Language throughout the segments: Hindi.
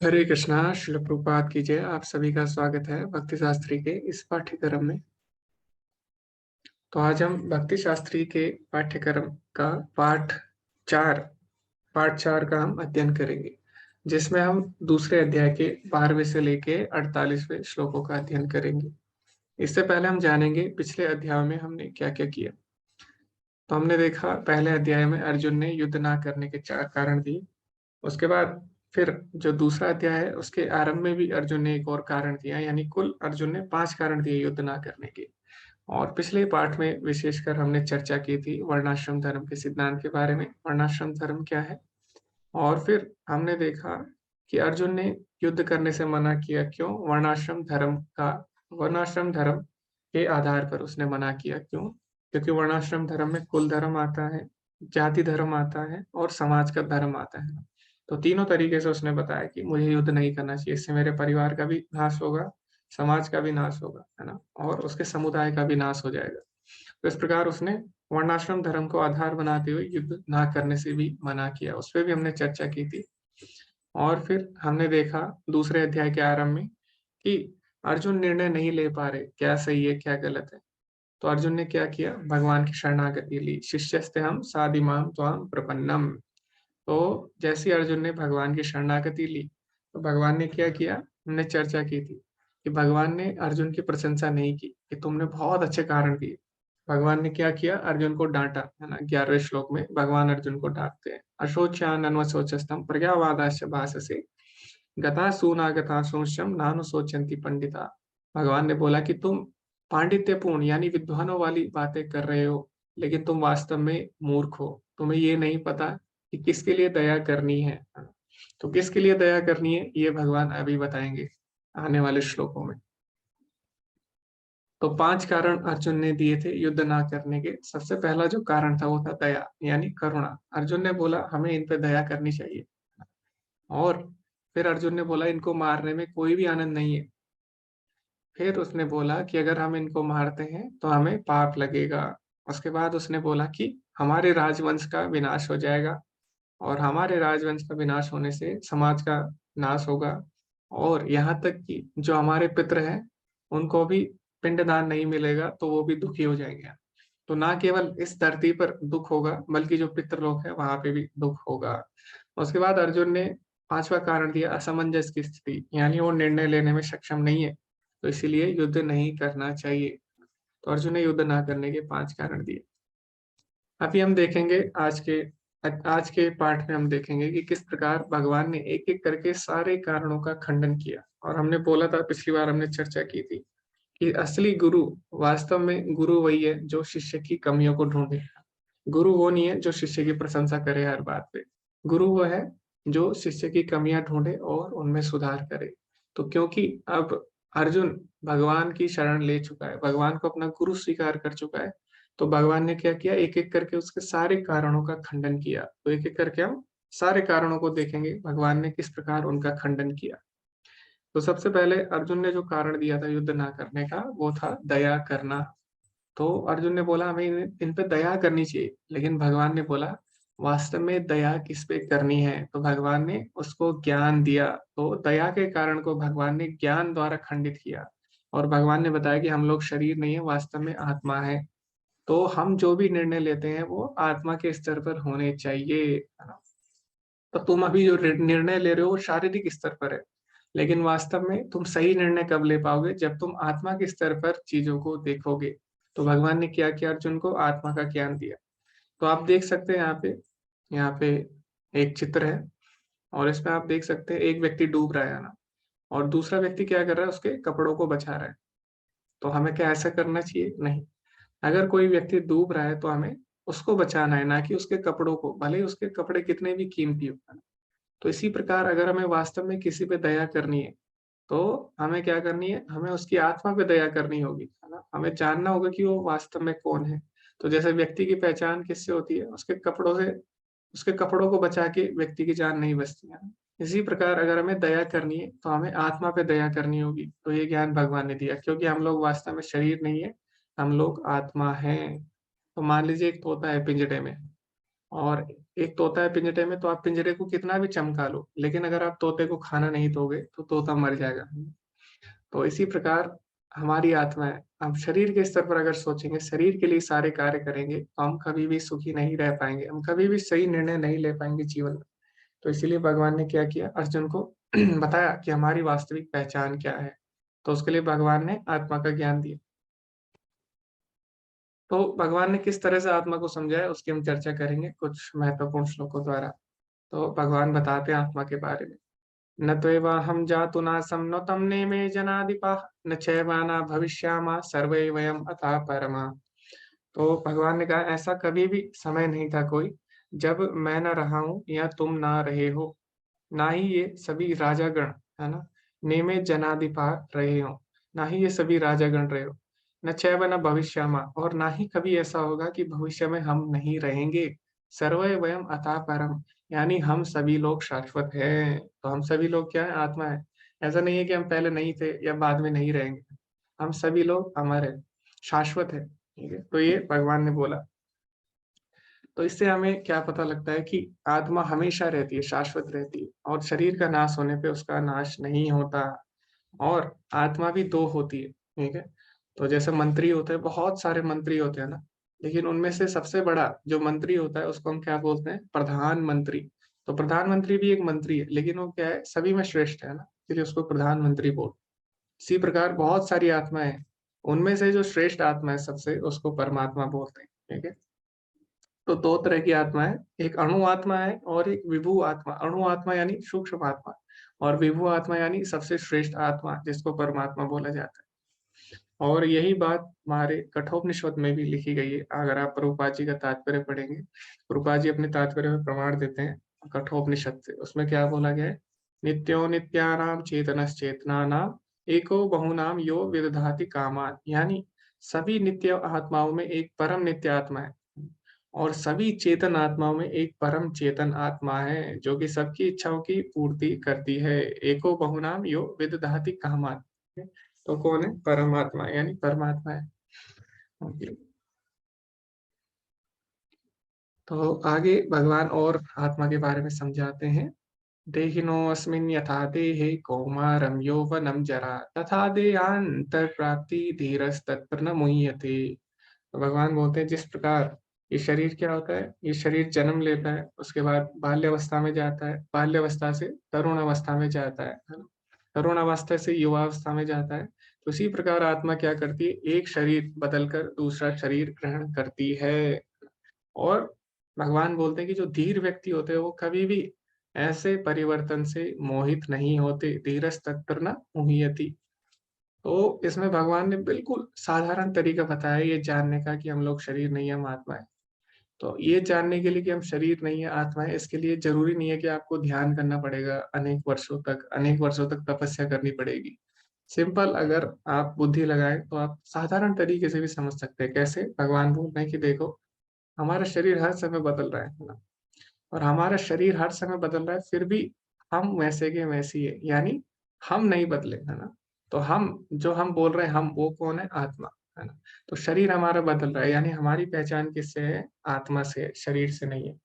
हरे कृष्णा। श्रील प्रभुपाद की जय। आप सभी का स्वागत है भक्ति शास्त्री के इस पाठ्यक्रम में। तो आज हम भक्ति शास्त्री के पाठ्यक्रम का चार पाठ चार का हम अध्ययन करेंगे, जिसमें हम दूसरे अध्याय के 12वें से लेके 48वें श्लोकों का अध्ययन करेंगे। इससे पहले हम जानेंगे पिछले अध्याय में हमने क्या क्या किया। तो हमने देखा पहले अध्याय में अर्जुन ने युद्ध ना करने के 4 कारण दिए। उसके बाद फिर जो दूसरा अध्याय है उसके आरंभ में भी अर्जुन ने एक और कारण दिया, यानी कुल अर्जुन ने 5 कारण दिए युद्ध ना करने के। और पिछले पाठ में विशेषकर हमने चर्चा की थी वर्णाश्रम धर्म के सिद्धांत के बारे में, वर्णाश्रम धर्म क्या है। और फिर हमने देखा कि अर्जुन ने युद्ध करने से मना किया, क्यों? वर्णाश्रम धर्म के आधार पर उसने मना किया। क्यों? क्योंकि वर्णाश्रम धर्म में कुल धर्म आता है, जाति धर्म आता है और समाज का धर्म आता है। तो तीनों तरीके से उसने बताया कि मुझे युद्ध नहीं करना चाहिए, इससे मेरे परिवार का भी नाश होगा, समाज का भी नाश होगा, है ना, और उसके समुदाय का भी नाश हो जाएगा। तो इस प्रकार उसने वर्णाश्रम धर्म को आधार बनाते हुए युद्ध ना करने से भी मना किया। उस पर भी हमने चर्चा की थी। और फिर हमने देखा दूसरे अध्याय के आरंभ में कि अर्जुन निर्णय नहीं ले पा रहे क्या सही है क्या गलत है। तो अर्जुन ने क्या किया? भगवान की शरणागति ली। शिष्यस्ते हम साधिमाम त्वाम प्रपन्नम। तो जैसे अर्जुन ने भगवान की शरणागति ली तो भगवान ने क्या किया? हमने चर्चा की थी कि भगवान ने अर्जुन की प्रशंसा नहीं की कि तुमने बहुत अच्छे कारण दिए। भगवान ने क्या किया? अर्जुन को डांटा, है ना। 11वें श्लोक में भगवान अर्जुन को डांटते हैं। अशोच्यान अन्वशोचस्तम प्रज्ञावादाश्च भाषसे गता सूनागता शोष्यम नानु सोचंती पंडिता। भगवान ने बोला कि तुम पांडित्यपूर्ण यानी विद्वानों वाली बातें कर रहे हो, लेकिन तुम वास्तव में मूर्ख हो। तुम्हें ये नहीं पता कि किसके लिए दया करनी है। तो किसके लिए दया करनी है ये भगवान अभी बताएंगे आने वाले श्लोकों में। तो 5 कारण अर्जुन ने दिए थे युद्ध ना करने के। सबसे पहला जो कारण था वो था दया यानी करुणा। अर्जुन ने बोला हमें इन पे दया करनी चाहिए। और फिर अर्जुन ने बोला इनको मारने में कोई भी आनंद नहीं है। फिर उसने बोला कि अगर हम इनको मारते हैं तो हमें पाप लगेगा। उसके बाद उसने बोला कि हमारे राजवंश का विनाश हो जाएगा, और हमारे राजवंश का विनाश होने से समाज का नाश होगा। और यहाँ तक कि जो हमारे पितृ हैं उनको भी पिंडदान नहीं मिलेगा तो वो भी दुखी हो जाएंगे। तो ना केवल इस धरती पर दुख होगा बल्कि जो पितृलोक है वहां पे भी दुख होगा। उसके बाद अर्जुन ने 5वां कारण दिया असमंजस की स्थिति, यानी वो निर्णय लेने में सक्षम नहीं है, तो इसीलिए युद्ध नहीं करना चाहिए। तो अर्जुन ने युद्ध ना करने के 5 कारण दिए। अभी हम देखेंगे आज के पाठ में हम देखेंगे कि किस प्रकार भगवान ने एक एक करके सारे कारणों का खंडन किया। और हमने बोला था, पिछली बार हमने चर्चा की थी कि असली गुरु, वास्तव में गुरु वही है जो शिष्य की कमियों को ढूंढे। गुरु वो नहीं है जो शिष्य की प्रशंसा करे हर बात पे। गुरु वो है जो शिष्य की कमियां ढूंढे और उनमें सुधार करे। तो क्योंकि अब अर्जुन भगवान की शरण ले चुका है, भगवान को अपना गुरु स्वीकार कर चुका है, तो भगवान ने क्या किया? एक एक करके उसके सारे कारणों का खंडन किया। तो एक एक करके हम सारे कारणों को देखेंगे भगवान ने किस प्रकार उनका खंडन किया। तो सबसे पहले अर्जुन ने जो कारण दिया था युद्ध ना करने का वो था दया करना। तो अर्जुन ने बोला हमें इन पे दया करनी चाहिए, लेकिन भगवान ने बोला वास्तव में दया किस पे करनी है। तो भगवान ने उसको ज्ञान दिया। तो दया के कारण को भगवान ने ज्ञान द्वारा खंडित किया। और भगवान ने बताया कि हम लोग शरीर नहीं है, वास्तव में आत्मा है। तो हम जो भी निर्णय लेते हैं वो आत्मा के स्तर पर होने चाहिए। तो तुम अभी जो निर्णय ले रहे हो वो शारीरिक स्तर पर है, लेकिन वास्तव में तुम सही निर्णय कब ले पाओगे? जब तुम आत्मा के स्तर पर चीजों को देखोगे। तो भगवान ने क्या किया? अर्जुन को आत्मा का ज्ञान दिया। तो आप देख सकते हैं यहाँ पे एक चित्र है, और इसमें आप देख सकते हैं एक व्यक्ति डूब रहा है ना, और दूसरा व्यक्ति क्या कर रहा है? उसके कपड़ों को बचा रहा है। तो हमें क्या ऐसा करना चाहिए? नहीं। अगर कोई व्यक्ति डूब रहा है तो हमें उसको बचाना है, ना कि उसके कपड़ों को, भले ही उसके कपड़े कितने भी कीमती हो। तो इसी प्रकार अगर हमें वास्तव में किसी पे दया करनी है तो हमें क्या करनी है? हमें उसकी आत्मा पे दया करनी होगी, है ना। हमें जानना होगा कि वो वास्तव में कौन है। तो जैसे व्यक्ति की पहचान किससे होती है? उसके कपड़ों से। उसके कपड़ों को बचा के व्यक्ति की जान नहीं बचती है ना। इसी प्रकार अगर हमें दया करनी है तो हमें आत्मा पे दया करनी होगी। तो ये ज्ञान भगवान ने दिया, क्योंकि हम लोग वास्तव में शरीर नहीं है, हम लोग आत्मा हैं। तो मान लीजिए एक तोता है पिंजड़े में, और एक तोता है पिंजरे में, तो आप पिंजरे को कितना भी चमका लो, लेकिन अगर आप तोते को खाना नहीं दोगे तो तोता मर जाएगा। तो इसी प्रकार हमारी आत्मा है। हम शरीर के स्तर पर अगर सोचेंगे, शरीर के लिए सारे कार्य करेंगे, तो हम कभी भी सुखी नहीं रह पाएंगे, हम कभी भी सही निर्णय नहीं ले पाएंगे जीवन में। तो इसीलिए भगवान ने क्या किया, अर्जुन को बताया कि हमारी वास्तविक पहचान क्या है। तो उसके लिए भगवान ने आत्मा का ज्ञान दिया। तो भगवान ने किस तरह से आत्मा को समझाया, उसकी हम चर्चा करेंगे कुछ महत्वपूर्ण श्लोकों द्वारा। तो भगवान बताते हैं आत्मा के बारे में। न त्वेवाहं जातु नासं न तं नेमे जनाधिपः न चैवाना भविष्यामः सर्वे वयम् अतः परमा। तो भगवान ने कहा ऐसा कभी भी समय नहीं था कोई जब मैं न रहा हूं या तुम ना रहे हो, ना ही ये सभी राजागण, है ना, नेमे जनाधिपा रहे हो, ना ही ये सभी राजागण रहे हो, न चैव न भविष्यामा, और ना ही कभी ऐसा होगा कि भविष्य में हम नहीं रहेंगे। सर्वे वयम अतः परम, यानी हम सभी लोग शाश्वत हैं। तो हम सभी लोग क्या है, आत्मा है। ऐसा नहीं है कि हम पहले नहीं थे या बाद में नहीं रहेंगे, हम सभी लोग अमर है, शाश्वत है। ठीक है, तो ये भगवान ने बोला। तो इससे हमें क्या पता लगता है कि आत्मा हमेशा रहती है, शाश्वत रहती है, और शरीर का नाश होने पे उसका नाश नहीं होता। और आत्मा भी दो होती है। ठीक है, तो जैसे मंत्री होते हैं, बहुत सारे मंत्री होते हैं ना, लेकिन उनमें से सबसे बड़ा जो मंत्री होता है उसको हम क्या बोलते हैं, प्रधानमंत्री। तो प्रधानमंत्री भी एक मंत्री है, लेकिन वो क्या है, सभी में श्रेष्ठ है ना, इसलिए उसको प्रधानमंत्री बोल। इसी प्रकार बहुत सारी आत्माएं हैं, उनमें से जो श्रेष्ठ आत्मा है सबसे, उसको परमात्मा बोलते हैं। ठीक है, तो दो तरह की आत्मा है, एक अणु आत्मा है और एक विभु आत्मा। अणु आत्मा यानी सूक्ष्म आत्मा, और विभु आत्मा यानी सबसे श्रेष्ठ आत्मा, जिसको परमात्मा बोला जाता है। और यही बात हमारे कठोपनिषद में भी लिखी गई है। अगर आप प्रभुपाद जी का तात्पर्य पढ़ेंगे, प्रभुपाद जी अपने तात्पर्य में प्रमाण देते हैं कठोपनिषद से। उसमें क्या बोला गया है, नित्यो नित्यानाम चेतनस चेतनानाम एको बहुनाम यो विदधाति कामान, यानी सभी नित्य आत्माओं में एक परम नित्य आत्मा है, और सभी चेतन आत्माओं में एक परम चेतन आत्मा है जो कि सबकी इच्छाओं की पूर्ति करती है। एको बहुनाम यो विदधाति कामान। तो कौन है, परमात्मा, यानी परमात्मा है। ओके। तो आगे भगवान और आत्मा के बारे में समझाते हैं। देहिनोऽस्मिन् यथा देहे कौमारं यौवनं जरा तथा देहांतर प्राप्ति धीरस्तत्र न मुह्यते। तो भगवान बोलते हैं जिस प्रकार ये शरीर क्या होता है, ये शरीर जन्म लेता है, उसके बाद बाल्यावस्था में जाता है, बाल्यावस्था से तरुण अवस्था में जाता है ना, तरुण अवस्था से युवावस्था में जाता है। तो उसी प्रकार आत्मा क्या करती है, एक शरीर बदलकर दूसरा शरीर ग्रहण करती है। और भगवान बोलते हैं कि जो धीर व्यक्ति होते हैं वो कभी भी ऐसे परिवर्तन से मोहित नहीं होते। धीरज तत्र न मुह्यति। तो इसमें भगवान ने बिल्कुल साधारण तरीका बताया ये जानने का कि हम लोग शरीर नहीं है, हम आत्मा है। तो ये जानने के लिए कि हम शरीर नहीं है, आत्मा है, इसके लिए जरूरी नहीं है कि आपको ध्यान करना पड़ेगा अनेक वर्षों तक तपस्या करनी पड़ेगी। सिंपल अगर आप बुद्धि लगाए तो आप साधारण तरीके से भी समझ सकते हैं। कैसे, भगवान बोल रहे हैं कि देखो, हमारा शरीर हर समय बदल रहा है ना, और हमारा शरीर हर समय बदल रहा है, फिर भी हम वैसे के वैसे ही है, यानी हम नहीं बदले, है ना। तो हम जो हम बोल रहे हैं हम, वो कौन है, आत्मा, है ना। तो शरीर हमारा बदल रहा है, यानी हमारी पहचान किससे है, आत्मा से है, शरीर से नहीं है।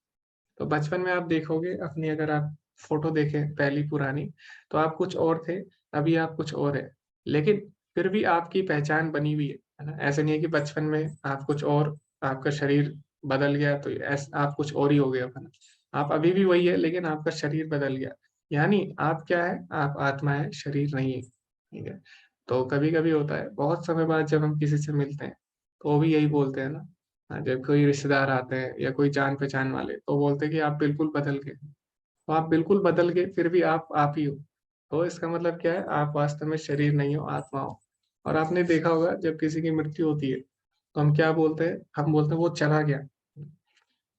तो बचपन में आप देखोगे अपनी, अगर आप फोटो देखें पहली पुरानी, तो आप कुछ और थे, अभी आप कुछ और है, लेकिन फिर भी आपकी पहचान बनी हुई है ना। ऐसे नहीं है कि बचपन में आप कुछ और, आपका शरीर बदल गया तो ऐसा आप कुछ और ही हो गए, है ना। आप अभी भी वही है, लेकिन आपका शरीर बदल गया, यानी आप क्या है, आप आत्मा है, शरीर नहीं है। ठीक है, तो कभी कभी होता है बहुत समय बाद जब हम किसी से मिलते हैं, तो वो भी यही बोलते हैं ना। हाँ, जब कोई रिश्तेदार आते हैं या कोई जान पहचान वाले, तो बोलते हैं कि आप बिल्कुल बदल गए। तो आप बिल्कुल बदल गए, फिर भी आप ही हो। तो इसका मतलब क्या है, आप वास्तव में शरीर नहीं हो, आत्मा हो। और आपने देखा होगा जब किसी की मृत्यु होती है, तो हम क्या बोलते हैं, हम बोलते हैं वो चला गया।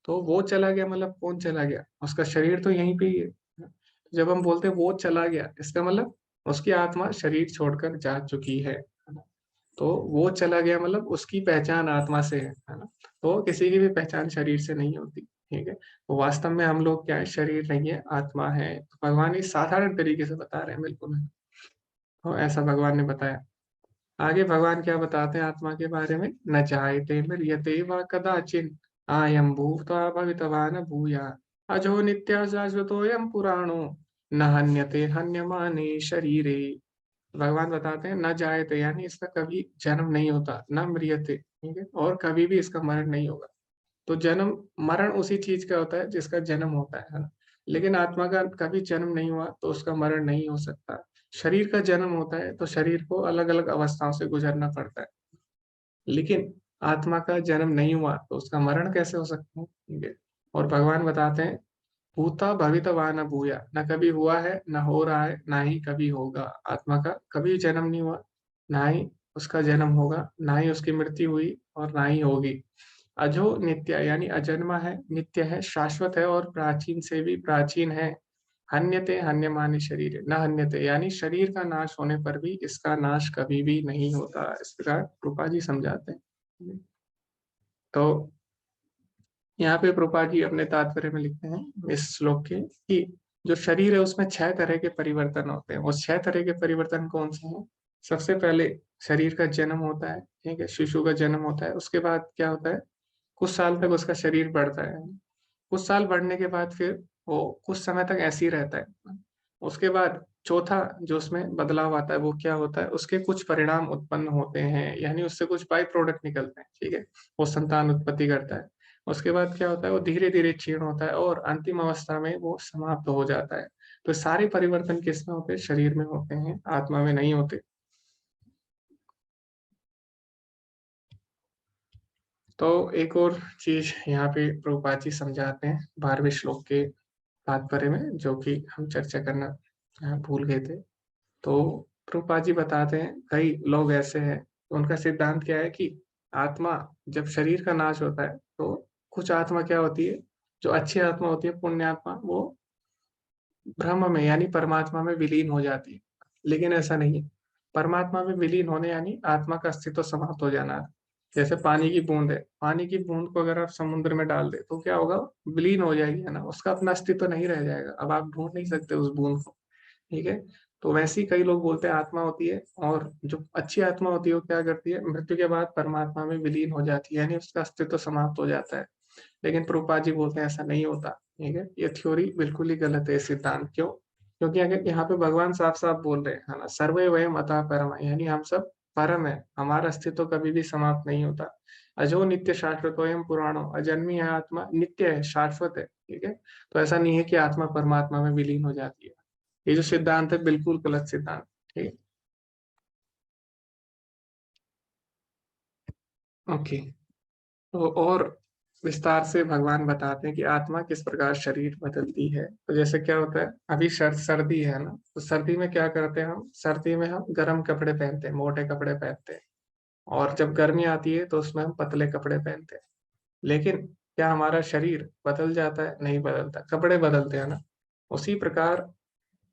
तो वो चला गया मतलब कौन चला गया, उसका शरीर तो यहीं पे ही है। जब हम बोलते हैं वो चला गया, इसका मतलब उसकी आत्मा शरीर छोड़कर जा चुकी है। तो वो चला गया मतलब उसकी पहचान आत्मा से है ना। तो किसी की भी पहचान शरीर से नहीं होती। ठीक है, तो वास्तव में हम लोग क्या है, शरीर नहीं है, आत्मा है। तो भगवान इस साधारण तरीके से बता रहे हैं, बिल्कुल। तो ऐसा भगवान ने बताया। आगे भगवान क्या बताते हैं आत्मा के बारे में, न चाहते म्रियते व कदाचिन आयं भूत्वा भवितवान् भूया अजो नित्यः शाश्वतोऽयं पुराणो न हन्यते हन्यमाने शरीरे। भगवान बताते हैं न जायते यानी इसका कभी जन्म नहीं होता, न म्रियते, ठीक है, और कभी भी इसका मरण नहीं होगा। तो जन्म मरण उसी चीज का होता है जिसका जन्म होता है ना। लेकिन आत्मा का कभी जन्म नहीं हुआ तो उसका मरण नहीं हो सकता। शरीर का जन्म होता है तो शरीर को अलग अलग अवस्थाओं से गुजरना पड़ता है, लेकिन आत्मा का जन्म नहीं हुआ तो उसका मरण कैसे हो सकता है, ठीक है। और भगवान बताते हैं भूता भवितवा न भूया, न कभी हुआ है, न हो रहा है, ना ही कभी होगा। आत्मा का कभी जन्म नहीं हुआ, ना ही उसका जन्म होगा, ना ही उसकी मृत्यु हुई और ना ही होगी। अजो नित्य यानी अजन्मा है, नित्य है, शाश्वत है और प्राचीन से भी प्राचीन है। हन्यते हन्यमाने शरीर न हन्यते यानी शरीर का नाश होने पर भी इसका नाश कभी भी नहीं होता। इस प्रकार कृपा जी समझाते हैं। तो यहाँ पे प्रभुपाद जी अपने तात्पर्य में लिखते हैं इस श्लोक के कि जो शरीर है उसमें 6 तरह के परिवर्तन होते हैं। वो 6 तरह के परिवर्तन कौन से हैं? सबसे पहले शरीर का जन्म होता है, ठीक है, शिशु का जन्म होता है। उसके बाद क्या होता है, कुछ साल तक उसका शरीर बढ़ता है। कुछ साल बढ़ने के बाद फिर वो कुछ समय तक ऐसे ही रहता है। उसके बाद चौथा जो उसमें बदलाव आता है वो क्या होता है, उसके कुछ परिणाम उत्पन्न होते हैं, यानी उससे कुछ बाई प्रोडक्ट निकलते हैं, ठीक है। वो संतान उत्पत्ति करता है। उसके बाद क्या होता है, वो धीरे धीरे क्षीण होता है और अंतिम अवस्था में वो समाप्त हो जाता है। तो सारे परिवर्तन किसमें होते हैं, शरीर में होते हैं, आत्मा में नहीं होते। तो एक और चीज यहाँ पे प्रभुपाद जी समझाते हैं 12वें श्लोक के तात्पर्य में, जो कि हम चर्चा करना भूल गए थे। तो प्रभुपाद जी बताते हैं कई लोग ऐसे हैं, उनका सिद्धांत क्या है कि आत्मा जब शरीर का नाश होता है तो कुछ आत्मा क्या होती है, जो अच्छी आत्मा होती है, पुण्य आत्मा, वो ब्रह्म में यानी परमात्मा में विलीन हो जाती है। लेकिन ऐसा नहीं है, परमात्मा में विलीन होने यानी आत्मा का अस्तित्व समाप्त हो जाना। जैसे पानी की बूंद है, पानी की बूंद को अगर आप समुद्र में डाल दे तो क्या होगा, विलीन हो जाएगी, है ना, उसका अपना अस्तित्व नहीं रह जाएगा, अब आप ढूंढ नहीं सकते उस बूंद को, ठीक है। तो वैसे ही कई लोग बोलते हैं आत्मा होती है, और जो अच्छी आत्मा होती है वो क्या करती है, मृत्यु के बाद परमात्मा में विलीन हो जाती है, यानी उसका अस्तित्व समाप्त हो जाता है। लेकिन प्रभुपाद जी बोलते हैं ऐसा नहीं होता, ठीक है, ये थ्योरी बिल्कुल ही गलत है, ये सिद्धांत। क्यों? क्योंकि अगर यहाँ पे भगवान साफ साफ बोल रहे हैं, है ना, सर्वे वयम अतः परम, यानी हम सब परम है, हमारा अस्तित्व कभी भी समाप्त नहीं होता। अजो नित्य शाश्वतोयम पुराणो, अजन्मी है आत्मा, नित्य है, शाश्वत है, ठीक है। तो ऐसा नहीं है कि आत्मा परमात्मा में विलीन हो जाती है। ये जो सिद्धांत है बिल्कुल गलत सिद्धांत, ठीक है। ओके। तो और विस्तार से भगवान बताते हैं कि आत्मा किस प्रकार शरीर बदलती है। तो जैसे क्या होता है, अभी सर्दी है ना, तो सर्दी में क्या करते हैं हम, सर्दी में हम गर्म कपड़े पहनते हैं, मोटे कपड़े पहनते हैं। और जब गर्मी आती है तो उसमें हम पतले कपड़े पहनते हैं। लेकिन क्या हमारा शरीर बदल जाता है? नहीं बदलता, कपड़े बदलते हैं ना। उसी प्रकार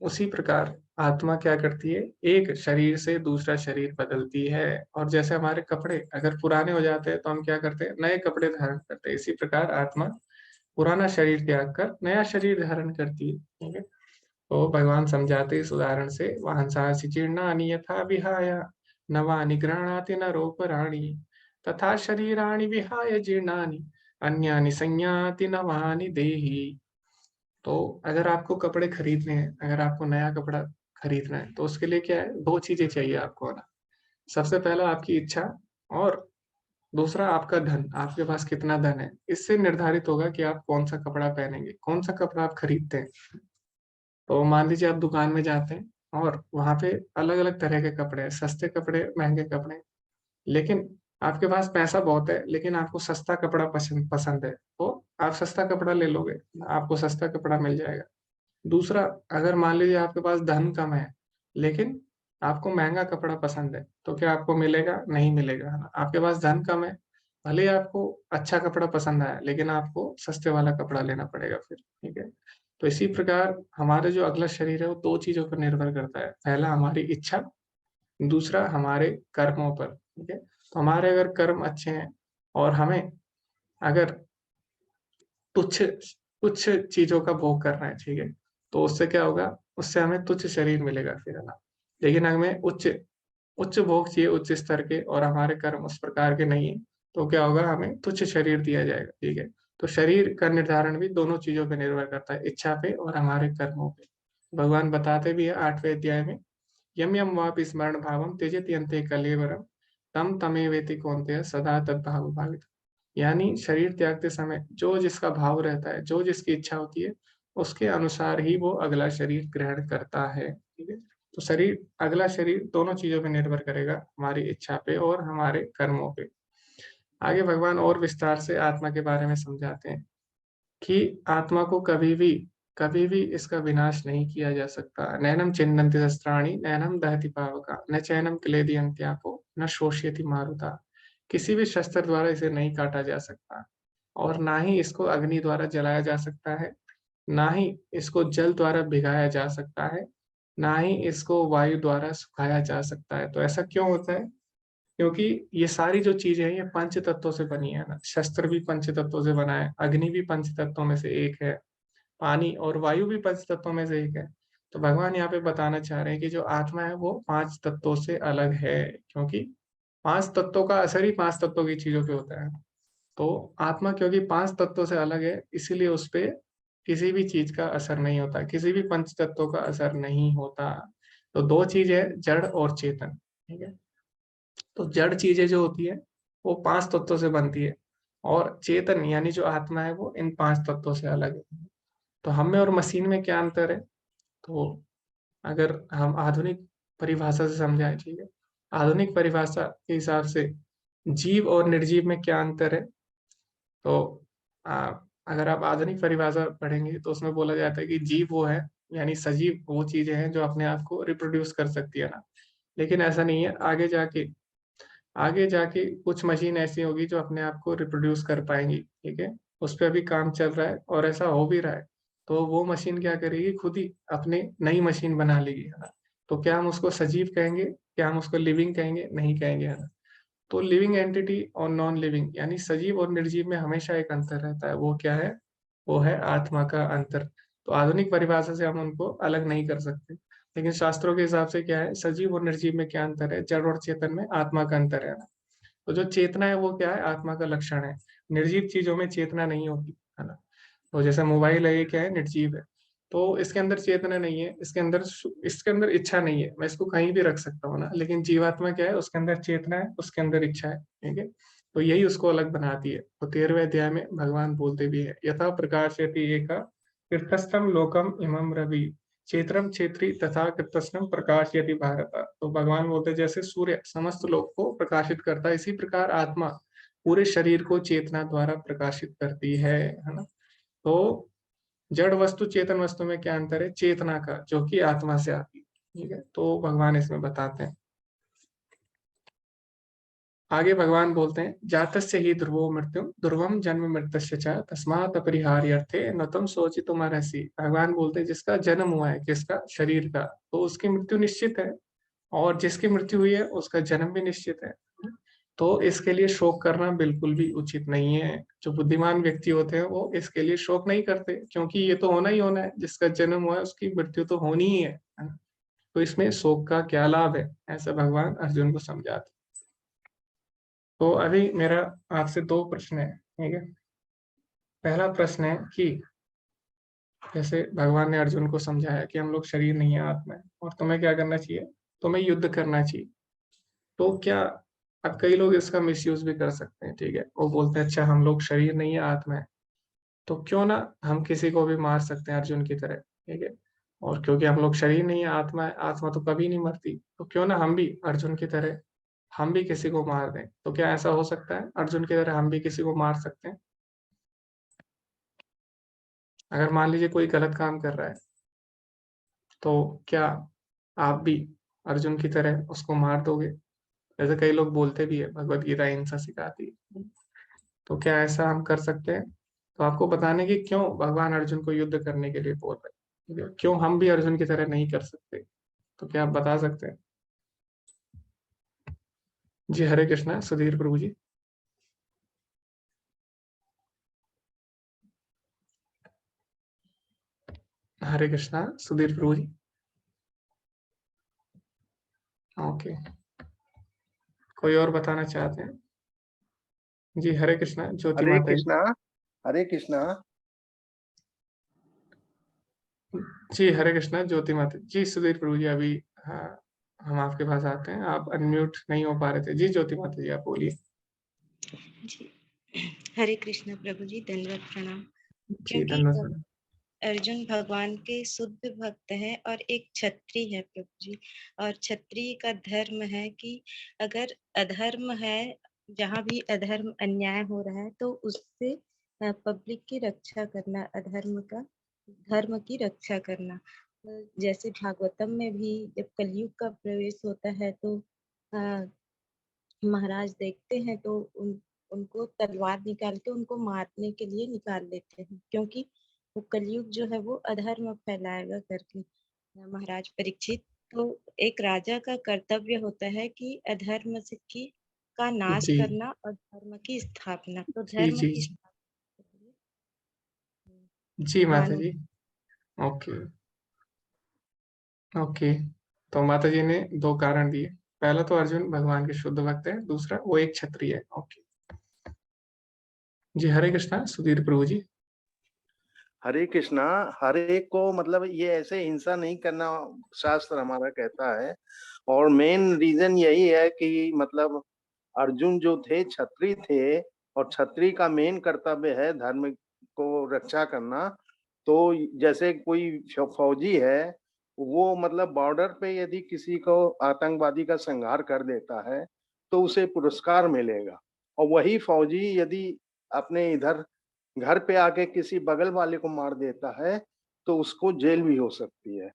उसी प्रकार आत्मा क्या करती है, एक शरीर से दूसरा शरीर बदलती है। और जैसे हमारे कपड़े अगर पुराने हो जाते हैं तो हम क्या करते हैं, नए कपड़े धारण करते हैं, इसी प्रकार आत्मा पुराना शरीर त्याग कर नया शरीर धारण करती है, ठीक है। तो भगवान समझाते इस उदाहरण से, वहंसासि जीर्णानि यथा विहाय नवानि गृह्णाति नरोपराणि तथा शरीराणि विहाय जीर्णानि अन्यानि संयाति नवानि देहि। तो अगर आपको कपड़े खरीदने हैं, अगर आपको नया कपड़ा खरीदना है तो उसके लिए क्या है, दो चीजें चाहिए आपको ना। सबसे पहला आपकी इच्छा, और दूसरा आपका धन, आपके पास कितना धन है, इससे निर्धारित होगा कि आप कौन सा कपड़ा पहनेंगे, कौन सा कपड़ा आप खरीदते हैं। तो मान लीजिए आप दुकान में जाते हैं और वहां पे अलग अलग तरह के कपड़े हैं, सस्ते कपड़े, महंगे कपड़े। लेकिन आपके पास पैसा बहुत है लेकिन आपको सस्ता कपड़ा पसंद पसंद है, तो आप सस्ता कपड़ा ले लोगे, आपको सस्ता कपड़ा मिल जाएगा। दूसरा, अगर मान लीजिए आपके पास धन कम है लेकिन आपको महंगा कपड़ा पसंद है, तो क्या आपको मिलेगा? नहीं मिलेगा, है ना। आपके पास धन कम है, भले ही आपको अच्छा कपड़ा पसंद आया लेकिन आपको सस्ते वाला कपड़ा लेना पड़ेगा फिर, ठीक है। तो इसी प्रकार हमारे जो अगला शरीर है वो दो चीजों पर निर्भर करता है, पहला हमारी इच्छा, दूसरा हमारे कर्मों पर, ठीक है। तो हमारे अगर कर्म अच्छे हैं और हमें अगर तुच्छ तुच्छ चीजों का भोग करना है, ठीक है, तो उससे क्या होगा, उससे हमें तुच्छ शरीर मिलेगा फिर, है ना। लेकिन हमें उच्च उच्च भोग चाहिए, उच्च स्तर के, और हमारे कर्म उस प्रकार के नहीं है, तो क्या होगा, हमें तुच्छ शरीर दिया जाएगा। ठीक है, तो शरीर का निर्धारण भी दोनों चीजों पे निर्भर करता है, इच्छा पे और हमारे कर्मों पे। भगवान बताते भी है 8वें अध्याय में, यम यम वापि स्मरण भावम त्यजति अन्ते कलेवरम तम तमेवेति कौन्तेय सदा तद्भाव भावित। यानी शरीर त्यागते समय जो जिसका भाव रहता है, जो जिसकी इच्छा होती है, उसके अनुसार ही वो अगला शरीर ग्रहण करता है। ठीक है, तो शरीर, अगला शरीर दोनों चीजों पे निर्भर करेगा, हमारी इच्छा पे और हमारे कर्मों पे। आगे भगवान और विस्तार से आत्मा के बारे में समझाते हैं कि आत्मा को कभी भी इसका विनाश नहीं किया जा सकता। नैनम छिन्नन्ति शस्त्राणि नैनम दहति पावका न चैनम क्लेदयन्ति अंत्यापो न शोष्यति मारुता। किसी भी शस्त्र द्वारा इसे नहीं काटा जा सकता, और ना ही इसको अग्नि द्वारा जलाया जा सकता है, ना ही इसको जल द्वारा भिगाया जा सकता है, ना ही इसको वायु द्वारा सुखाया जा सकता है। तो ऐसा क्यों होता है? क्योंकि ये सारी जो चीजें हैं ये पंच तत्वों से बनी है ना। शस्त्र भी पंच तत्वों से बना है, अग्नि भी पंच तत्वों में से एक है, पानी और वायु भी पंच तत्वों में से एक है। तो भगवान यहाँ पे बताना चाह रहे हैं कि जो आत्मा है वो पांच तत्वों से अलग है, क्योंकि पांच तत्वों का असर ही पांच तत्वों की चीजों पे होता है। तो आत्मा क्योंकि पांच तत्वों से अलग है, इसीलिए उस पे किसी भी चीज का असर नहीं होता, किसी भी पंच तत्वों का असर नहीं होता। तो दो चीज है, जड़ और चेतन। ठीक है, तो जड़ चीजें जो होती है वो पांच तत्वों से बनती है, और चेतन यानी जो आत्मा है वो इन पांच तत्वों से अलग है। तो हम में और मशीन में क्या अंतर है? तो अगर हम आधुनिक परिभाषा से समझाएं, ठीक है, आधुनिक परिभाषा के हिसाब से जीव और निर्जीव में क्या अंतर है? तो अगर आप आधुनिक परिभाषा पढ़ेंगे तो उसमें बोला जाता है कि जीव वो है, यानी सजीव वो चीजें हैं जो अपने आप को रिप्रोड्यूस कर सकती है ना। लेकिन ऐसा नहीं है, आगे जाके कुछ मशीन ऐसी होगी जो अपने आप को रिप्रोड्यूस कर पाएंगी। ठीक है, उस पर अभी काम चल रहा है और ऐसा हो भी रहा है। तो वो मशीन क्या करेगी, खुद ही अपने नई मशीन बना लेगी, है ना। तो क्या हम उसको सजीव कहेंगे? क्या हम उसको लिविंग कहेंगे? नहीं कहेंगे, है ना। तो लिविंग एंटिटी और नॉन लिविंग यानी सजीव और निर्जीव में हमेशा एक अंतर रहता है, वो क्या है? वो है आत्मा का अंतर। तो आधुनिक परिभाषा से हम उनको अलग नहीं कर सकते, लेकिन शास्त्रों के हिसाब से क्या है, सजीव और निर्जीव में क्या अंतर है? जड़ और चेतन में आत्मा का अंतर है ना। तो जो चेतना है वो क्या है? आत्मा का लक्षण है। निर्जीव चीजों में चेतना नहीं होती, है ना। तो जैसे मोबाइल है, ये क्या है? निर्जीव है। तो इसके अंदर चेतना नहीं है, इसके अंदर इच्छा नहीं है, मैं इसको कहीं भी रख सकता हूँ ना। लेकिन जीवात्मा क्या है? उसके अंदर चेतना है, उसके अंदर इच्छा है। ठीक है, तो यही उसको अलग बनाती है। तो 13वें अध्याय में भगवान बोलते भी है, यथा प्रकाशयति एका तीर्थस्थम लोकम इमम रवि क्षेत्रम क्षेत्री तथा कृतस्नम प्रकाशयति भारत। तो भगवान बोलते हैं, जैसे सूर्य समस्त लोक को प्रकाशित करता है, इसी प्रकार आत्मा पूरे शरीर को चेतना द्वारा प्रकाशित करती है ना। तो जड़ वस्तु चेतन वस्तु में क्या अंतर है? चेतना का, जो कि आत्मा से आती है। ठीक है, तो भगवान इसमें बताते हैं। आगे भगवान बोलते हैं, जातस्य ही ध्रुवो मृत्यु ध्रुवम जन्म मृतस्य च तस्मात् अपरिहार्यर्थे न तुम शोचितुमर्हसि। भगवान बोलते हैं, जिसका जन्म हुआ है, किसका? शरीर का, तो उसकी मृत्यु निश्चित है, और जिसकी मृत्यु हुई है उसका जन्म भी निश्चित है। तो इसके लिए शोक करना बिल्कुल भी उचित नहीं है। जो बुद्धिमान व्यक्ति होते हैं वो इसके लिए शोक नहीं करते, क्योंकि ये तो होना ही होना है, जिसका जन्म हुआ है उसकी मृत्यु तो होनी ही है ना। तो इसमें शोक का क्या लाभ है? ऐसा भगवान अर्जुन को समझाते। तो अभी मेरा आपसे दो प्रश्न है। ठीक है, पहला प्रश्न है कि जैसे भगवान ने अर्जुन को समझाया कि हम लोग शरीर नहीं है, आत्मा है, और तुम्हें क्या करना चाहिए? तुम्हें युद्ध करना चाहिए। तो क्या, अब कई लोग इसका मिसयूज भी कर सकते हैं। ठीक है, वो बोलते हैं, अच्छा हम लोग शरीर नहीं है, आत्मा है, तो क्यों ना हम किसी को भी मार सकते हैं अर्जुन की तरह। ठीक है, और क्योंकि हम लोग शरीर नहीं है, आत्मा है, आत्मा तो कभी नहीं मरती, तो क्यों ना हम भी अर्जुन की तरह हम भी किसी को मार दें। तो क्या ऐसा हो सकता है, अर्जुन की तरह हम भी किसी को मार सकते हैं? अगर मान लीजिए कोई गलत काम कर रहा है, तो क्या आप भी अर्जुन की तरह उसको मार दोगे? जैसे कई लोग बोलते भी है, भगवत गीता हिंसा सिखाती है, तो क्या ऐसा हम कर सकते हैं? तो आपको बताने की क्यों भगवान अर्जुन को युद्ध करने के लिए बोल रहे हैं, ठीक है? क्यों हम भी अर्जुन की तरह नहीं कर सकते? तो क्या आप बता सकते हैं? जी, हरे कृष्णा सुधीर प्रभु जी। हरे कृष्णा सुधीर प्रभु जी। ओके, कोई और बताना चाहते हैं? जी, हरे कृष्णा ज्योति हरे माता जी। कृष्णा। हरे कृष्णा। जी, हरे कृष्णा ज्योति माता जी। सुधीर प्रभु जी, अभी हाँ, हम आपके पास आते हैं। आप अनम्यूट नहीं हो पा रहे थे। जी ज्योति माता जी, आप बोलिए। जी, हरे कृष्ण प्रभु जी, दंडवत प्रणाम। जी क्योंकि धन्यवाद। अर्जुन भगवान के शुद्ध भक्त है और एक क्षत्रिय है प्रभु जी। और क्षत्रिय का धर्म है कि अगर अधर्म है, जहाँ भी अधर्म अन्याय हो रहा है तो उससे पब्लिक की रक्षा करना, अधर्म का धर्म की रक्षा करना। जैसे भागवतम में भी जब कलयुग का प्रवेश होता है तो अ, महाराज देखते हैं तो उनको तलवार निकाल के उनको मारने के लिए निकाल लेते हैं, क्योंकि वो कलयुग जो है वो अधर्म फैलाएगा करके। महाराज परीक्षित, तो एक राजा का कर्तव्य होता है कि अधर्म से की का नाश जी करना और धर्म की स्थापना। तो जी धर्म जी की जी। स्थापना के लिए जी माता भगवान जी। Okay okay. तो माता जी ने दो कारण दिए। पहला तो अर्जुन भगवान के शुद्ध भक्त है, दूसरा वो एक क्षत्रिय है। ओके। जी हरे कृष्णा सुधीर प्रभु जी। हरे कृष्णा। हरे को मतलब ये ऐसे हिंसा नहीं करना, शास्त्र हमारा कहता है। और मेन रीजन यही है कि मतलब अर्जुन जो थे क्षत्रिय थे, और क्षत्रिय का मेन कर्तव्य है धर्म को रक्षा करना। तो जैसे कोई फौजी है, वो मतलब बॉर्डर पे यदि किसी को आतंकवादी का संहार कर देता है तो उसे पुरस्कार मिलेगा। और वही फौजी यदि अपने इधर घर पे आके किसी बगल वाले को मार देता है तो उसको जेल भी हो सकती है।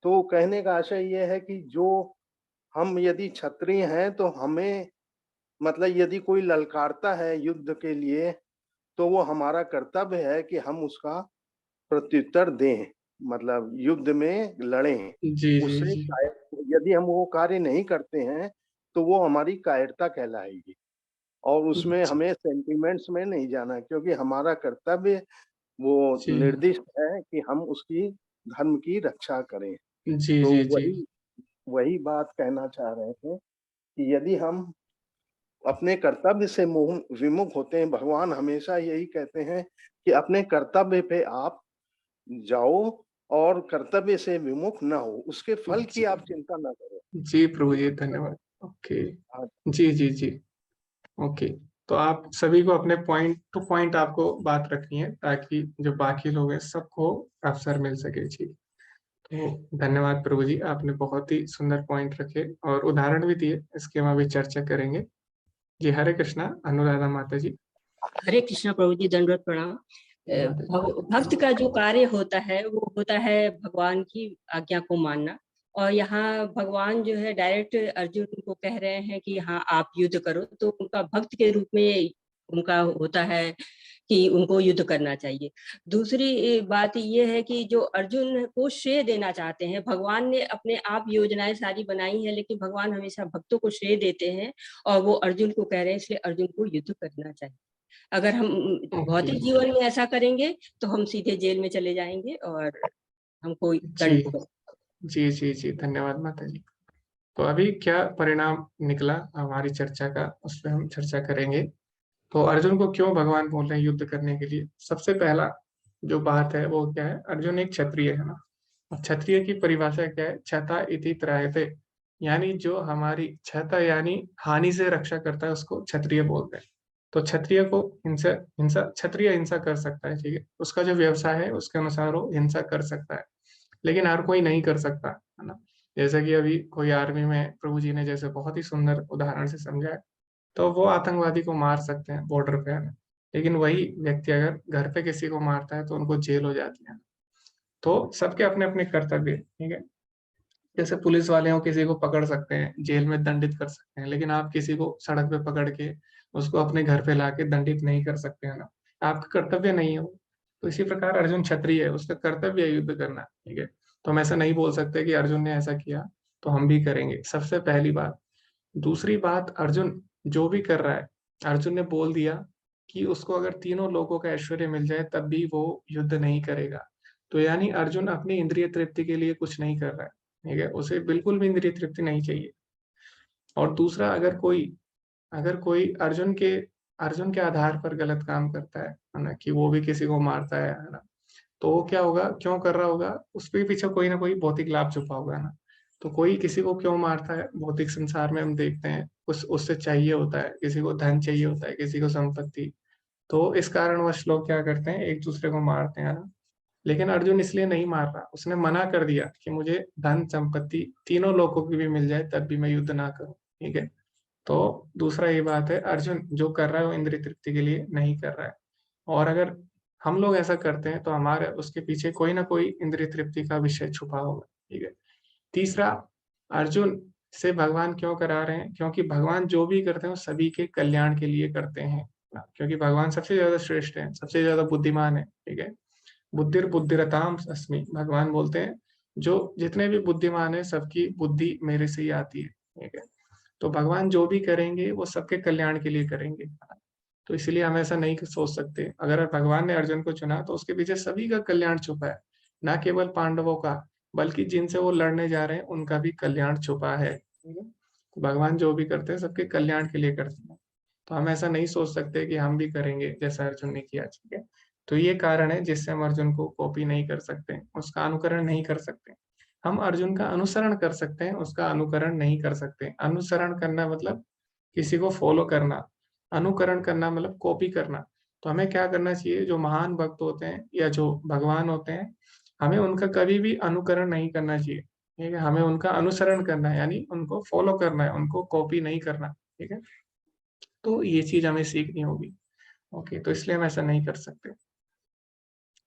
तो कहने का आशय ये है कि जो हम यदि क्षत्रिय हैं तो हमें मतलब यदि कोई ललकारता है युद्ध के लिए, तो वो हमारा कर्तव्य है कि हम उसका प्रत्युत्तर दें, मतलब युद्ध में लड़ें। जी जी उससे जी। यदि हम वो कार्य नहीं करते हैं तो वो हमारी कायरता कहलाएगी। और उसमें हमें सेंटिमेंट्स में नहीं जाना, क्योंकि हमारा कर्तव्य वो जी निर्दिष्ट है कि हम उसकी धर्म की रक्षा करें। जी तो जी जी। वही वही बात कहना चाह रहे थे कि यदि हम अपने कर्तव्य से मोह विमुख होते हैं, भगवान हमेशा यही कहते हैं कि अपने कर्तव्य पे आप जाओ और कर्तव्य से विमुख ना हो, उसके फल की जी आप चिंता ना करो। जी प्रभु जी धन्यवाद। ओके। हाँ। जी जी जी। ओके। तो आप सभी को अपने पॉइंट टू पॉइंट आपको बात रखनी है, ताकि जो बाकी लोग हैं सबको अवसर मिल सके। जी। तो धन्यवाद प्रभु जी, आपने बहुत ही सुंदर पॉइंट रखे और उदाहरण भी दिए, इसके हम अभी चर्चा करेंगे। जी हरे कृष्णा अनुराधा माता जी। हरे कृष्ण प्रभु जी, दंडवत प्रणाम। जी माता जी। भक्त का जो कार्य होता है वो होता है भगवान की आज्ञा को मानना। और यहाँ भगवान जो है डायरेक्ट अर्जुन को कह रहे हैं कि हाँ आप युद्ध करो, तो उनका भक्त के रूप में उनका होता है कि उनको युद्ध करना चाहिए। दूसरी बात ये है कि जो अर्जुन को श्रेय देना चाहते हैं, भगवान ने अपने आप योजनाएं सारी बनाई हैं, लेकिन भगवान हमेशा भक्तों को श्रेय देते हैं और वो अर्जुन को कह रहे हैं, इसलिए अर्जुन को युद्ध करना चाहिए। अगर हम ओके। भौतिक जीवन में ऐसा करेंगे तो हम सीधे जेल में चले जाएंगे और हमको जी दंड भुगतना। जी जी जी धन्यवाद माता जी। तो अभी क्या परिणाम निकला हमारी चर्चा का, उस पर हम चर्चा करेंगे। तो अर्जुन को क्यों भगवान बोल रहे हैं युद्ध करने के लिए? सबसे पहला जो बात है वो क्या है, अर्जुन एक क्षत्रिय है ना। और क्षत्रिय की परिभाषा क्या है? क्षता इति त्रायते, यानी जो हमारी क्षता यानी हानि से रक्षा करता है उसको क्षत्रिय बोलते हैं। तो क्षत्रिय को हिंसा हिंसा क्षत्रिय हिंसा कर सकता है, ठीक है, उसका जो व्यवसाय है उसके अनुसार वो हिंसा कर सकता है। लेकिन हर कोई नहीं कर सकता, है ना। जैसे कि अभी कोई आर्मी में प्रभु जी ने जैसे बहुत ही सुंदर उदाहरण से समझाया, तो वो आतंकवादी को मार सकते हैं बॉर्डर पे, है ना। लेकिन वही व्यक्ति अगर घर पे किसी को मारता है तो उनको जेल हो जाती है। तो सबके अपने अपने कर्तव्य हैं, ठीक है। जैसे पुलिस वाले हो किसी को पकड़ सकते हैं, जेल में दंडित कर सकते हैं, लेकिन आप किसी को सड़क पे पकड़ के उसको अपने घर पे लाके दंडित नहीं कर सकते, है ना। आपका कर्तव्य नहीं है वो। तो इसी प्रकार अर्जुन क्षत्रिय है, उसका कर्तव्य है युद्ध करना, ठीक है। तो हम ऐसा नहीं बोल सकते कि अर्जुन ने ऐसा किया तो हम भी करेंगे, सबसे पहली बात। दूसरी बात, अर्जुन जो भी कर रहा है, अर्जुन ने बोल दिया कि उसको अगर तीनों लोगों का ऐश्वर्य मिल जाए तब भी वो युद्ध नहीं करेगा। तो यानी अर्जुन अपनी इंद्रिय तृप्ति के लिए कुछ नहीं कर रहा है, ठीक है, उसे बिल्कुल भी इंद्रिय तृप्ति नहीं चाहिए। और दूसरा, अगर कोई अर्जुन के अर्जुन के आधार पर गलत काम करता है ना, कि वो भी किसी को मारता है ना, तो वो क्या होगा, क्यों कर रहा होगा, उसके पीछे कोई ना कोई भौतिक लाभ छुपा होगा ना। तो कोई किसी को क्यों मारता है, भौतिक संसार में हम देखते हैं उससे चाहिए होता है, किसी को धन चाहिए होता है, किसी को संपत्ति। तो इस कारणवश लोग क्या करते हैं, एक दूसरे को मारते हैं ना। लेकिन अर्जुन इसलिए नहीं मार रहा, उसने मना कर दिया कि मुझे धन संपत्ति तीनों लोगों की भी मिल जाए तब भी मैं युद्ध ना करूं, ठीक है। तो दूसरा ये बात है, अर्जुन जो कर रहा है वो इंद्रिय तृप्ति के लिए नहीं कर रहा है। और अगर हम लोग ऐसा करते हैं तो हमारे उसके पीछे कोई ना कोई इंद्रिय तृप्ति का विषय छुपा होगा, ठीक है। तीसरा, अर्जुन से भगवान क्यों करा रहे हैं, क्योंकि भगवान जो भी करते हैं वो सभी के कल्याण के लिए करते हैं ना, क्योंकि भगवान सबसे ज्यादा श्रेष्ठ है, सबसे ज्यादा बुद्धिमान है, ठीक है। बुद्धिर बुद्धिरताम अस्मि, भगवान बोलते हैं जो जितने भी बुद्धिमान है सबकी बुद्धि मेरे से ही आती है, ठीक है। तो भगवान जो भी करेंगे वो सबके कल्याण के लिए करेंगे। तो इसलिए हम ऐसा नहीं सोच सकते, अगर भगवान ने अर्जुन को चुना तो उसके पीछे सभी का कल्याण छुपा है, ना केवल पांडवों का, बल्कि जिनसे वो लड़ने जा रहे हैं उनका भी कल्याण छुपा है, ठीक है। तो भगवान जो भी करते हैं सबके कल्याण के लिए करते हैं। तो हम ऐसा नहीं सोच सकते कि हम भी करेंगे जैसा अर्जुन ने किया, ठीक है। तो ये कारण है जिससे हम अर्जुन को कॉपी नहीं कर सकते, उसका अनुकरण नहीं कर सकते। हम अर्जुन का अनुसरण कर सकते हैं, उसका अनुकरण नहीं कर सकते। अनुसरण करना मतलब किसी को फॉलो करना, अनुकरण करना मतलब कॉपी करना। तो हमें क्या करना चाहिए, जो महान भक्त होते हैं या जो भगवान होते हैं, हमें उनका कभी भी अनुकरण नहीं करना चाहिए, ठीक है। हमें उनका अनुसरण करना है, यानी उनको फॉलो करना है, उनको कॉपी नहीं करना, ठीक है। तो ये चीज हमें सीखनी होगी। ओके, तो इसलिए हम ऐसा नहीं कर सकते।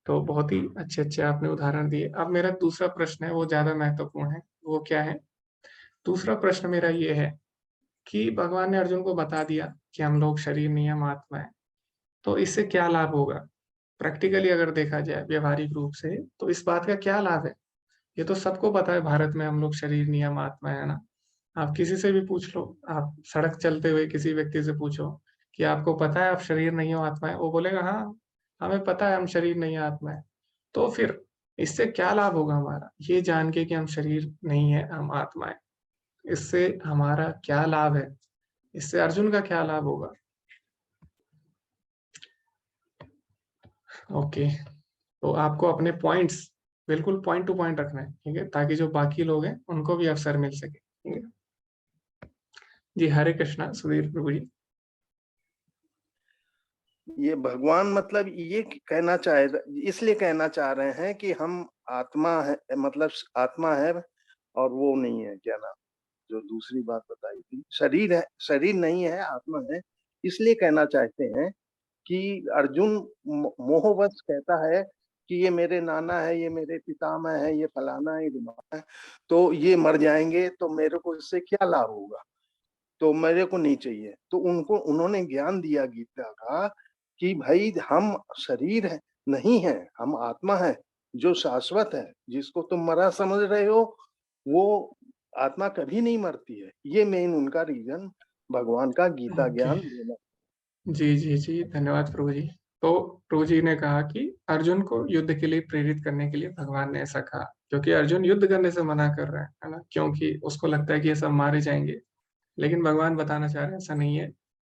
तो बहुत ही अच्छे अच्छे आपने उदाहरण दिए। अब मेरा दूसरा प्रश्न है, वो ज्यादा महत्वपूर्ण है। वो क्या है, दूसरा प्रश्न मेरा ये है कि भगवान ने अर्जुन को बता दिया कि हम लोग शरीर नहीं, हम आत्मा है। तो इससे क्या लाभ होगा, प्रैक्टिकली अगर देखा जाए व्यवहारिक रूप से, तो इस बात का क्या लाभ है। ये तो सबको पता है, भारत में हम लोग शरीर नहीं, हम आत्मा है ना। आप किसी से भी पूछ लो, आप सड़क चलते हुए किसी व्यक्ति से पूछो कि आपको पता है आप शरीर नहीं हो, आत्मा है, वो बोलेगा हाँ हमें पता है हम शरीर नहीं है, आत्मा है। तो फिर इससे क्या लाभ होगा हमारा, ये जान के कि हम शरीर नहीं है, हम आत्मा है, इससे हमारा क्या लाभ है, इससे अर्जुन का क्या लाभ होगा। ओके, तो आपको अपने पॉइंट्स बिल्कुल पॉइंट टू पॉइंट रखना है, ठीक है, ताकि जो बाकी लोग हैं उनको भी अवसर मिल सके, ठीक है। जी हरे कृष्णा सुधीर प्रभु जी। ये भगवान मतलब ये कहना चाहे, इसलिए कहना चाह रहे हैं कि हम आत्मा है, मतलब आत्मा है और वो नहीं है, क्या नाम, जो दूसरी बात बताई थी, शरीर है, शरीर नहीं है, आत्मा है। इसलिए कहना चाहते हैं कि अर्जुन मोहवश कहता है कि ये मेरे नाना है, ये मेरे पितामह है, ये फलाना है, ये ढिमाना है, तो ये मर जाएंगे तो मेरे को इससे क्या लाभ होगा, तो मेरे को नहीं चाहिए। तो उन्होंने ज्ञान दिया गीता का कि भाई हम शरीर है नहीं है, हम आत्मा है जो शाश्वत है। जिसको तुम मरा समझ रहे हो वो आत्मा कभी नहीं मरती है। ये मेन उनका रीजन भगवान का गीता ओके, ज्ञान देना। जी जी जी, धन्यवाद प्रभु जी। तो प्रभु जी ने कहा कि अर्जुन को युद्ध के लिए प्रेरित करने के लिए भगवान ने ऐसा कहा, क्योंकि अर्जुन युद्ध करने से मना कर रहा है ना, क्योंकि उसको लगता है कि ये सब मारे जाएंगे। लेकिन भगवान बताना चाह रहे हैं ऐसा नहीं है,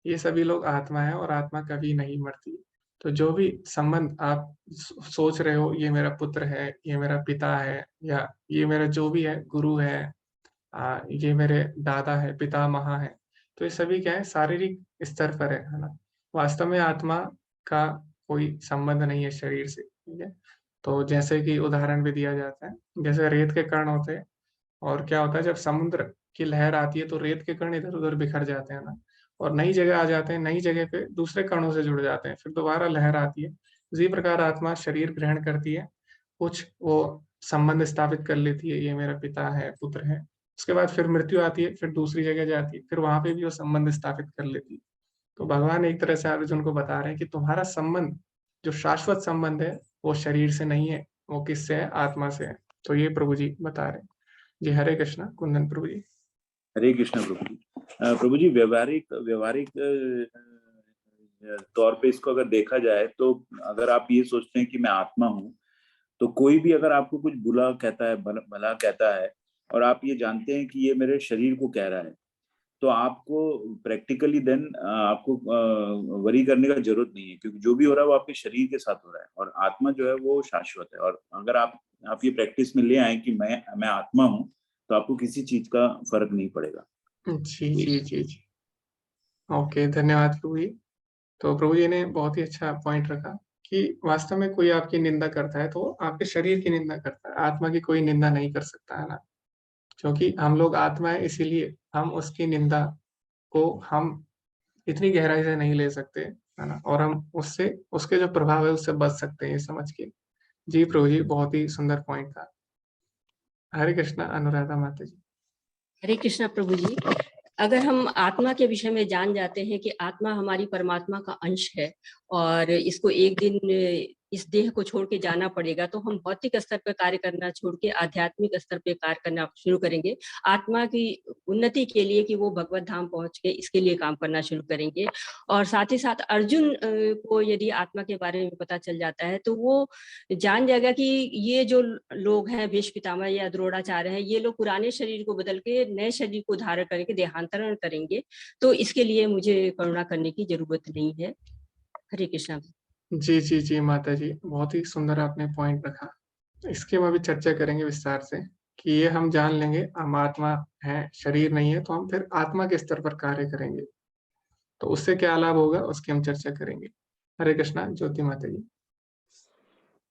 ये सभी लोग आत्मा है और आत्मा कभी नहीं मरती। तो जो भी संबंध आप सोच रहे हो, ये मेरा पुत्र है, ये मेरा पिता है, या ये मेरा जो भी है गुरु है, ये मेरे दादा है, पितामह है, तो ये सभी क्या है, शारीरिक स्तर पर है ना। वास्तव में आत्मा का कोई संबंध नहीं है शरीर से, ठीक है। तो जैसे कि उदाहरण भी दिया जाता है, जैसे रेत के कण होते हैं, और क्या होता है जब समुद्र की लहर आती है तो रेत के कण इधर उधर बिखर जाते हैं ना, और नई जगह आ जाते हैं, नई जगह पे दूसरे कणों से जुड़ जाते हैं, फिर दोबारा लहर आती है। इसी प्रकार आत्मा शरीर ग्रहण करती है, कुछ वो संबंध स्थापित कर लेती है, ये मेरा पिता है, पुत्र है। उसके बाद फिर मृत्यु आती है, फिर दूसरी जगह जाती है, फिर वहां पे भी वो संबंध स्थापित कर लेती है। तो भगवान एक तरह से अर्जुन को बता रहे हैं कि तुम्हारा संबंध जो शाश्वत संबंध है वो शरीर से नहीं है, वो किससे है, आत्मा से है। तो ये प्रभु जी बता रहे हैं। जी हरे कृष्णा, कुंदन प्रभु जी। हरे कृष्ण प्रभु जी। प्रभु जी, व्यवहारिक व्यवहारिक तौर पे इसको अगर देखा जाए तो अगर आप ये सोचते हैं कि मैं आत्मा हूँ, तो कोई भी अगर आपको कुछ बुरा कहता है, भला कहता है, और आप ये जानते हैं कि ये मेरे शरीर को कह रहा है, तो आपको प्रैक्टिकली देन आपको वरी करने का जरूरत नहीं है, क्योंकि जो भी हो रहा है वो आपके शरीर के साथ हो रहा है, और आत्मा जो है वो शाश्वत है। और अगर आप ये प्रैक्टिस में ले आए कि मैं आत्मा हूँ, तो आपको किसी चीज का फर्क नहीं पड़ेगा। जी जी जी जी। ओके, धन्यवाद प्रभु जी। तो प्रभु जी ने बहुत ही अच्छा पॉइंट रखा कि वास्तव में कोई आपकी निंदा करता है तो वो आपके शरीर की निंदा करता है, आत्मा की कोई निंदा नहीं कर सकता है ना। क्योंकि हम लोग आत्मा है, इसीलिए हम उसकी निंदा को हम इतनी गहराई से नहीं ले सकते, है ना, और हम उससे उसके जो प्रभाव है उससे बच सकते हैं, ये समझ के। जी प्रभु जी, बहुत ही सुंदर पॉइंट था। हरे कृष्णा, अनुराधा माता जी। हरे कृष्णा प्रभु जी। अगर हम आत्मा के विषय में जान जाते हैं कि आत्मा हमारी परमात्मा का अंश है और इसको एक दिन इस देह को छोड़ के जाना पड़ेगा, तो हम भौतिक स्तर पर कार्य करना छोड़ के आध्यात्मिक स्तर पे कार्य करना शुरू करेंगे। आत्मा की उन्नति के लिए कि वो भगवत धाम पहुंच के, इसके लिए काम करना शुरू करेंगे। और साथ ही साथ अर्जुन को यदि आत्मा के बारे में पता चल जाता है तो वो जान जाएगा कि ये जो लोग हैं, भीष्म पितामह या द्रोणाचार्य हैं, ये लोग पुराने शरीर को बदल के नए शरीर को धारण करके देहांतरण करेंगे, तो इसके लिए मुझे करुणा करने की जरूरत नहीं है। हरे कृष्णा। जी जी जी माता जी, बहुत ही सुंदर आपने पॉइंट रखा। इसके में भी चर्चा करेंगे विस्तार से कि ये हम जान लेंगे हम आत्मा है, शरीर नहीं है, तो हम फिर आत्मा के स्तर पर कार्य करेंगे, तो उससे क्या लाभ होगा उसकी हम चर्चा करेंगे। हरे कृष्णा, ज्योति माता जी।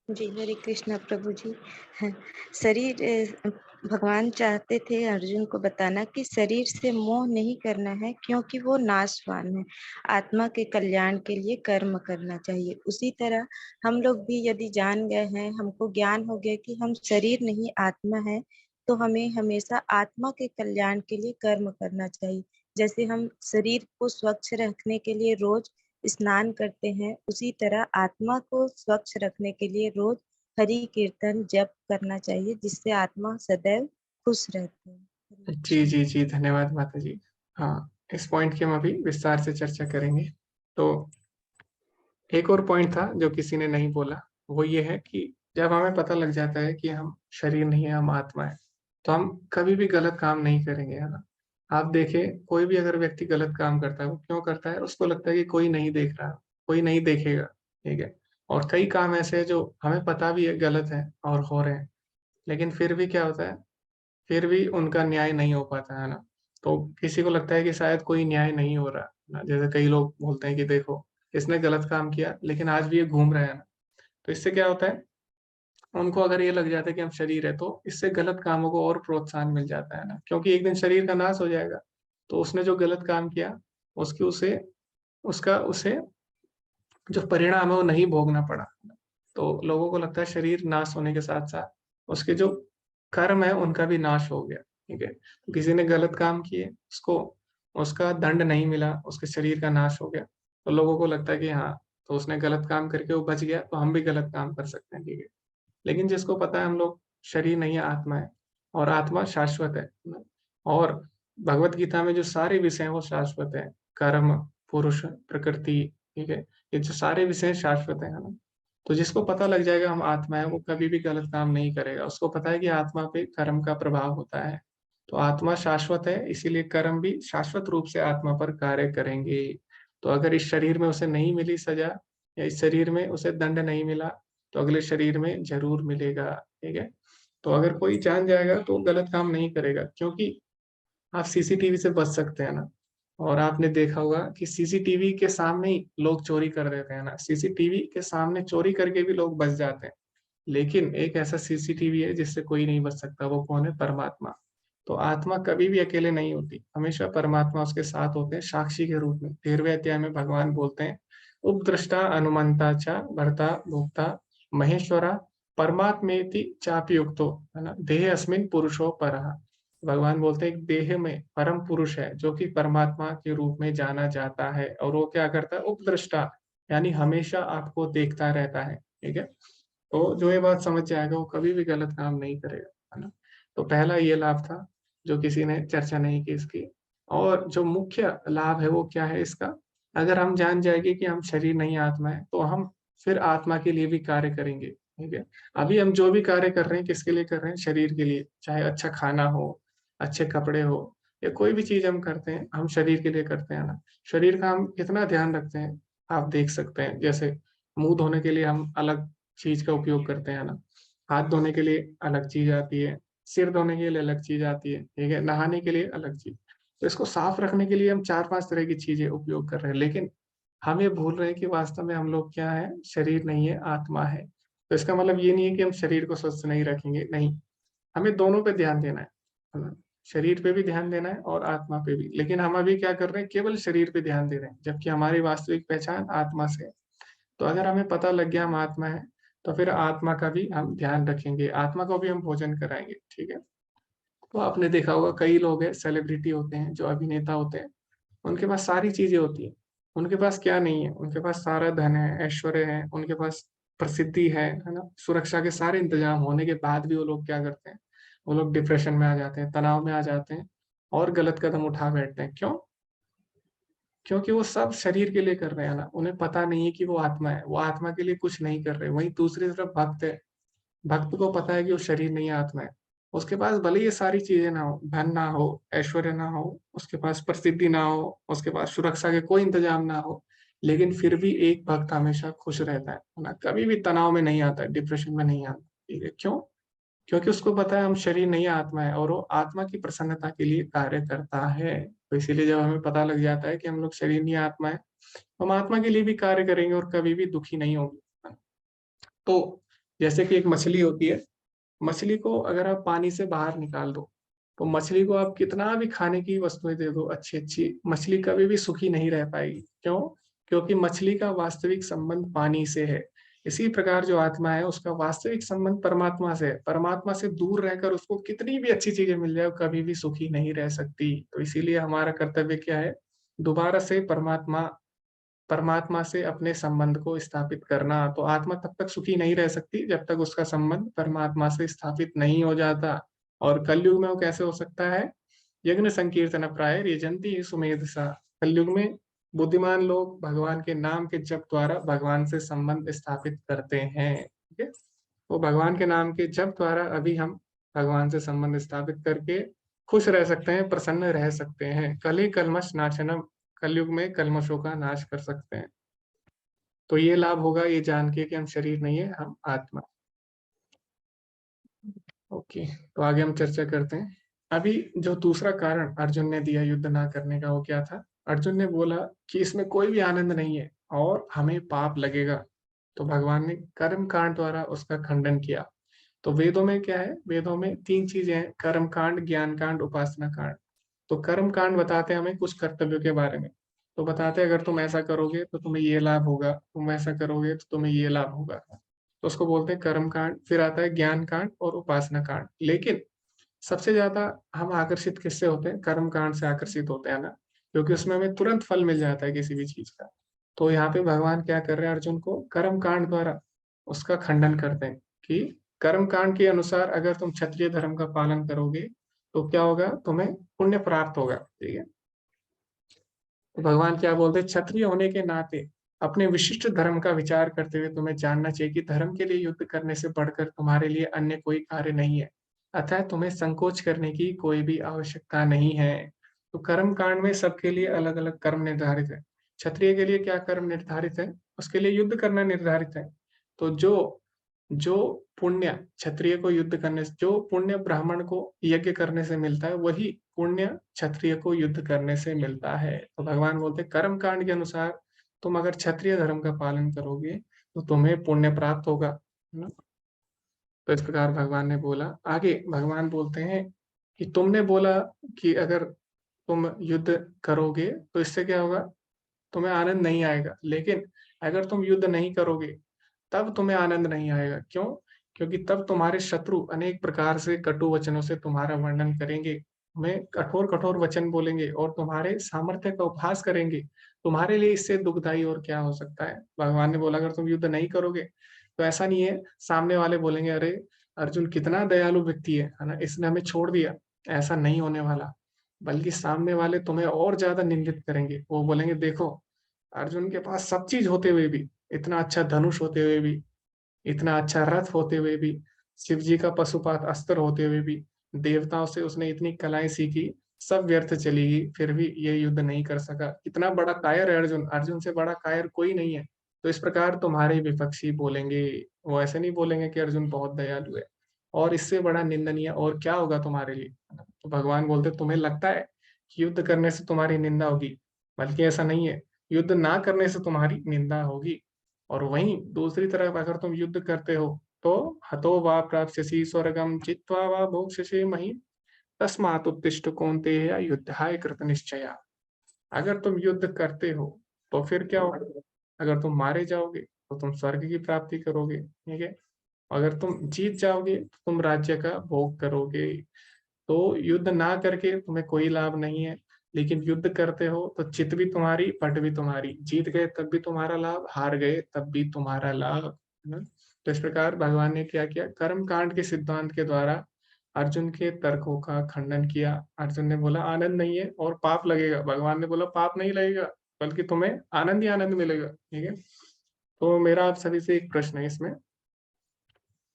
जी हरे कृष्णा प्रभु जी। हाँ, शरीर भगवान चाहते थे अर्जुन को बताना कि शरीर से मोह नहीं करना है, क्योंकि वो नाशवान है। आत्मा के कल्याण के लिए कर्म करना चाहिए। उसी तरह हम लोग भी यदि जान गए हैं, हमको ज्ञान हो गया कि हम शरीर नहीं आत्मा है, तो हमें हमेशा आत्मा के कल्याण के लिए कर्म करना चाहिए। जैसे हम शरीर को स्वच्छ रखने के लिए रोज स्नान करते हैं, उसी तरह आत्मा को स्वच्छ रखने के लिए रोज हरि कीर्तन जप करना चाहिए, जिससे आत्मा सदैव खुश रहती है। हरे जी कृष्ण। जी जी, धन्यवाद माता जी। हाँ, इस पॉइंट की हम अभी विस्तार से चर्चा करेंगे। तो एक और पॉइंट था जो किसी ने नहीं बोला, वो ये है कि जब हमें पता लग जाता है कि हम शरीर नहीं है, हम आत्मा है, तो हम कभी भी गलत काम नहीं करेंगे, है ना। आप देखें, कोई भी अगर व्यक्ति गलत काम करता है, वो क्यों करता है? उसको लगता है कि कोई नहीं देख रहा, कोई नहीं देखेगा, ठीक है। और कई काम ऐसे हैं जो हमें पता भी है गलत है और हो रहे हैं, लेकिन फिर भी क्या होता है, फिर भी उनका न्याय नहीं हो पाता है ना। तो किसी को लगता है कि शायद कोई न्याय नहीं हो रहा है ना, जैसे कई लोग बोलते हैं कि देखो इसने गलत काम किया लेकिन आज भी ये घूम रहा है ना। तो इससे क्या होता है, उनको अगर ये लग जाता है कि हम शरीर है, तो इससे गलत कामों को और प्रोत्साहन मिल जाता है ना, क्योंकि एक दिन शरीर का नाश हो जाएगा। तो उसने जो गलत काम किया, उसकी उसे उसका उसे जो परिणाम है वो नहीं भोगना पड़ा। तो लोगों को लगता है शरीर नाश होने के साथ साथ उसके जो कर्म है उनका भी नाश हो गया, ठीक है। तो किसी ने गलत काम किए, उसको उसका दंड नहीं मिला, उसके शरीर का नाश हो गया, तो लोगों को लगता है कि हाँ, तो उसने गलत काम करके वो बच गया, तो हम भी गलत काम कर सकते हैं, ठीक है। लेकिन जिसको पता है हम लोग शरीर नहीं है, आत्मा है, और आत्मा शाश्वत है ना? और भगवत गीता में जो सारे विषय हैं वो शाश्वत है। कर्म, पुरुष, प्रकृति, ठीक है, ये जो सारे विषय शाश्वत है ना। तो जिसको पता लग जाएगा हम आत्मा है, वो कभी भी गलत काम नहीं करेगा। उसको पता है कि आत्मा पे कर्म का प्रभाव होता है, तो आत्मा शाश्वत है, इसीलिए कर्म भी शाश्वत रूप से आत्मा पर कार्य करेंगे। तो अगर इस शरीर में उसे नहीं मिली सजा, या इस शरीर में उसे दंड नहीं मिला, तो अगले शरीर में जरूर मिलेगा, ठीक है। तो अगर कोई जान जाएगा तो गलत काम नहीं करेगा, क्योंकि आप सीसीटीवी से बच सकते हैं ना। और आपने देखा होगा कि सीसीटीवी के सामने ही लोग चोरी कर देते हैं ना, सीसीटीवी के सामने चोरी करके भी लोग बच जाते हैं। लेकिन एक ऐसा सीसीटीवी है जिससे कोई नहीं बच सकता, वो कौन है? परमात्मा। तो आत्मा कभी भी अकेले नहीं होती, हमेशा परमात्मा उसके साथ होते हैं साक्षी के रूप में। 13वें अध्याय में भगवान बोलते हैं, उपद्रष्टा अनुमंता च भर्ता भोक्ता महेश्वरा परमात्मेति चापि युक्तो, है ना, देह अस्मिन पुरुषो परः। भगवान बोलते हैं एक देह में परम पुरुष है जो कि परमात्मा के रूप में जाना जाता है, और वो क्या करता है? उपद्रष्टा, यानी हमेशा आपको देखता रहता है, ठीक है। तो जो ये बात समझ जाएगा वो कभी भी गलत काम नहीं करेगा, है ना। तो पहला ये लाभ था जो किसी ने चर्चा नहीं की इसकी। और जो मुख्य लाभ है वो क्या है इसका? अगर हम जान जाएंगे कि हम शरीर नहीं आत्मा है, तो हम फिर आत्मा के लिए भी कार्य करेंगे, ठीक है। अभी हम जो भी कार्य कर रहे हैं किसके लिए कर रहे हैं? शरीर के लिए। चाहे अच्छा खाना हो, अच्छे कपड़े हो, या कोई भी चीज हम करते हैं, हम शरीर के लिए करते हैं ना। शरीर का हम कितना ध्यान रखते हैं, आप देख सकते हैं। जैसे मुंह धोने के लिए हम अलग चीज का उपयोग करते हैं ना, हाथ धोने के लिए अलग चीज आती है, सिर धोने के लिए अलग चीज आती है, ठीक है, नहाने के लिए अलग चीज। तो इसको साफ रखने के लिए हम 4-5 तरह की चीजें उपयोग कर रहे हैं, लेकिन हम ये भूल रहे हैं कि वास्तव में हम लोग क्या है, शरीर नहीं है, आत्मा है। तो इसका मतलब ये नहीं है कि हम शरीर को स्वस्थ नहीं रखेंगे, नहीं, हमें दोनों पे ध्यान देना है ना? शरीर पे भी ध्यान देना है और आत्मा पे भी। लेकिन हम अभी क्या कर रहे हैं, केवल शरीर पे ध्यान दे रहे हैं, जबकि हमारी वास्तविक पहचान आत्मा से है। तो अगर हमें पता लग गया हम आत्मा है, तो फिर आत्मा का भी हम ध्यान रखेंगे, आत्मा को भी हम भोजन कराएंगे, ठीक है। तो आपने देखा होगा कई लोग हैं, सेलिब्रिटी होते हैं, जो अभिनेता होते हैं, उनके पास सारी चीजें होती हैं, उनके पास क्या नहीं है, उनके पास सारा धन है, ऐश्वर्य है, उनके पास प्रसिद्धि है ना, सुरक्षा के सारे इंतजाम होने के बाद भी वो लोग क्या करते हैं, वो लोग डिप्रेशन में आ जाते हैं, तनाव में आ जाते हैं और गलत कदम उठा बैठते हैं। क्यों? क्योंकि वो सब शरीर के लिए कर रहे हैं ना, उन्हें पता नहीं है कि वो आत्मा है, वो आत्मा के लिए कुछ नहीं कर रहे। वहीं दूसरी तरफ भक्त है, भक्त को पता है कि वो शरीर नहीं है, आत्मा है। उसके पास भले ये सारी चीजें ना हो, धन ना हो, ऐश्वर्य ना हो, उसके पास प्रसिद्धि ना हो, उसके पास सुरक्षा के कोई इंतजाम ना हो, लेकिन फिर भी एक भक्त हमेशा खुश रहता है ना, कभी भी तनाव में नहीं आता है, डिप्रेशन में नहीं आता। ठीक है, क्यों? क्योंकि उसको पता है हम शरीर नहीं है, आत्मा है, और वो आत्मा की प्रसन्नता के लिए कार्य करता है। तो इसीलिए जब हमें पता लग जाता है कि हम लोग शरीर नहीं आत्मा है, हम आत्मा के लिए भी कार्य करेंगे और कभी भी दुखी नहीं होंगे। तो जैसे कि एक मछली होती है, मछली को अगर आप पानी से बाहर निकाल दो, तो मछली को आप कितना भी खाने की वस्तुएं दे दो अच्छी अच्छी, मछली कभी भी सुखी नहीं रह पाएगी। क्यों? क्योंकि मछली का वास्तविक संबंध पानी से है। इसी प्रकार जो आत्मा है, उसका वास्तविक संबंध परमात्मा से है। परमात्मा से दूर रहकर उसको कितनी भी अच्छी चीजें मिल जाए, कभी भी सुखी नहीं रह सकती। तो इसीलिए हमारा कर्तव्य क्या है, दोबारा से परमात्मा से अपने संबंध को स्थापित करना। तो आत्मा तब तक सुखी नहीं रह सकती जब तक उसका संबंध परमात्मा से स्थापित नहीं हो जाता। और कलयुग में वो कैसे हो सकता है? यज्ञ संकीर्तन प्राय रेजंती सुमेध सा। कलयुग में बुद्धिमान लोग भगवान के नाम के जप द्वारा भगवान से संबंध स्थापित करते हैं। ठीक है, वो भगवान के नाम के जप द्वारा अभी हम भगवान से संबंध स्थापित करके खुश रह सकते हैं, प्रसन्न रह सकते हैं। कली कलमश नाशनम, कलयुग में कलमशों का नाश कर सकते हैं। तो ये लाभ होगा ये जान के कि हम शरीर नहीं है, हम आत्मा। ओके, तो आगे हम चर्चा करते हैं। अभी जो दूसरा कारण अर्जुन ने दिया युद्ध ना करने का, वो क्या था? अर्जुन ने बोला कि इसमें कोई भी आनंद नहीं है और हमें पाप लगेगा। तो भगवान ने कर्म कांड द्वारा उसका खंडन किया। तो वेदों में क्या है, वेदों में 3 चीजें हैं, कर्म कांड, ज्ञान कांड, उपासना कांड। तो कर्म कांड बताते हैं हमें कुछ कर्तव्यों के बारे में। तो बताते हैं अगर तुम ऐसा करोगे तो तुम्हें ये लाभ होगा, तुम ऐसा करोगे तो तुम्हें ये लाभ होगा। तो उसको बोलते हैं कर्म कांड। फिर आता है ज्ञान कांड और उपासना कांड। लेकिन सबसे ज्यादा हम आकर्षित किससे होते हैं? कर्म कांड से आकर्षित होते हैं ना, क्योंकि उसमें हमें तुरंत फल मिल जाता है किसी भी चीज का। तो यहाँ पे भगवान क्या कर रहे हैं, अर्जुन को कर्म कांड द्वारा उसका खंडन करते हैं कि कर्म कांड के अनुसार अगर तुम क्षत्रिय धर्म का पालन करोगे तो क्या होगा, तुम्हें पुण्य प्राप्त होगा। ठीक है, तो भगवान क्या बोलते हैं, क्षत्रिय होने के नाते अपने विशिष्ट धर्म का विचार करते हुए तुम्हें जानना चाहिए कि धर्म के लिए युद्ध करने से बढ़कर तुम्हारे लिए अन्य कोई कार्य नहीं है, अतः तुम्हें संकोच करने की कोई भी आवश्यकता नहीं है। तो कर्म कांड में सबके लिए अलग अलग कर्म निर्धारित है। क्षत्रिय के लिए क्या कर्म निर्धारित है? उसके लिए युद्ध करना निर्धारित है। तो जो जो पुण्य क्षत्रिय को युद्ध करने से, जो पुण्य ब्राह्मण को यज्ञ करने से मिलता है, वही पुण्य क्षत्रिय को युद्ध करने से मिलता है। तो भगवान बोलते हैं कर्म कांड के अनुसार तुम अगर क्षत्रिय धर्म का पालन करोगे तो तुम्हें पुण्य प्राप्त होगा, है ना। तो इस प्रकार भगवान ने बोला। आगे भगवान बोलते हैं कि तुमने बोला कि अगर तुम युद्ध करोगे तो इससे क्या होगा, तुम्हें आनंद नहीं आएगा। लेकिन अगर तुम युद्ध नहीं करोगे तब तुम्हें आनंद नहीं आएगा। क्यों? क्योंकि तब तुम्हारे शत्रु अनेक प्रकार से कटु वचनों से तुम्हारा वर्णन करेंगे, तुम्हें कठोर कठोर वचन बोलेंगे और तुम्हारे सामर्थ्य का उपहास करेंगे। तुम्हारे लिए इससे दुखदाई और क्या हो सकता है। भगवान ने बोला अगर तुम युद्ध नहीं करोगे तो ऐसा नहीं है, सामने वाले बोलेंगे अरे अर्जुन कितना दयालु व्यक्ति है ना, इसने हमें छोड़ दिया। ऐसा नहीं होने वाला, बल्कि सामने वाले तुम्हें और ज्यादा निंदित करेंगे। वो बोलेंगे देखो अर्जुन के पास सब चीज होते हुए भी, इतना अच्छा धनुष होते हुए भी, इतना अच्छा रथ होते हुए भी, शिव जी का पशुपात अस्त्र होते हुए भी, देवताओं से उसने इतनी कलाएं सीखी, सब व्यर्थ चली गई, फिर भी ये युद्ध नहीं कर सका। कितना बड़ा कायर है अर्जुन, अर्जुन से बड़ा कायर कोई नहीं है। तो इस प्रकार तुम्हारे विपक्षी बोलेंगे, वो ऐसे नहीं बोलेंगे कि अर्जुन बहुत दयालु है, और इससे बड़ा निंदनीय और क्या होगा तुम्हारे लिए। तो भगवान बोलते तुम्हें लगता है कि युद्ध करने से तुम्हारी निंदा होगी, बल्कि ऐसा नहीं है, युद्ध ना करने से तुम्हारी निंदा होगी। और वहीं दूसरी तरफ अगर तुम युद्ध करते हो तो हतो वा प्राप्स्यसि स्वर्गम जित्वा वा भोक्ष्यसि महीम् तस्मात् उत्तिष्ठ कौन्तेय युद्धाय कृत निश्चया। अगर तुम युद्ध करते हो तो फिर क्या होगा, अगर तुम मारे जाओगे तो तुम स्वर्ग की प्राप्ति करोगे, ठीक है। अगर तुम जीत जाओगे तो तुम राज्य का भोग करोगे। तो युद्ध ना करके तुम्हें कोई लाभ नहीं है, लेकिन युद्ध करते हो तो चित भी तुम्हारी, पट भी तुम्हारी, जीत गए तब भी तुम्हारा लाभ, हार गए तब भी तुम्हारा लाभ, है ना। तो इस प्रकार भगवान ने क्या किया, कर्म कांड के सिद्धांत के द्वारा अर्जुन के तर्कों का खंडन किया। अर्जुन ने बोला आनंद नहीं है और पाप लगेगा, भगवान ने बोला पाप नहीं लगेगा, बल्कि तुम्हें आनंद ही आनंद मिलेगा, ठीक है। तो मेरा आप सभी से एक प्रश्न है इसमें,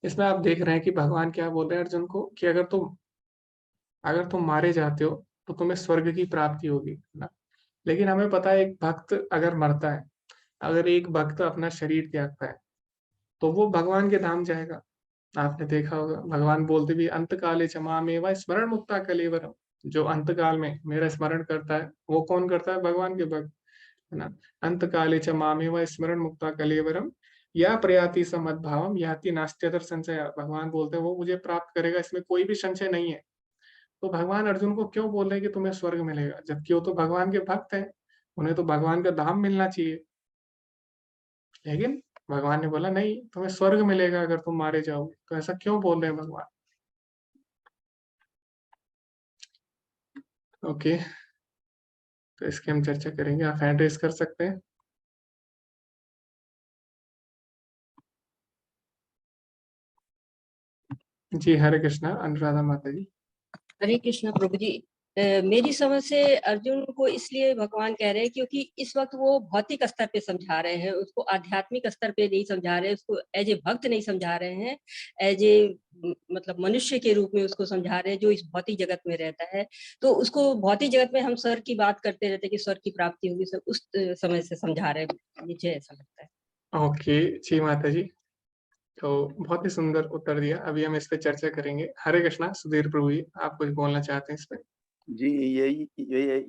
इसमें आप देख रहे हैं कि भगवान क्या बोल रहे हैं अर्जुन को कि अगर तुम मारे जाते हो तो तुम्हें स्वर्ग की प्राप्ति होगी, है ना। लेकिन हमें पता है एक भक्त अगर मरता है, अगर एक भक्त अपना शरीर त्यागता है तो वो भगवान के धाम जाएगा। आपने देखा होगा भगवान बोलते भी अंत काले च मामेव स्मरण मुक्ता कलेवरम। जो अंत काल में मेरा स्मरण करता है वो कौन करता है, भगवान के भक्त, है ना। अंत काले च मामेव स्मरण मुक्ता कलेवरम या प्रयाति समद्भावम याति नास्त्यतर संशय। भगवान बोलते हैं वो मुझे प्राप्त करेगा, इसमें कोई भी संशय नहीं है। तो भगवान अर्जुन को क्यों बोल रहे हैं कि तुम्हें स्वर्ग मिलेगा, जबकि वो तो भगवान के भक्त हैं, उन्हें तो भगवान का धाम मिलना चाहिए। लेकिन भगवान ने बोला नहीं, तुम्हें स्वर्ग मिलेगा अगर तुम मारे जाओगे। तो ऐसा क्यों बोल रहे हैं भगवान। ओके, तो इसकी हम चर्चा करेंगे। आप हैंड रेस कर सकते हैं। जी हरे कृष्णा, अनुराधा माता जी। हरे कृष्ण प्रभु जी। मेरी समझ से अर्जुन को इसलिए भगवान कह रहे हैं क्योंकि इस वक्त वो भौतिक स्तर पे समझा रहे हैं, उसको आध्यात्मिक स्तर पे नहीं समझा रहे हैं, उसको एज ए भक्त नहीं समझा रहे हैं, एज ए मतलब मनुष्य के रूप में उसको समझा रहे हैं जो इस भौतिक जगत में रहता है। तो उसको भौतिक जगत में हम स्वर्ग की बात करते रहते हैं कि स्वर्ग की प्राप्ति होगी, सब उस समय से समझा रहे हैं, मुझे ऐसा लगता है। ओके जी माता जी, तो बहुत ही सुंदर उत्तर दिया। अभी हम इस पे चर्चा करेंगे। हरे कृष्णा, सुधीर प्रभु जी, आप कुछ बोलना चाहते हैं इस पे। जी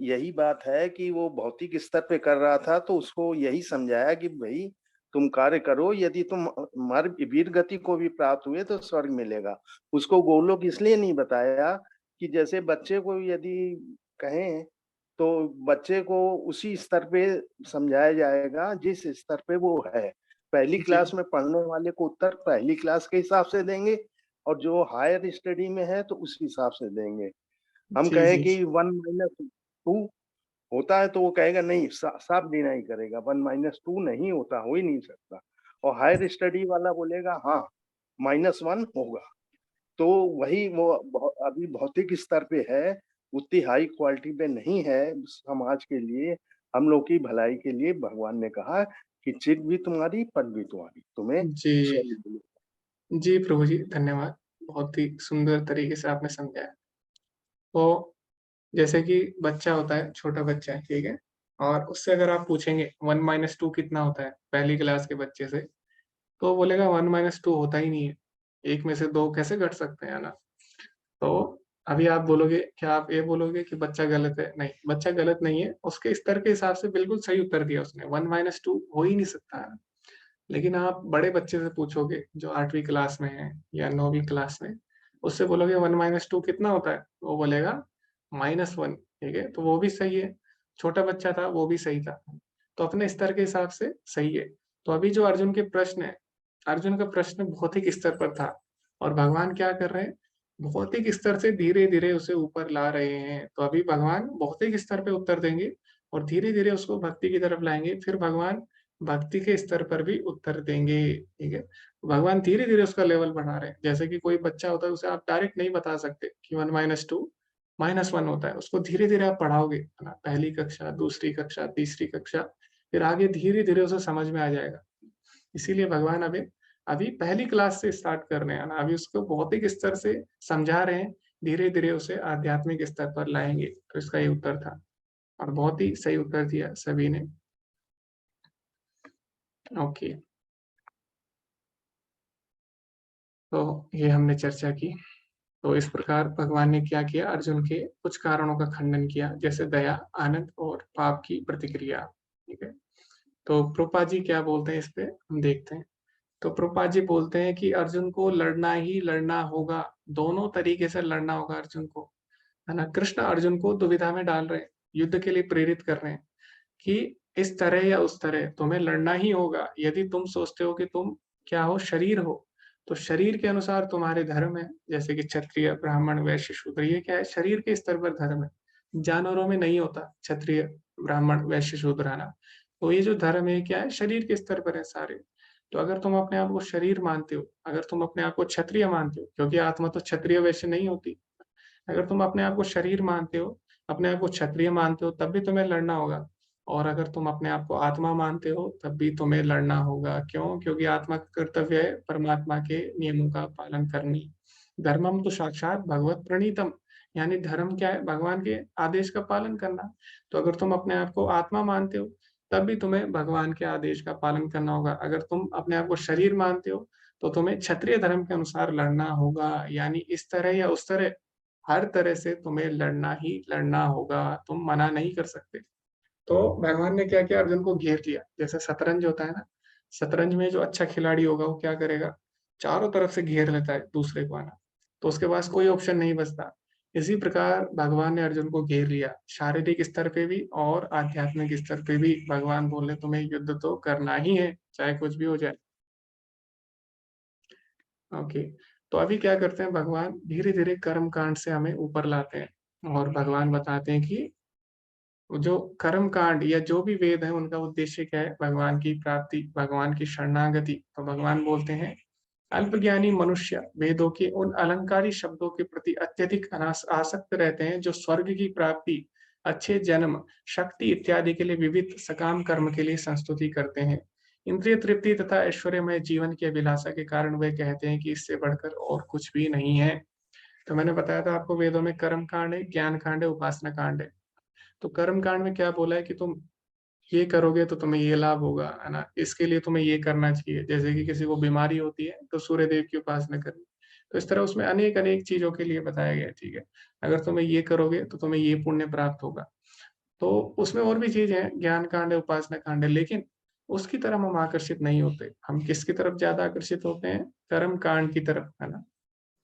यही बात है कि वो भौतिक स्तर पे कर रहा था, तो उसको यही समझाया कि भाई तुम कार्य करो, यदि तुम वीर गति को भी प्राप्त हुए तो स्वर्ग मिलेगा। उसको गोलोक इसलिए नहीं बताया कि जैसे बच्चे को यदि कहें तो बच्चे को उसी स्तर पे समझाया जाएगा जिस स्तर पे वो है। पहली जी क्लास में पढ़ने वाले को उत्तर पहली क्लास के हिसाब से देंगे, और जो हायर स्टडी में है तो उस हिसाब से देंगे। हम जी कहें जी कि 1-2 होता है तो वो कहेगा नहीं, साफ डिनाई करेगा, 1-2 नहीं होता, हो ही नहीं सकता। और हायर स्टडी वाला बोलेगा हाँ -1 होगा। तो वही वो अभी भौतिक स्तर पे है, उतनी हाई क्वालिटी पे नहीं है। समाज के लिए, हम लोग की भलाई के लिए भगवान ने कहा कि चित भी तुम्हारी, पट भी तुम्हारी, तुम्हें जी स्वर्ग मिलेगा। जी प्रभु जी, धन्यवाद। बहुत ही सुंदर तरीके से आपने समझाया। तो जैसे कि बच्चा होता है, छोटा बच्चा है, ठीक है, और उससे अगर आप पूछेंगे 1-2 कितना होता है पहली क्लास के बच्चे से, तो वो बोलेगा 1-2 होता ही नहीं है, एक में से दो कैसे घट सकते हैं, है ना। तो अभी आप बोलोगे, क्या आप ये बोलोगे कि बच्चा गलत है? नहीं, बच्चा गलत नहीं है, उसके स्तर के हिसाब से बिल्कुल सही उत्तर दिया उसने, 1-2 हो ही नहीं सकता है। लेकिन आप बड़े बच्चे से पूछोगे जो 8वीं क्लास में है या 9वीं क्लास में, उससे बोलोगे 1-2 कितना होता है, वो बोलेगा -1, ठीक है, तो वो भी सही है। छोटा बच्चा था वो भी सही था, तो अपने स्तर के हिसाब से सही है। तो अभी जो अर्जुन के प्रश्न है, अर्जुन का प्रश्न भौतिक स्तर पर था, और भगवान क्या कर रहे हैं, भौतिक स्तर से धीरे धीरे उसे ऊपर ला रहे हैं। तो अभी भगवान भौतिक स्तर पे उत्तर देंगे और धीरे धीरे उसको भक्ति की तरफ लाएंगे, फिर भगवान भक्ति के स्तर पर भी उत्तर देंगे, ठीक है। भगवान धीरे धीरे उसका लेवल बढ़ा रहे हैं। जैसे कि कोई बच्चा होता है, उसे आप डायरेक्ट नहीं बता सकते कि 1-2 -1 होता है, उसको धीरे धीरे आप पढ़ाओगे, है ना, पहली कक्षा, दूसरी कक्षा, तीसरी कक्षा, फिर आगे धीरे धीरे उसे समझ में आ जाएगा। इसीलिए भगवान अभी अभी पहली क्लास से स्टार्ट कर रहे हैं ना, अभी उसको भौतिक स्तर से समझा रहे हैं धीरे धीरे उसे आध्यात्मिक स्तर पर लाएंगे। तो इसका ये उत्तर था और बहुत ही सही उत्तर दिया सभी ने। ओके, तो ये हमने चर्चा की। तो इस प्रकार भगवान ने क्या किया, अर्जुन के कुछ कारणों का खंडन किया, जैसे दया, आनंद और पाप की प्रतिक्रिया। ठीक है, तो प्रभुपाद जी क्या बोलते हैं इस पे हम देखते हैं। तो प्रभुपाद जी बोलते हैं कि अर्जुन को लड़ना ही लड़ना होगा, दोनों तरीके से लड़ना होगा अर्जुन को, है ना। कृष्ण अर्जुन को दुविधा में डाल रहे हैं, युद्ध के लिए प्रेरित कर रहे हैं कि इस तरह या उस तरह तुम्हें लड़ना ही होगा। यदि तुम सोचते हो कि तुम क्या हो, शरीर हो, तो शरीर के अनुसार तुम्हारे धर्म है, जैसे कि क्षत्रिय, ब्राह्मण, वैश्य, शूद्र, ये क्या है, शरीर के स्तर पर धर्म है। जानवरों में नहीं होता क्षत्रिय, ब्राह्मण, वैश्य, शूद्र आना। तो ये जो धर्म है क्या है, शरीर के स्तर पर है सारे। तो अगर तुम अपने आप को शरीर मानते हो, अगर तुम अपने आप को क्षत्रिय मानते हो, क्योंकि आत्मा तो क्षत्रिय वैश्य नहीं होती, अगर तुम अपने आप को शरीर मानते हो, अपने आप को क्षत्रिय मानते हो, तब भी तुम्हें लड़ना होगा। और अगर तुम अपने आप को आत्मा मानते हो, तब भी तुम्हें लड़ना होगा। क्यों? क्योंकि आत्मा का कर्तव्य है परमात्मा के नियमों का पालन करनी। धर्मम तो साक्षात भगवत प्रणीतम, यानी धर्म क्या है, भगवान के आदेश का पालन करना। तो अगर तुम अपने आप को आत्मा मानते हो, तब भी तुम्हें भगवान के आदेश का पालन करना होगा। अगर तुम अपने आप को शरीर मानते हो, तो तुम्हें क्षत्रिय धर्म के अनुसार लड़ना होगा। यानी इस तरह या उस तरह, हर तरह से तुम्हें लड़ना ही लड़ना होगा, तुम मना नहीं कर सकते। तो भगवान ने क्या किया, अर्जुन को घेर लिया। जैसे शतरंज होता है ना, शतरंज में जो अच्छा खिलाड़ी होगा वो क्या करेगा, चारों तरफ से घेर लेता है दूसरे को, आना, तो उसके पास कोई ऑप्शन नहीं बचता। इसी प्रकार भगवान ने अर्जुन को घेर लिया, शारीरिक स्तर पे भी और आध्यात्मिक स्तर पे भी। भगवान बोले तुम्हें युद्ध तो करना ही है, चाहे कुछ भी हो जाए। ओके, तो अभी क्या करते हैं, भगवान धीरे धीरे कर्म कांड से हमें ऊपर लाते हैं और भगवान बताते हैं कि जो कर्म कांड या जो भी वेद है उनका उद्देश्य क्या है, भगवान की प्राप्ति, भगवान की शरणागति। तो भगवान बोलते हैं अल्पज्ञानी मनुष्य वेदों के उन अलंकारी शब्दों के प्रति अत्यधिक आसक्त रहते हैं जो स्वर्ग की प्राप्ति, अच्छे जन्म, शक्ति इत्यादि के लिए विविध सकाम कर्म के लिए संस्तुति करते हैं। इंद्रिय तृप्ति तथा ऐश्वर्यमय जीवन की अभिलाषा के कारण वे कहते हैं कि इससे बढ़कर और कुछ भी नहीं है। तो मैंने बताया था आपको, वेदों में कर्म कांड है, ज्ञान कांड है, उपासना कांड है। तो कर्म कांड में क्या बोला है कि तुम ये करोगे तो तुम्हें ये लाभ होगा, है ना, इसके लिए तुम्हें ये करना चाहिए। जैसे कि किसी को बीमारी होती है तो सूर्य देव की उपासना करनी। तो इस तरह उसमें अनेक अनेक चीजों के लिए बताया गया है। ठीक है, अगर तुम्हें ये करोगे तो तुम्हें ये पुण्य प्राप्त होगा। तो उसमें और भी चीजें हैं, ज्ञान कांड है, उपासना कांड है, लेकिन उसकी तरफ हम आकर्षित नहीं होते। हम किसकी तरफ ज्यादा आकर्षित होते हैं, कर्म कांड की तरफ, है ना।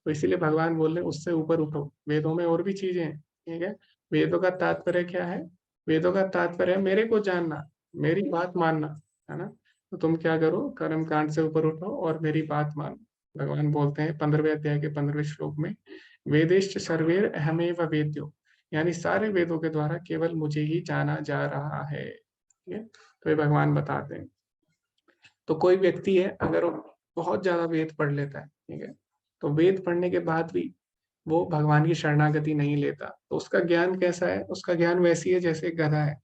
तो इसीलिए भगवान बोल रहे हैं उससे ऊपर उठो। वेदों में और भी चीजें हैं, ठीक है। वेदों का तात्पर्य क्या है, वेदों का तात्पर्य है मेरे को जानना, मेरी बात मानना, है ना। तो तुम क्या करो, कर्म कांड से ऊपर उठो और मेरी बात मानो। भगवान बोलते हैं 15वें अध्याय के 15वें श्लोक में, वेदेश्च सर्वेर अहमेव वेद्यो, यानी सारे वेदों के द्वारा केवल मुझे ही जाना जा रहा है। ठीक है, तो ये भगवान बताते हैं। तो कोई व्यक्ति है, अगर वो बहुत ज्यादा वेद पढ़ लेता है, ठीक है, तो वेद पढ़ने के बाद भी वो भगवान की शरणागति नहीं लेता, तो उसका ज्ञान कैसा है, उसका ज्ञान वैसी है जैसे गधा है।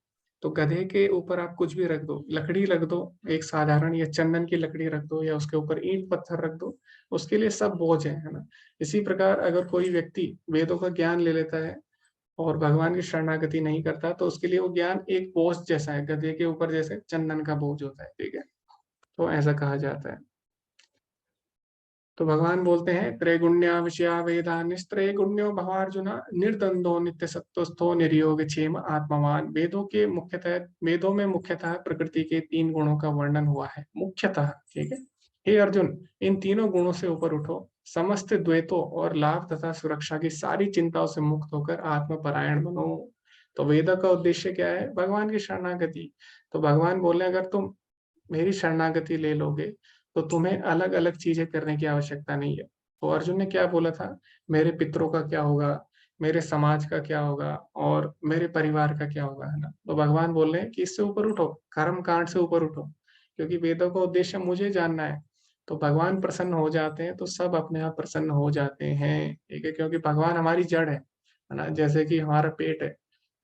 तो गधे के ऊपर आप कुछ भी रख दो, लकड़ी रख दो, एक साधारण या चंदन की लकड़ी रख दो, या उसके ऊपर ईंट पत्थर रख दो, उसके लिए सब बोझ है ना। इसी प्रकार अगर कोई व्यक्ति वेदों का ज्ञान ले लेता है और भगवान की शरणागति नहीं करता, तो उसके लिए वो ज्ञान एक बोझ जैसा है, गधे के ऊपर जैसे चंदन का बोझ होता है। ठीक है, तो ऐसा कहा जाता है। तो भगवान बोलते हैं त्रैगुण्या विषया वेदा निस्त्रैगुण्यो भवार्जुन निर्द्वंद्वो नित्य सत्वस्थो निर्योग क्षेम आत्मवान। वेदों में मुख्यतः प्रकृति के 3 गुणों का वर्णन हुआ है, मुख्यतः। ठीक है, हे अर्जुन, इन तीनों गुणों से ऊपर उठो, समस्त द्वैतों और लाभ तथा सुरक्षा की सारी चिंताओं से मुक्त होकर आत्मपरायण बनो। तो वेद का उद्देश्य क्या है, भगवान की शरणागति। तो भगवान बोले अगर तुम मेरी शरणागति ले लोगे तो तुम्हें अलग अलग चीजें करने की आवश्यकता नहीं है। तो अर्जुन ने क्या बोला था, मेरे पितरों का क्या होगा, मेरे समाज का क्या होगा और मेरे परिवार का क्या होगा, है ना। तो भगवान बोल रहे हैं कि इससे ऊपर उठो, कर्म कांड से ऊपर उठो, क्योंकि वेदों का उद्देश्य मुझे जानना है। तो भगवान प्रसन्न हो जाते हैं तो सब अपने आप प्रसन्न हो जाते हैं। ठीक है, क्योंकि भगवान हमारी जड़ है ना। जैसे कि हमारा पेट है,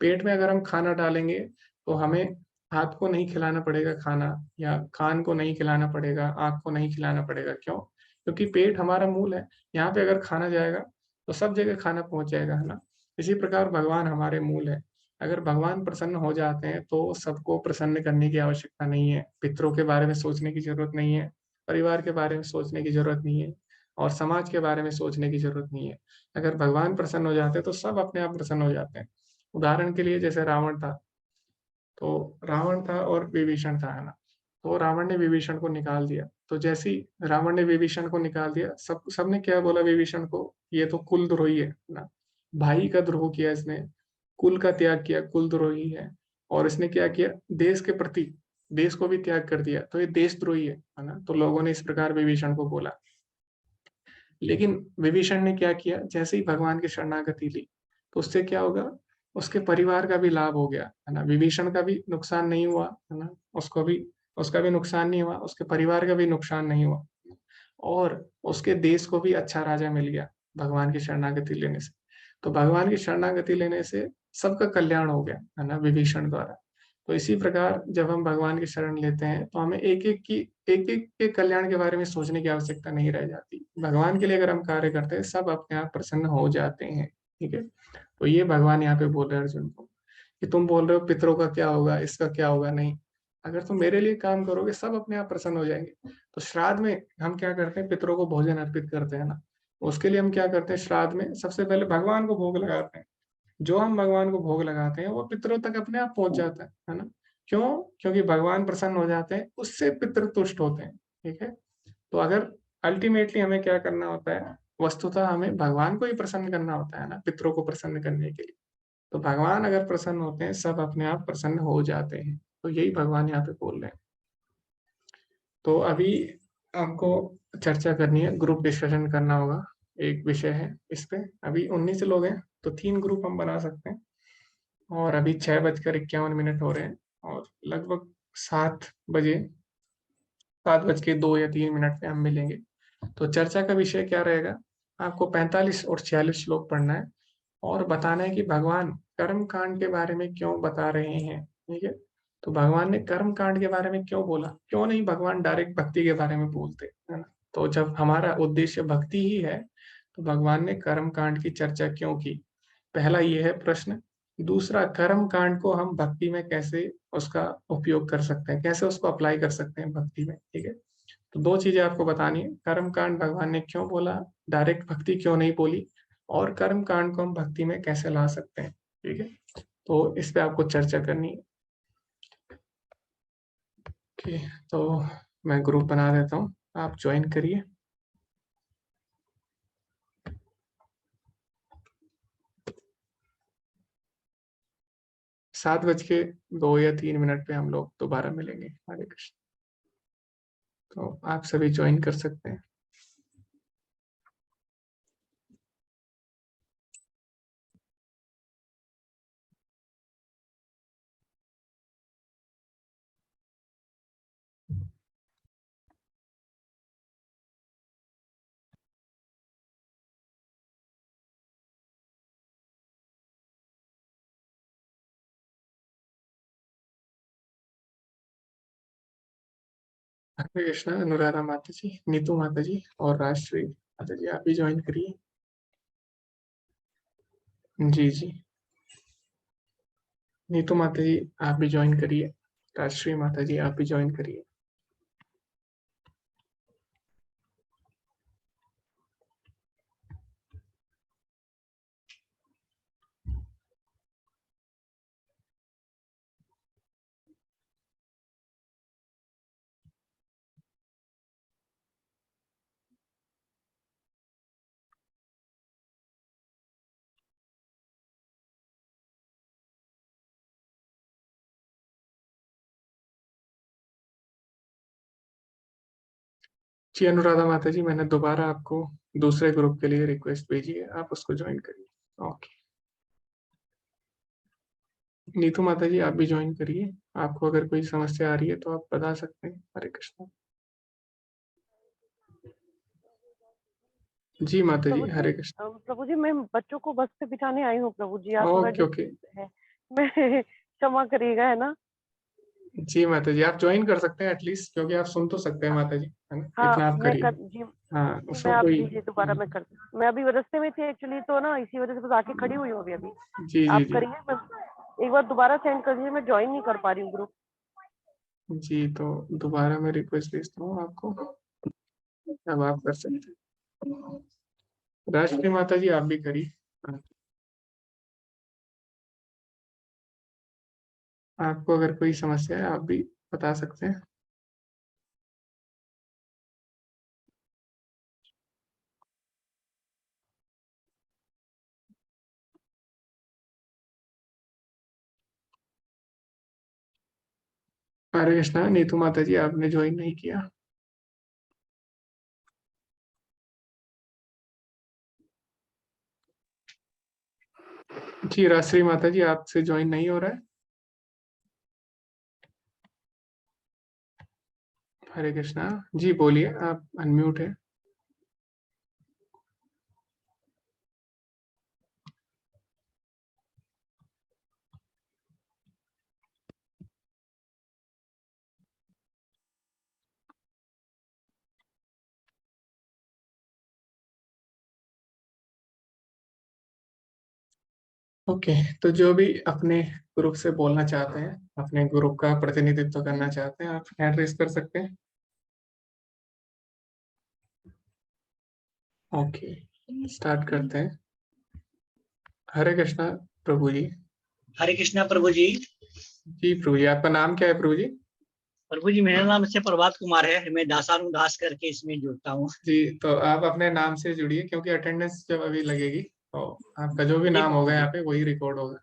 पेट में अगर हम खाना डालेंगे तो हमें हाथ को नहीं खिलाना पड़ेगा खाना, या कान को नहीं खिलाना पड़ेगा, आंख को नहीं खिलाना पड़ेगा। क्यों? क्योंकि पेट हमारा मूल है। यहाँ पे अगर खाना जाएगा तो सब जगह खाना पहुंच जाएगा, है ना। इसी प्रकार भगवान हमारे मूल है। अगर भगवान प्रसन्न हो जाते हैं तो सबको प्रसन्न करने की आवश्यकता नहीं है, पितरों के बारे में सोचने की जरूरत नहीं है, परिवार के बारे में सोचने की जरूरत नहीं है, और समाज के बारे में सोचने की जरूरत नहीं है। अगर भगवान प्रसन्न हो जाते हैं तो सब अपने आप प्रसन्न हो जाते हैं। उदाहरण के लिए जैसे रावण था, तो रावण था और विभीषण था, है ना। तो रावण ने विभीषण को निकाल दिया, तो जैसे ही रावण ने विभीषण को निकाल दिया, सबने क्या बोला विभीषण को, ये तो कुलद्रोही है ना, भाई का द्रोह किया इसने, कुल का त्याग किया, कुलद्रोही है। और इसने क्या किया, देश के प्रति, देश को भी त्याग कर दिया, तो ये देशद्रोही है ना। तो लोगों ने इस प्रकार विभीषण को बोला। लेकिन विभीषण ने क्या किया, जैसे ही भगवान की शरणागति ली, तो उससे क्या होगा, उसके परिवार का भी लाभ हो गया, है ना। विभीषण का भी नुकसान नहीं हुआ, है ना, उसका भी नुकसान नहीं हुआ, उसके परिवार का भी नुकसान नहीं हुआ, और उसके देश को भी अच्छा राजा मिल गया भगवान की शरणागति लेने से। तो भगवान की शरणागति लेने से सबका कल्याण हो गया, है ना, विभीषण द्वारा। तो इसी प्रकार जब हम भगवान की शरण लेते हैं तो हमें एक एक के कल्याण के बारे में सोचने की आवश्यकता नहीं रह जाती। भगवान के लिए अगर हम कार्य करते हैं, सब अपने आप प्रसन्न हो जाते हैं। ठीक है, तो ये भगवान यहाँ पे बोल रहे हैं अर्जुन को कि तुम बोल रहे हो पितरों का क्या होगा, इसका क्या होगा, नहीं, अगर तुम मेरे लिए काम करोगे सब अपने आप प्रसन्न हो जाएंगे। तो श्राद्ध में हम क्या करते हैं, पितरों को भोजन अर्पित करते हैं ना। उसके लिए हम क्या करते हैं, श्राद्ध में सबसे पहले भगवान को भोग लगाते हैं। जो हम भगवान को भोग लगाते हैं वो पितरों तक अपने आप पहुंच जाता है ना। क्यों? क्योंकि भगवान प्रसन्न हो जाते हैं, उससे पितृ तुष्ट होते हैं। ठीक है, तो अगर अल्टीमेटली हमें क्या करना होता है, वस्तुतः हमें भगवान को ही प्रसन्न करना होता है ना, पितरों को प्रसन्न करने के लिए। तो भगवान अगर प्रसन्न होते हैं, सब अपने आप प्रसन्न हो जाते हैं। तो यही भगवान यहाँ पे बोल रहे हैं। तो अभी हमको चर्चा करनी है, ग्रुप डिस्कशन करना होगा, एक विषय है इस पे। अभी 19 लोग हैं, तो 3 ग्रुप हम बना सकते हैं। और अभी 6:51 हो रहे हैं, और लगभग 7 बजे, 7:02 या 3 पे हम मिलेंगे। तो चर्चा का विषय क्या रहेगा, आपको 45 और 46 श्लोक पढ़ना है, और बताना है कि भगवान कर्म कांड के बारे में क्यों बता रहे हैं। ठीक है, तो भगवान ने कर्म कांड के बारे में क्यों बोला, क्यों नहीं भगवान डायरेक्ट भक्ति के बारे में बोलते, है ना। तो जब हमारा उद्देश्य भक्ति ही है, तो भगवान ने कर्म कांड की चर्चा क्यों की, पहला ये है प्रश्न। दूसरा, कर्म कांड को हम भक्ति में कैसे उसका उपयोग कर सकते हैं, कैसे उसको अप्लाई कर सकते हैं भक्ति में। ठीक है, तो 2 चीजें आपको बतानी है, कर्म कांड भगवान ने क्यों बोला, डायरेक्ट भक्ति क्यों नहीं बोली, और कर्म कांड को हम भक्ति में कैसे ला सकते हैं। ठीक है, तो इस पे आपको चर्चा करनी है। ओके, तो मैं ग्रुप बना देता हूँ, आप ज्वाइन करिए। सात बज के 2 या 3 पे हम लोग दोबारा मिलेंगे। हरे कृष्ण। तो आप सभी ज्वाइन कर सकते हैं। हरे कृष्णा, अनुराधा माता जी, नीतू माता जी और राजश्री माता जी, आप भी ज्वाइन करिए। जी जी, नीतू माता जी आप भी ज्वाइन करिए, राजश्री माता जी आप भी ज्वाइन करिए। जी अनुराधा माता जी, मैंने दोबारा आपको दूसरे ग्रुप के लिए रिक्वेस्ट भेजी है, आप उसको ज्वाइन करिए। ओके, नीतू माता जी आप भी ज्वाइन करिए, आपको अगर कोई समस्या आ रही है तो आप बता सकते हैं। हरे कृष्ण। जी माता जी, हरे कृष्ण। प्रभु जी मैं बच्चों को बस पे बिठाने आई हूँ प्रभु जी, आप थोड़ा ओके ओके, है मैं क्षमा करिएगा, है ना। जी माता जी आप ज्वाइन कर सकते हैं एटलीस्ट, क्योंकि आप सुन तो सकते हैं माता जी, है ना, हाँ इतना आप मैं करिए। जी हाँ मैं उसमें आप कोई दीजिए दोबारा, मैं कर, मैं अभी रास्ते में थी एक्चुअली, तो ना इसी वजह से बस आके खड़ी हुई हूँ अभी अभी। जी आप जी करिए, मैं एक बार दोबारा सेंड कर दीजिए, मैं ज्वाइन नहीं कर पा रही हूँ ग्रुप। जी, तो दोबारा मैं रिक्वेस्ट भेजता हूँ आपको, अब आप कर सकते हैं। राष्ट्रीय माता जी आप भी करिए, आपको अगर कोई समस्या है आप भी बता सकते हैं। हरे कृष्णा, नीतू माता जी आपने ज्वाइन नहीं किया। जी राष्ट्रीय माता जी आपसे ज्वाइन नहीं हो रहा है। हरे कृष्णा जी, बोलिए, आप अनम्यूट है। ओके, तो जो भी अपने ग्रुप से बोलना चाहते हैं, अपने ग्रुप का प्रतिनिधित्व करना चाहते हैं, आप हैंड रेस कर सकते हैं। ओके, स्टार्ट करते हैं। हरे कृष्णा प्रभु जी। हरे कृष्णा प्रभु जी। जी प्रभु जी, आपका नाम क्या है प्रभु जी? प्रभु जी मेरा नाम से प्रभात कुमार है, मैं दासानुदास करके इसमें जुड़ता हूँ। जी, तो आप अपने नाम से जुड़िए, क्योंकि अटेंडेंस जब अभी लगेगी तो आपका जो भी जी नाम प्रभु होगा जी, यहाँ पे वही रिकॉर्ड होगा।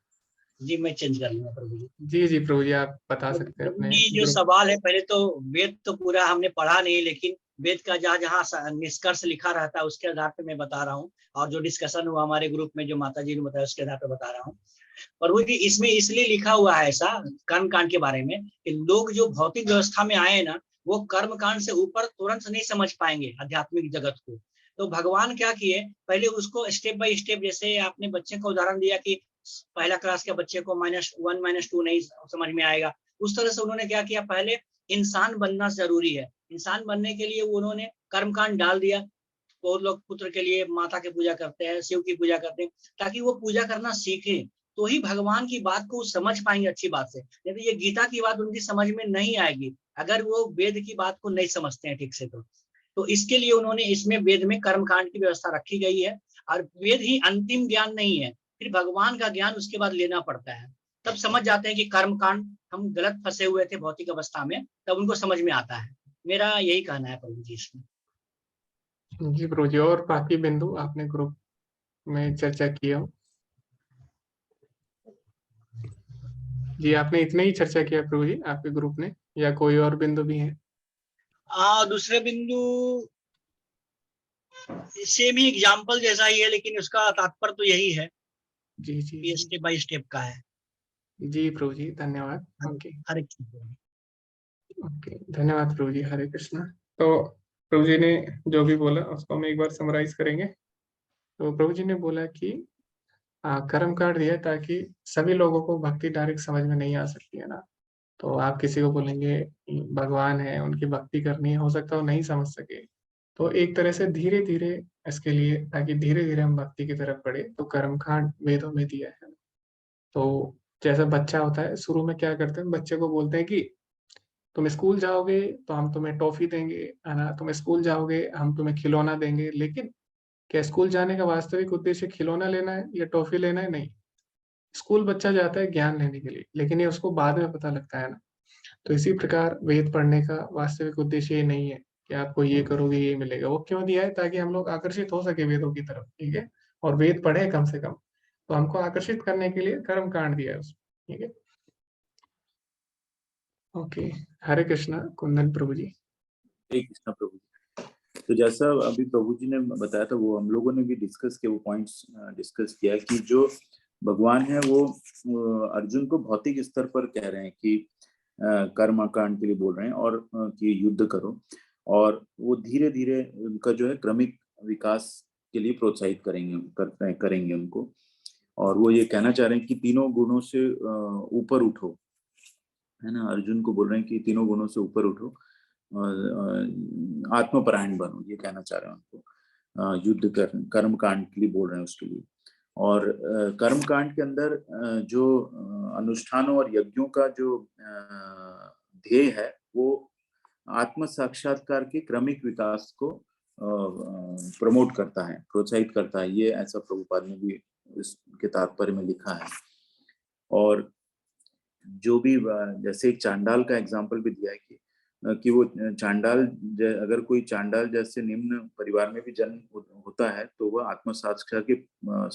जी मैं चेंज कर लूंगा प्रभु जी। जी जी प्रभु जी, आप बता तो सकते हैं प्रभु अपने जी जो ग्रुप। सवाल है, पहले तो वेद तो पूरा हमने पढ़ा नहीं, लेकिन वेद का जहाँ जहाँ निष्कर्ष लिखा रहता है उसके आधार पे मैं बता रहा हूँ, और जो डिस्कशन हुआ हमारे ग्रुप में जो माता जी ने बताया उसके आधार पे बता रहा हूँ। प्रभु जी इसमें इसलिए लिखा हुआ है ऐसा कर्म कांड के बारे में कि लोग जो भौतिक व्यवस्था में आए ना, वो कर्म कांड से ऊपर तुरंत नहीं समझ पाएंगे आध्यात्मिक जगत को। तो भगवान क्या किए, पहले उसको स्टेप बाय स्टेप, जैसे आपने बच्चे का उदाहरण दिया कि पहला क्लास के बच्चे को -1 -2 नहीं समझ में आएगा, उस तरह से उन्होंने क्या किया, पहले इंसान बनना जरूरी है। इंसान बनने के लिए उन्होंने कर्म कांड डाल दिया। बहुत लोग पुत्र के लिए माता की पूजा करते हैं, शिव की पूजा करते हैं, ताकि वो पूजा करना सीखे, तो ही भगवान की बात को समझ पाएंगे अच्छी बात से। नहीं तो ये गीता की बात उनकी समझ में नहीं आएगी अगर वो वेद की बात को नहीं समझते हैं ठीक से। तो इसके लिए उन्होंने इसमें वेद में कर्मकांड की व्यवस्था रखी गई है, और वेद ही अंतिम ज्ञान नहीं है, फिर भगवान का ज्ञान उसके बाद लेना पड़ता है। तब समझ जाते हैं कि कर्मकांड हम गलत फंसे हुए थे भौतिक अवस्था में, तब उनको समझ में आता है। मेरा यही कहना है प्रभु जी इसमें। जी प्रभु जी, और बाकी बिंदु आपने ग्रुप में चर्चा की हो? जी, आपने इतने ही चर्चा किया प्रभु जी आपके ग्रुप ने, या कोई और बिंदु भी है? दूसरे बिंदु सेम ही एग्जाम्पल जैसा ही है, लेकिन उसका तात्पर्य तो यही है, जी जी ये जी स्टेप बाय स्टेप का है। जी प्रभु जी, धन्यवाद। ओके हर एक चीज। ओके, धन्यवाद प्रभु जी। हरे कृष्णा। तो प्रभु जी ने जो भी बोला उसको हम एक बार समराइज करेंगे। तो प्रभु जी ने बोला कि कर्म कांड दिया ताकि सभी लोगों को भक्ति डायरेक्ट समझ में नहीं आ सकती है ना। तो आप किसी को बोलेंगे कि भगवान है, उनकी भक्ति करनी है, हो सकता है वो नहीं समझ सके। तो एक तरह से धीरे धीरे इसके लिए, ताकि धीरे धीरे हम भक्ति की तरफ बढ़े, तो कर्मकांड वेदों में दिया है। तो जैसा बच्चा होता है, शुरू में क्या करते हैं, बच्चे को बोलते हैं कि तुम स्कूल जाओगे तो हम तुम्हें टॉफी देंगे, है ना, तुम स्कूल जाओगे हम तुम्हें खिलौना देंगे। लेकिन क्या स्कूल जाने का वास्तविक उद्देश्य खिलौना लेना है या टॉफी लेना है? नहीं। स्कूल बच्चा जाता है ज्ञान लेने के लिए, लेकिन ये उसको बाद में पता लगता है ना। तो इसी प्रकार वेद पढ़ने का वास्तविक उद्देश्य ये नहीं है कि आपको ये करोगे ये मिलेगा। वो क्यों दिया है? ताकि हम लोग आकर्षित हो सके वेदों की तरफ, ठीक है, और वेद पढ़े कम से कम। तो हमको आकर्षित करने के लिए कर्म कांड दिया है उसमें, ठीक है। ओके, हरे कृष्णा कुंदन प्रभु जी। हरे कृष्णा प्रभु जी। तो जैसा अभी प्रभु जी ने बताया था, वो हम लोगों ने भी डिस्कस किया, वो पॉइंट्स डिस्कस किया कि जो भगवान है वो अर्जुन को भौतिक स्तर पर कह रहे हैं कि कर्म कांड के लिए बोल रहे हैं, और कि युद्ध करो, और वो धीरे धीरे उनका जो है क्रमिक विकास के लिए प्रोत्साहित करेंगे उनको। और वो ये कहना चाह रहे हैं कि तीनों गुणों से ऊपर उठो, है ना। अर्जुन को बोल रहे हैं कि तीनों गुणों से ऊपर उठो, आत्मपरायण बनो, ये कहना चाह रहे हैं उनको। युद्ध कर्म कांड के लिए बोल रहे हैं उसके लिए। और कर्म कांड के अंदर जो अनुष्ठानों और यज्ञों का जो ध्येय है वो आत्म साक्षात्कार के क्रमिक विकास को प्रमोट करता है, प्रोत्साहित करता है। ये ऐसा प्रभुपाद ने भी इसके तात्पर्य में लिखा है। और जो भी जैसे एक चांडाल का एग्जाम्पल भी दिया है कि वो चांडाल, अगर कोई चांडाल जैसे निम्न परिवार में भी जन्म होता है तो वह आत्म साक्षात्कार के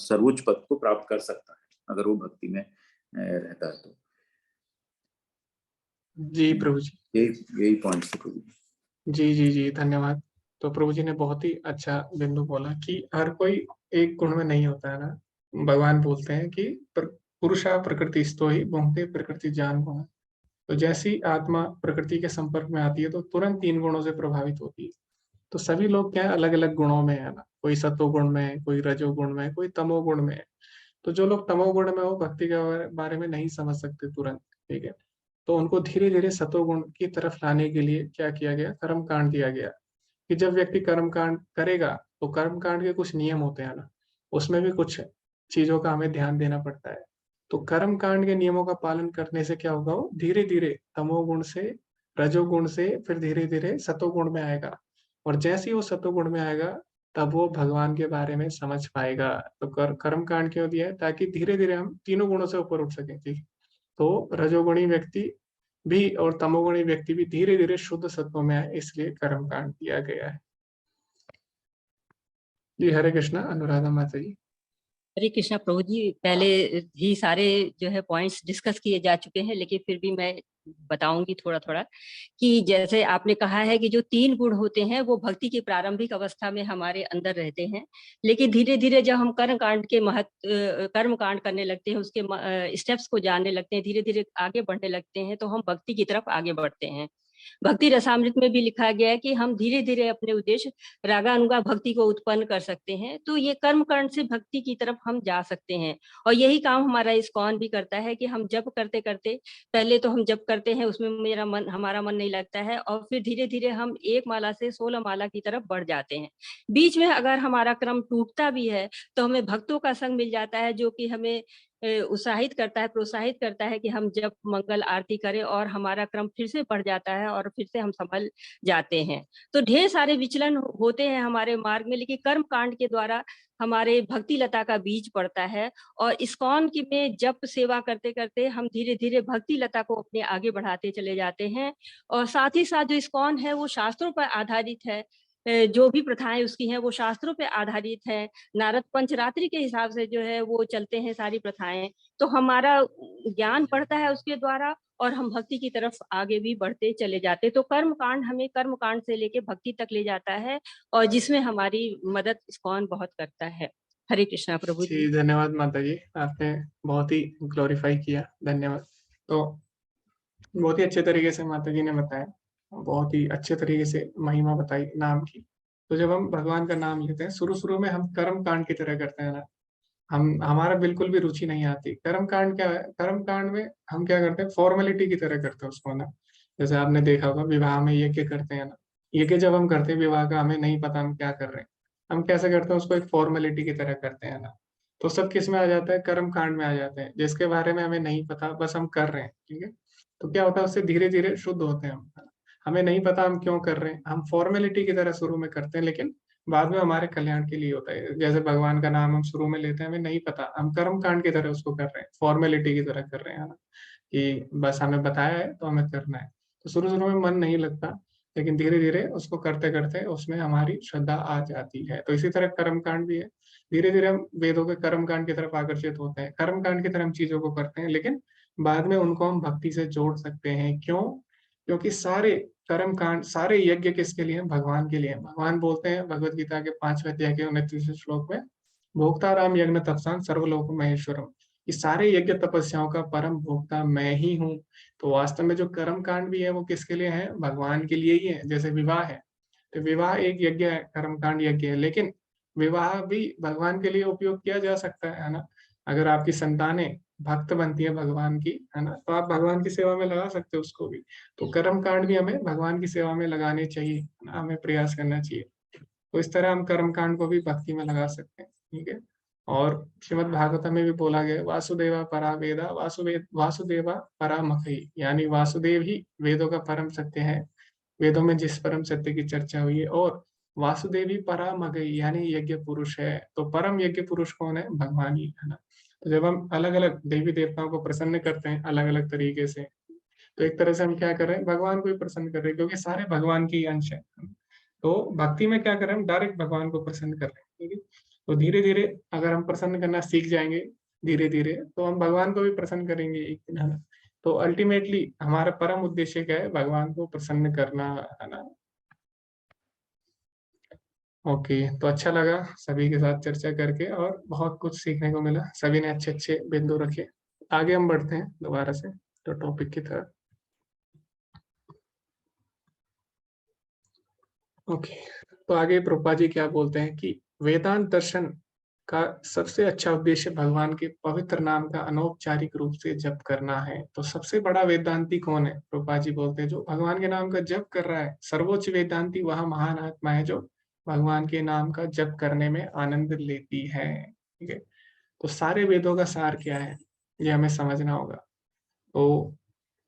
सर्वोच्च पद को प्राप्त कर सकता है अगर वो भक्ति में रहता है तो। जी प्रभु जी, यही पॉइंट है प्रभु जी। जी, धन्यवाद। तो प्रभु जी ने बहुत ही अच्छा बिंदु बोला कि हर कोई एक गुण में नहीं होता है ना। भगवान बोलते हैं कि पुरुषा प्रकृति स्तो ही भोंगते प्रकृति जान गुण। तो जैसी आत्मा प्रकृति के संपर्क में आती है तो तुरंत 3 गुणों से प्रभावित होती है। तो सभी लोग क्या है, अलग अलग गुणों में है ना, कोई सत्वगुण में है, कोई रजोगुण में है, कोई तमोगुण में है। तो जो लोग तमोगुण में हो बारे के बारे में नहीं समझ सकते तुरंत, ठीक है, तो उनको धीरे धीरे सतोगुण की तरफ लाने के लिए क्या किया गया, कर्म कांड दिया गया। कि जब व्यक्ति कर्म कांड करेगा तो कर्म कांड के कुछ नियम होते हैं ना, उसमें भी कुछ चीजों का हमें ध्यान देना पड़ता है। तो कर्म कांड के नियमों का पालन करने से क्या होगा, वो धीरे धीरे तमोगुण से, रजोगुण से, फिर धीरे धीरे सतोगुण में आएगा। और जैसे ही वो सतोगुण में आएगा तब वो भगवान के बारे में समझ पाएगा। तो कर्म कांड क्यों दिया है, ताकि धीरे धीरे हम तीनों गुणों से ऊपर उठ सकें। ठीक, तो रजोगुणी व्यक्ति भी और तमोगुणी व्यक्ति भी धीरे धीरे शुद्ध सत्व में आए, इसलिए कर्म कांड दिया गया है। जी हरे कृष्णा। अनुराधा माता जी। हरे कृष्णा प्रभु जी, पहले ही सारे जो है पॉइंट्स डिस्कस किए जा चुके हैं, लेकिन फिर भी मैं बताऊंगी थोड़ा थोड़ा कि जैसे आपने कहा है कि जो 3 गुण होते हैं वो भक्ति की प्रारंभिक अवस्था में हमारे अंदर रहते हैं, लेकिन धीरे धीरे जब हम कर्म कांड के कर्म कांड करने लगते हैं, उसके स्टेप्स को जानने लगते हैं, धीरे धीरे आगे बढ़ने लगते हैं, तो हम भक्ति की तरफ आगे बढ़ते हैं। भक्ति रसामृत में भी लिखा गया है कि हम धीरे धीरे अपने उद्देश्य रागानुगा भक्ति को उत्पन्न कर सकते हैं। तो ये कर्म कांड से भक्ति की तरफ हम जा सकते हैं, और यही काम हमारा इस्कॉन भी करता है कि हम जप करते करते, पहले तो हम जप करते हैं, उसमें हमारा मन नहीं लगता है, और फिर धीरे धीरे हम 1 माला से 16 माला की तरफ बढ़ जाते हैं। बीच में अगर हमारा क्रम टूटता भी है तो हमें भक्तों का संग मिल जाता है, जो कि हमें उत्साहित करता है, प्रोत्साहित करता है कि हम जब मंगल आरती करें, और हमारा क्रम फिर से बढ़ जाता है और फिर से हम संभल जाते हैं। तो ढेर सारे विचलन होते हैं हमारे मार्ग में, लेकिन कर्म कांड के द्वारा हमारे भक्ति लता का बीज पड़ता है, और इस्कॉन की में जप सेवा करते करते हम धीरे धीरे भक्ति लता को अपने आगे बढ़ाते चले जाते हैं। और साथ ही साथ जो इस्कॉन है वो शास्त्रों पर आधारित है, जो भी प्रथाएं उसकी हैं वो शास्त्रों पे आधारित है। नारद पंचरात्रि के हिसाब से जो है वो चलते हैं सारी प्रथाएं। तो हमारा ज्ञान बढ़ता है उसके द्वारा, और हम भक्ति की तरफ आगे भी बढ़ते चले जाते। तो कर्म कांड हमें कर्म कांड से लेके भक्ति तक ले जाता है, और जिसमें हमारी मदद इस्कॉन बहुत करता है। हरे कृष्णा प्रभु जी। धन्यवाद माता जी, आपने बहुत ही ग्लोरीफाई किया, धन्यवाद। तो बहुत ही अच्छे तरीके से माता जी ने बताया, बहुत ही अच्छे तरीके से महिमा बताई नाम की। तो जब हम भगवान का नाम लेते हैं, शुरू में हम कर्म कांड की तरह करते हैं ना, हमारा बिल्कुल भी रुचि नहीं आती। कर्म कांड क्या है, कर्म कांड में हम क्या करते हैं, फॉर्मेलिटी की तरह करते हैं उसको ना। जैसे आपने देखा होगा विवाह में यज्ञ करते हैं ना, यज्ञ जब हम करते हैं विवाह का, हमें नहीं पता हम क्या कर रहे हैं, हम कैसे करते हैं उसको, एक फॉर्मेलिटी की तरह करते हैं ना। तो सब किस में आ जाता है, कर्म कांड में आ जाते हैं, जिसके बारे में हमें नहीं पता, बस हम कर रहे हैं, ठीक है। तो क्या होता है, उससे धीरे धीरे शुद्ध होते हैं हम, हमें नहीं पता हम क्यों कर रहे हैं, हम फॉर्मेलिटी की तरह शुरू में करते हैं, लेकिन बाद में हमारे कल्याण के लिए होता है। जैसे भगवान का नाम हम शुरू में लेते हैं, हमें नहीं पता, हम कर्म कांड की तरह उसको कर रहे हैं, फॉर्मेलिटी की तरह कर रहे हैं ना, कि बस हमें बताया है तो हमें करना है। तो शुरू में मन नहीं लगता, लेकिन धीरे धीरे उसको करते करते उसमें हमारी श्रद्धा आ जाती है। तो इसी तरह कर्म कांड भी है, धीरे धीरे हम वेदों के कर्म कांड की तरफ आकर्षित होते हैं, कर्म कांड की तरह हम चीजों को करते हैं, लेकिन बाद में उनको हम भक्ति से जोड़ सकते हैं। क्यों? क्योंकि सारे कर्म कांड, सारे यज्ञ किसके लिए हैं, भगवान के लिए हैं। भगवान बोलते हैं भगवत गीता के 5वें अध्याय के 29वें श्लोक में, भोक्ताराम यज्ञ तपसां सर्वलोक महेश्वरम, ये सारे यज्ञ तपस्याओं का परम भोक्ता मैं ही हूँ। तो वास्तव में जो कर्म कांड भी है वो किसके लिए है, भगवान के लिए ही है। जैसे विवाह है, तो विवाह एक यज्ञ है, कर्म कांड यज्ञ है, लेकिन विवाह भी भगवान के लिए उपयोग किया जा सकता है ना। अगर आपकी संतानें भक्त बनती है भगवान की, है ना, तो आप भगवान की सेवा में लगा सकते हो उसको भी। तो कर्म कांड भी हमें भगवान की सेवा में लगाने चाहिए, है ना, हमें प्रयास करना चाहिए। तो इस तरह हम कर्म कांड को भी भक्ति में लगा सकते हैं, ठीक है। और श्रीमद् भागवत में भी बोला गया है, वासुदेवा परा वेदा वासुदेवा परा मखई, यानी वासुदेव ही वेदों का परम सत्य है, वेदों में जिस परम सत्य की चर्चा हुई है, और वासुदेव ही परा मगई यानी यज्ञ पुरुष है। तो परम यज्ञ पुरुष कौन है? भगवान ही, है ना। तो जब हम अलग अलग देवी देवताओं को प्रसन्न करते हैं अलग अलग तरीके से, तो एक तरह से हम क्या कर रहे हैं? भगवान को ही प्रसन्न कर रहे हैं, क्योंकि सारे भगवान के ही अंश है। तो भक्ति में क्या कर रहे हैं? हम डायरेक्ट भगवान को प्रसन्न कर रहे हैं, ठीक है। तो धीरे धीरे अगर हम प्रसन्न करना सीख जाएंगे धीरे धीरे, तो हम भगवान को भी प्रसन्न करेंगे एक दिन, है ना। तो अल्टीमेटली हमारा परम उद्देश्य क्या है? भगवान को प्रसन्न करना, है ना। ओके, तो अच्छा लगा सभी के साथ चर्चा करके और बहुत कुछ सीखने को मिला, सभी ने अच्छे अच्छे बिंदु रखे। आगे हम बढ़ते हैं दोबारा से तो टॉपिक की तरफ। ओके, तो आगे प्रभुपाद जी क्या बोलते हैं कि वेदांत दर्शन का सबसे अच्छा उद्देश्य भगवान के पवित्र नाम का अनौपचारिक रूप से जप करना है। तो सबसे बड़ा वेदांती कौन है? प्रभुपाद जी बोलते हैं जो भगवान के नाम का जप कर रहा है। सर्वोच्च वेदांती वह महान आत्मा है जो भगवान के नाम का जप करने में आनंद लेती है, ठीक है। तो सारे वेदों का सार क्या है ये हमें समझना होगा। तो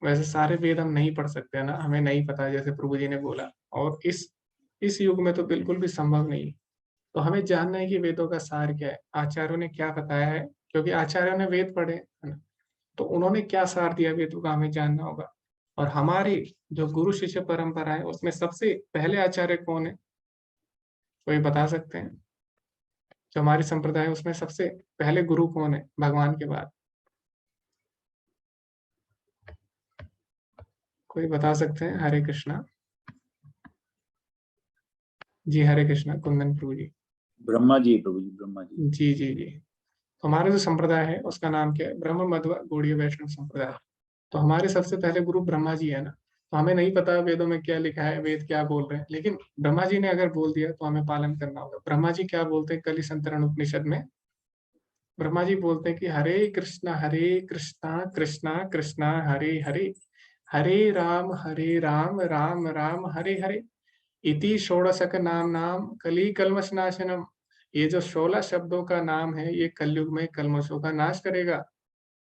वैसे सारे वेद हम नहीं पढ़ सकते, है ना, हमें नहीं पता, जैसे प्रभु जी ने बोला, और इस युग में तो बिल्कुल भी संभव नहीं। तो हमें जानना है कि वेदों का सार क्या है, आचार्यों ने क्या बताया है, क्योंकि आचार्यों ने वेद पढ़े, है ना। तो उन्होंने क्या सार दिया वेदों का हमें जानना होगा। और हमारी जो गुरु शिष्य परंपरा है उसमें सबसे पहले आचार्य कौन है? कोई बता सकते हैं? जो हमारी संप्रदाय है उसमें सबसे पहले गुरु कौन है भगवान के बाद? कोई बता सकते हैं? हरे कृष्णा जी, हरे कृष्णा कुंदन प्रभु जी। ब्रह्मा जी प्रभु जी, ब्रह्मा जी। जी जी जी। तो हमारा जो संप्रदाय है उसका नाम क्या है? ब्रह्म मध्व गौड़ीय वैष्णव संप्रदाय। तो हमारे सबसे पहले गुरु ब्रह्मा जी है ना। तो हमें नहीं पता वेदों में क्या लिखा है, वेद क्या बोल रहे हैं, लेकिन ब्रह्मा जी ने अगर बोल दिया तो हमें पालन करना होगा। ब्रह्मा जी क्या बोलते हैं कलि संतरण उपनिषद में? ब्रह्मा जी बोलते हैं कि हरे कृष्णा कृष्णा कृष्णा हरे हरे, हरे राम राम राम हरे हरे, इति षोडशक नाम नाम कली कल्मष नाशनम। ये जो 16 शब्दों का नाम है ये कलयुग में कल्मशों का नाश करेगा।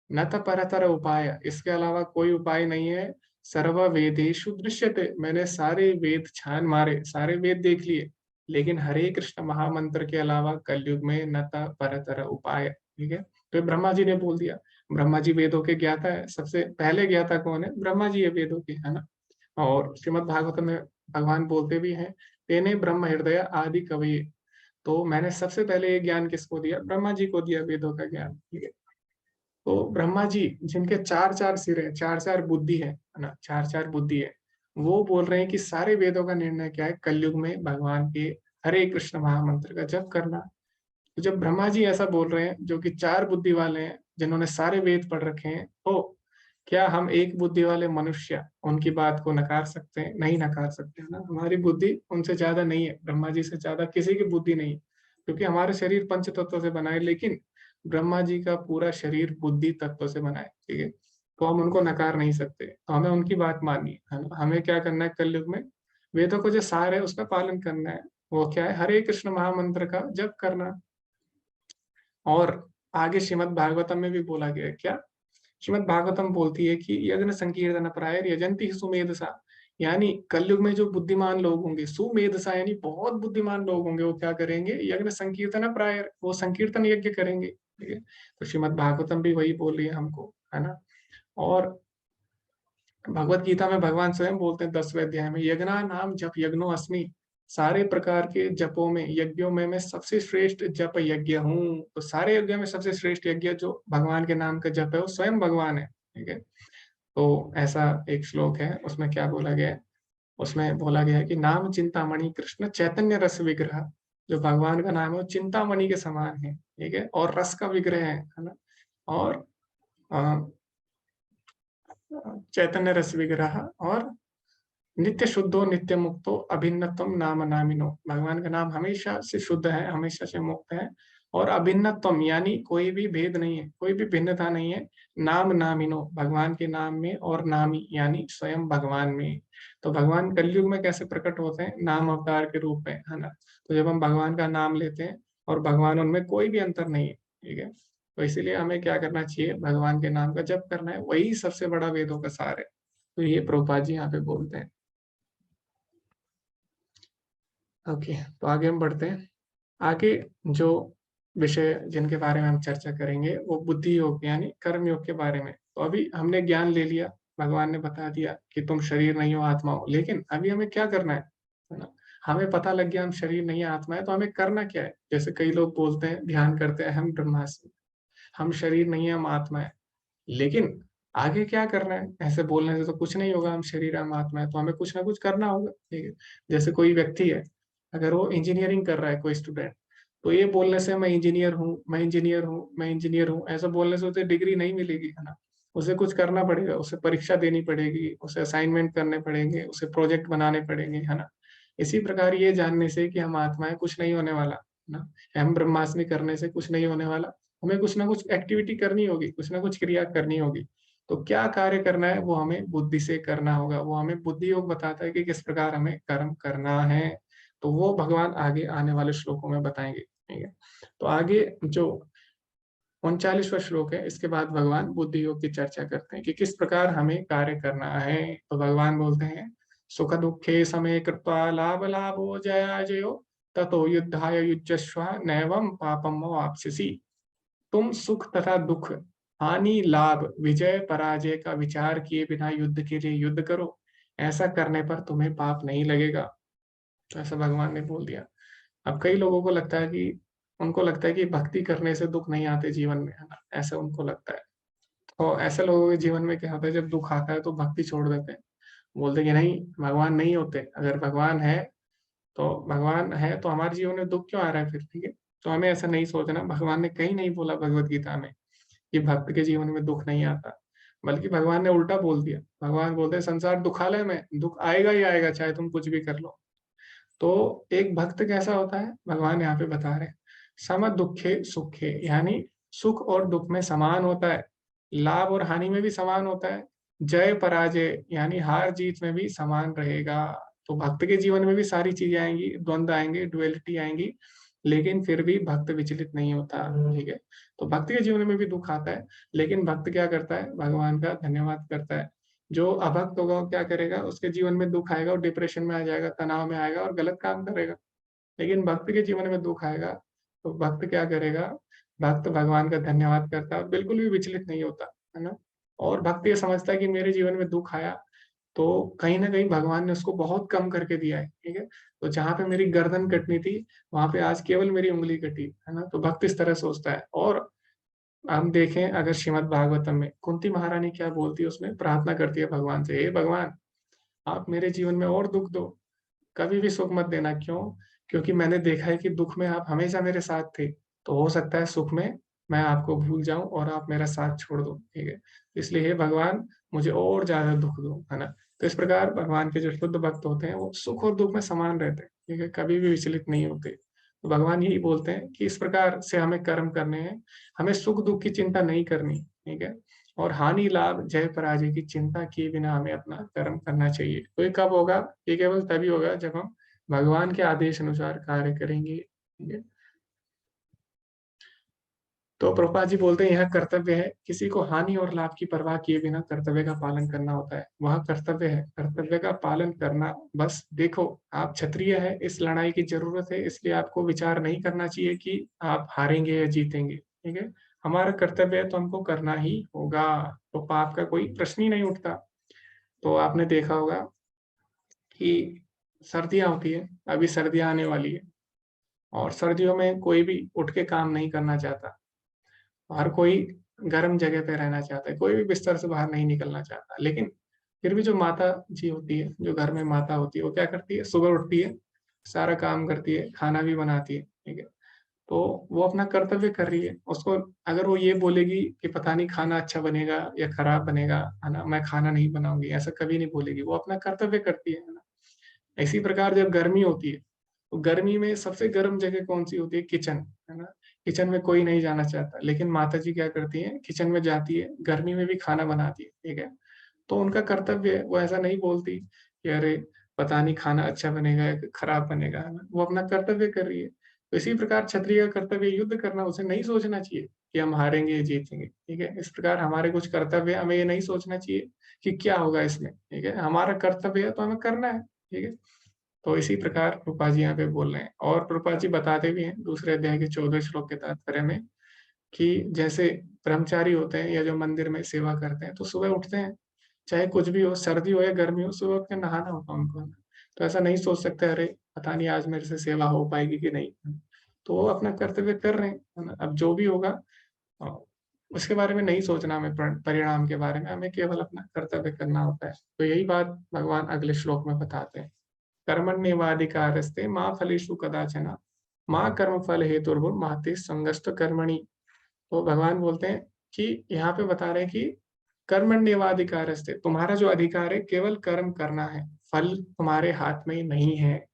न त परतर उपाय, इसके अलावा कोई उपाय नहीं है। सर्व वेदेषु दृश्यते, मैंने सारे वेद छान मारे, सारे वेद देख लिए, लेकिन हरे कृष्ण महामंत्र के अलावा कलयुग में न त परतर उपाय, ठीक है। तो ब्रह्मा जी ने बोल दिया। ब्रह्मा जी वेदों के ज्ञाता है, सबसे पहले ज्ञाता कौन है? ब्रह्मा जी है वेदों के, है ना। और श्रीमद् भागवत में भगवान बोलते भी हैं, तेने ब्रह्म हृदय आदि कवि। तो मैंने सबसे पहले ये ज्ञान किसको दिया? ब्रह्मा जी को दिया वेदों का ज्ञान, ठीक है। तो ब्रह्मा जी जिनके चार चार सिर है, चार चार बुद्धि है ना, चार चार बुद्धि है, वो बोल रहे हैं कि सारे वेदों का निर्णय क्या है? कलयुग में भगवान के हरे कृष्ण महामंत्र का जप करना। तो जब ब्रह्मा जी ऐसा बोल रहे हैं जो कि चार बुद्धि वाले हैं, जिन्होंने सारे वेद पढ़ रखे हैं, तो क्या हम एक बुद्धि वाले मनुष्य उनकी बात को नकार सकते हैं? नहीं नकार सकते, है ना। हमारी बुद्धि उनसे ज्यादा नहीं है, ब्रह्मा जी से ज्यादा किसी की बुद्धि नहीं है, क्योंकि हमारा शरीर पंच तत्वों से बना है, लेकिन ब्रह्मा जी का पूरा शरीर बुद्धि तत्वों से बना है, ठीक है। तो हम उनको नकार नहीं सकते, तो हमें उनकी बात माननी है ना। हमें क्या करना है कलयुग में? वेदों को जो सार है उसका पालन करना है। वो क्या है? हरे कृष्ण महामंत्र का जप करना। और आगे श्रीमद् भागवतम में भी बोला गया है, क्या? श्रीमद् भागवतम बोलती है कि यज्ञ संकीर्तन प्रायर यजंती सुमेधसा, यानी कलयुग में जो बुद्धिमान लोग होंगे, सुमेधसा यानी बहुत बुद्धिमान लोग होंगे, वो क्या करेंगे? यज्ञ संकीर्तन प्रायर, वो संकीर्तन यज्ञ करेंगे, ठीक है। तो श्रीमद् भागवतम भी वही बोल रही है हमको, है ना। और भगवत गीता में भगवान स्वयं बोलते हैं 10वें अध्याय में, यज्ञा नाम जप यज्ञो अस्मि, सारे प्रकार के जपों में, यज्ञों में मैं सबसे श्रेष्ठ जप यज्ञ हूँ। तो सारे यज्ञ में सबसे श्रेष्ठ यज्ञ जो भगवान के नाम का जप है वो स्वयं भगवान है, ठीक है। तो ऐसा एक श्लोक है, उसमें क्या बोला गया है? उसमें बोला गया है कि नाम चिंतामणि कृष्ण चैतन्य रस विग्रह, जो भगवान का नाम है वो चिंतामणि के समान है, ठीक है, और रस का विग्रह है ना। और चैतन्य रस विग्रह, और नित्य शुद्धो नित्य मुक्तो अभिन्नतम नाम नामिनो, भगवान का नाम हमेशा से शुद्ध है, हमेशा से मुक्त है, और अभिन्नत्वम यानी कोई भी भेद नहीं है, कोई भी भिन्नता नहीं है। नाम नामिनो भगवान के नाम में, और नामी यानी स्वयं भगवान में। तो भगवान कलयुग में कैसे प्रकट होते हैं? नाम अवतार के रूप में, है ना। तो जब हम भगवान का नाम लेते हैं और भगवान, उनमें कोई भी अंतर नहीं है, ठीक है। तो इसीलिए हमें क्या करना चाहिए? भगवान के नाम का जप करना है, वही सबसे बड़ा वेदों का सार है। तो ये प्रभुपाद जी यहाँ पे बोलते हैं। ओके, तो आगे हम बढ़ते हैं। आगे जो विषय जिनके बारे में हम चर्चा करेंगे वो बुद्धि योग यानी कर्म योग के बारे में। तो अभी हमने ज्ञान ले लिया, भगवान ने बता दिया कि तुम शरीर नहीं हो आत्मा हो, लेकिन अभी हमें क्या करना है ना। हमें पता लग गया हम शरीर नहीं है आत्मा है, तो हमें करना क्या है? जैसे कई लोग बोलते हैं, ध्यान करते हैं, हम ब्रह्मास्मि, हम शरीर नहीं है, हम आत्मा है। लेकिन आगे क्या करना है? ऐसे बोलने से तो कुछ नहीं होगा, हम शरीर हम आत्मा है, तो हमें कुछ ना कुछ करना होगा, ठीक है। जैसे कोई व्यक्ति है, अगर वो इंजीनियरिंग कर रहा है, कोई स्टूडेंट, तो ये बोलने से मैं इंजीनियर हूँ, मैं इंजीनियर हूँ, मैं इंजीनियर हूँ, ऐसा बोलने से उसे डिग्री नहीं मिलेगी, है ना। उसे कुछ करना पड़ेगा, उसे परीक्षा देनी पड़ेगी, उसे असाइनमेंट करने पड़ेंगे, उसे प्रोजेक्ट बनाने पड़ेंगे, है ना। इसी प्रकार ये जानने से कि हम आत्मा है, कुछ नहीं होने वाला, है ना। हम ब्रह्मास्मि करने से कुछ नहीं होने वाला। हमें कुछ ना कुछ एक्टिविटी करनी होगी, कुछ ना कुछ क्रिया करनी होगी। तो क्या कार्य करना है? वो हमें बुद्धि से करना होगा। वो हमें बुद्धि योग बताता है कि किस प्रकार हमें कर्म करना है। तो वो भगवान आगे आने वाले श्लोकों में बताएंगे, ठीक है। तो आगे जो 39वां श्लोक है, इसके बाद भगवान बुद्धि योग की चर्चा करते हैं कि किस प्रकार हमें कार्य करना है। तो भगवान बोलते हैं, सुख दुखे समय कृत्वा लाभ लाभो जया जयो ततो युद्धाय युज्यस्व नैवं पापम वाप्स्यसि। तुम सुख तथा दुख, हानि लाभ, विजय पराजय का विचार किए बिना युद्ध के लिए युद्ध करो। ऐसा करने पर तुम्हें पाप नहीं लगेगा। तो ऐसा भगवान ने बोल दिया। अब कई लोगों को लगता है कि, उनको लगता है कि भक्ति करने से दुख नहीं आते जीवन में, है ना, ऐसा उनको लगता है। तो ऐसे लोगों के जीवन में क्या होता है? जब दुख आता है तो भक्ति छोड़ देते हैं, बोलते हैं कि नहीं, भगवान नहीं होते। अगर भगवान है तो हमारे जीवन में दुख क्यों आ रहा है फिर, ठीक है। तो हमें ऐसा नहीं सोचना। भगवान ने कहीं नहीं बोला भगवत गीता में कि भक्त के जीवन में दुख नहीं आता, बल्कि भगवान ने उल्टा बोल दिया। भगवान बोलते हैं संसार दुखालय में, दुख आएगा ही आएगा, चाहे तुम कुछ भी कर लो। तो एक भक्त कैसा होता है? भगवान यहाँ पे बता रहे हैं, सम दुखे सुखे यानी सुख और दुख में समान होता है, लाभ और हानि में भी समान होता है, जय पराजय यानी हार जीत में भी समान रहेगा। तो भक्त के जीवन में भी सारी चीजें आएंगी, द्वंद्व आएंगे, डुअलिटी आएंगी, लेकिन फिर भी भक्त विचलित नहीं होता, ठीक है। तो भक्त के जीवन में भी दुख आता है, लेकिन भक्त क्या करता है? भगवान का धन्यवाद करता है। जो अभक्त होगा वो क्या करेगा? उसके जीवन में दुख आएगा और डिप्रेशन में आ जाएगा, तनाव में आएगा और गलत काम करेगा। लेकिन भक्त के जीवन में दुख आएगा तो भक्त क्या करेगा? भक्त भगवान का धन्यवाद करता है और बिल्कुल भी विचलित नहीं होता, है ना। और भक्त ये समझता है कि मेरे जीवन में दुख आया तो कहीं ना कहीं भगवान ने उसको बहुत कम करके दिया है, ठीक है। तो जहां पे मेरी गर्दन कटनी थी, वहां पे आज केवल मेरी उंगली कटी, है ना। तो भक्त इस तरह सोचता है। और हम देखें अगर श्रीमद् भागवतम में कुंती महारानी क्या बोलती है, उसमें प्रार्थना करती है भगवान से, हे भगवान, आप मेरे जीवन में और दुख दो, कभी भी सुख मत देना। क्यों? क्योंकि मैंने देखा है कि दुख में आप हमेशा मेरे साथ थे, तो हो सकता है सुख में मैं आपको भूल जाऊं और आप मेरा साथ छोड़ दो, ठीक है। इसलिए हे भगवान, मुझे और ज्यादा दुख दो, है ना। तो इस प्रकार भगवान के जो शुद्ध भक्त होते हैं वो सुख और दुख में समान रहते हैं, ठीक है, कभी भी विचलित नहीं होते। तो भगवान यही बोलते हैं कि इस प्रकार से हमें कर्म करने हैं, हमें सुख दुख की चिंता नहीं करनी, ठीक है। और हानि लाभ जय पराजय की चिंता किए बिना हमें अपना कर्म करना चाहिए। तो ये कब होगा? ये केवल तभी होगा जब हम भगवान के आदेश अनुसार कार्य करेंगे, ठीक है। तो प्रभुपाद जी बोलते हैं, यह कर्तव्य है, किसी को हानि और लाभ की परवाह किए बिना कर्तव्य का पालन करना होता है। वह कर्तव्य है, कर्तव्य का पालन करना। बस देखो, आप क्षत्रिय है, इस लड़ाई की जरूरत है, इसलिए आपको विचार नहीं करना चाहिए कि आप हारेंगे या जीतेंगे, ठीक है। हमारा कर्तव्य है तो हमको करना ही होगा, तो पाप का कोई प्रश्न ही नहीं उठता। तो आपने देखा होगा कि सर्दियां होती है, अभी सर्दियां आने वाली है, और सर्दियों में कोई भी उठ के काम नहीं करना चाहता, हर कोई गर्म जगह पे रहना चाहता है, कोई भी बिस्तर से बाहर नहीं निकलना चाहता। लेकिन फिर भी जो माता जी होती है, जो घर में माता होती है, वो क्या करती है? सुबह उठती है, सारा काम करती है, खाना भी बनाती है, ठीक है। तो वो अपना कर्तव्य कर रही है। उसको अगर वो ये बोलेगी कि पता नहीं खाना अच्छा बनेगा या खराब बनेगा, है ना, मैं खाना नहीं बनाऊंगी, ऐसा कभी नहीं बोलेगी। वो अपना कर्तव्य करती है ना। इसी प्रकार जब गर्मी होती है, तो गर्मी में सबसे गर्म जगह कौन सी होती है? किचन, है ना। किचन में कोई नहीं जाना चाहता, लेकिन माता जी क्या करती हैं, किचन में जाती है, गर्मी में भी खाना बनाती है, ठीक है। तो उनका कर्तव्य है, वो ऐसा नहीं बोलती कि अरे पता नहीं खाना अच्छा बनेगा या खराब बनेगा, है ना? वो अपना कर्तव्य कर रही है। तो इसी प्रकार क्षत्रिय का कर्तव्य युद्ध करना, उसे नहीं सोचना चाहिए कि हम हारेंगे या जीतेंगे, ठीक है। इस प्रकार हमारे कुछ कर्तव्य, हमें ये नहीं सोचना चाहिए कि क्या होगा इसमें, ठीक है। हमारा कर्तव्य है तो हमें करना है, ठीक है। तो इसी प्रकार प्रभुपाद जी यहाँ पे बोल रहे हैं, और प्रभुपाद जी बताते भी हैं दूसरे अध्याय के 14 श्लोक के तात्पर्य में कि जैसे ब्रह्मचारी होते हैं या जो मंदिर में सेवा करते हैं, तो सुबह उठते हैं, चाहे कुछ भी हो, सर्दी हो या गर्मी हो, सुबह उठ के नहाना होता है उनको। तो ऐसा नहीं सोच सकते अरे पता नहीं आज मेरे से सेवा हो पाएगी कि नहीं। तो वो अपना कर्तव्य कर रहे हैं, है ना। अब जो भी होगा उसके बारे में नहीं सोचना हमें, परिणाम के बारे में, हमें केवल अपना कर्तव्य करना होता है। तो यही बात भगवान अगले श्लोक में बताते हैं। कर्मण्येवाधिकारस्ते माँ फलेषु कदाचन माँ कर्म फल हेतुर्भुर्माते संगस्त कर्मणि। तो भगवान बोलते हैं कि यहाँ पे बता रहे हैं कि कर्मण्येवाधिकारस्ते, तुम्हारा जो अधिकार है केवल कर्म करना है, फल तुम्हारे हाथ में ही नहीं है।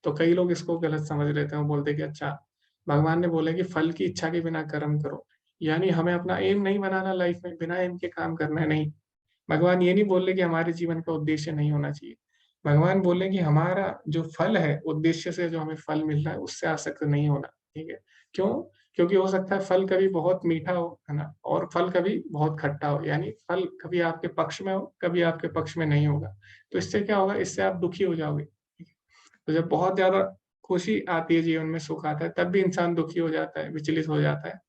तो कई लोग इसको गलत समझ लेते हैं, वो बोलते हैं कि अच्छा भगवान ने बोला कि फल की इच्छा के बिना कर्म करो, यानी हमें अपना एम नहीं बनाना लाइफ में, बिना एम के काम करना है, नहीं। भगवान ये नहीं बोल रहे कि हमारे जीवन का उद्देश्य नहीं होना चाहिए। भगवान बोले कि हमारा जो फल है, उद्देश्य से जो हमें फल मिल रहा है उससे आसक्त नहीं होना, ठीक है। क्यों? क्योंकि हो सकता है फल कभी बहुत मीठा हो, है ना, और फल कभी बहुत खट्टा हो, यानी फल कभी आपके पक्ष में हो, कभी आपके पक्ष में नहीं होगा। तो इससे क्या होगा, इससे आप दुखी हो जाओगे, ठीक है? तो जब बहुत ज्यादा खुशी आती है जीवन में, सुख आता है, तब भी इंसान दुखी हो जाता है, विचलित हो जाता है।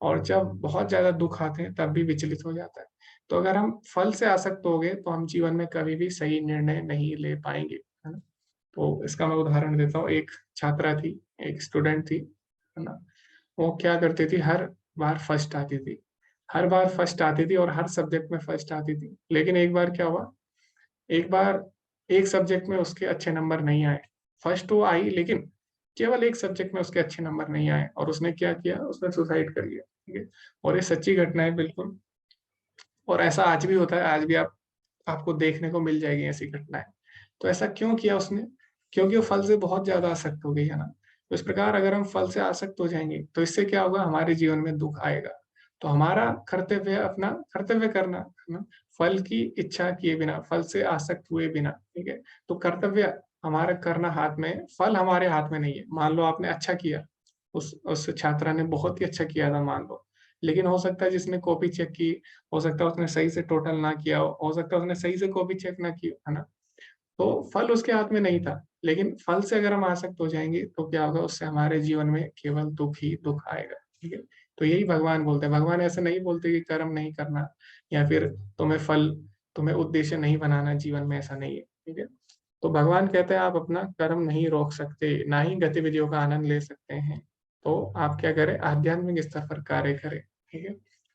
और जब बहुत ज्यादा दुख आते हैं तब भी विचलित हो जाता है। तो अगर हम फल से आसक्त हो गए तो हम जीवन में कभी भी सही निर्णय नहीं ले पाएंगे, है ना। तो इसका मैं उदाहरण देता हूँ। एक छात्रा थी, एक स्टूडेंट थी, है ना। वो क्या करती थी, हर बार फर्स्ट आती थी, हर बार फर्स्ट आती थी और हर सब्जेक्ट में फर्स्ट आती थी। लेकिन एक बार क्या हुआ, एक बार एक सब्जेक्ट में उसके अच्छे नंबर नहीं आए। फर्स्ट वो आई, लेकिन केवल एक सब्जेक्ट में उसके अच्छे नंबर नहीं आए, और उसने क्या किया, उसने सुसाइड कर लिया, ठीक है। और ये सच्ची घटना है बिल्कुल, और ऐसा आज भी होता है, आज भी आपको देखने को मिल जाएगी ऐसी घटनाएं। तो ऐसा क्यों किया उसने? क्योंकि वो फल से बहुत ज्यादा आसक्त हो गई, है ना। तो इस प्रकार अगर हम फल से आसक्त हो जाएंगे तो इससे क्या होगा, हमारे जीवन में दुख आएगा। तो हमारा कर्तव्य है अपना कर्तव्य करना, है ना, फल की इच्छा किए बिना, फल से आसक्त हुए बिना, ठीक है। तो कर्तव्य हमारा करना हाथ में है, फल हमारे हाथ में नहीं है। मान लो आपने अच्छा किया, उस छात्रा ने बहुत ही अच्छा किया था मान लो, लेकिन हो सकता है जिसने कॉपी चेक की, हो सकता है उसने सही से टोटल ना किया हो सकता है उसने सही से कॉपी चेक ना की, है ना। तो फल उसके हाथ में नहीं था, लेकिन फल से अगर हम आसक्त हो जाएंगे तो क्या होगा, उससे हमारे जीवन में केवल दुख ही दुख आएगा, ठीक है। तो यही भगवान बोलते हैं। भगवान ऐसे नहीं बोलते कि कर्म नहीं करना या फिर तुम्हें उद्देश्य नहीं बनाना जीवन में, ऐसा नहीं है, ठीक है। तो भगवान कहते हैं आप अपना कर्म नहीं रोक सकते, ना ही गतिविधियों का आनंद ले सकते हैं। तो आप क्या करें, आध्यात्मिक स्तर पर कार्य करें, ठीक है।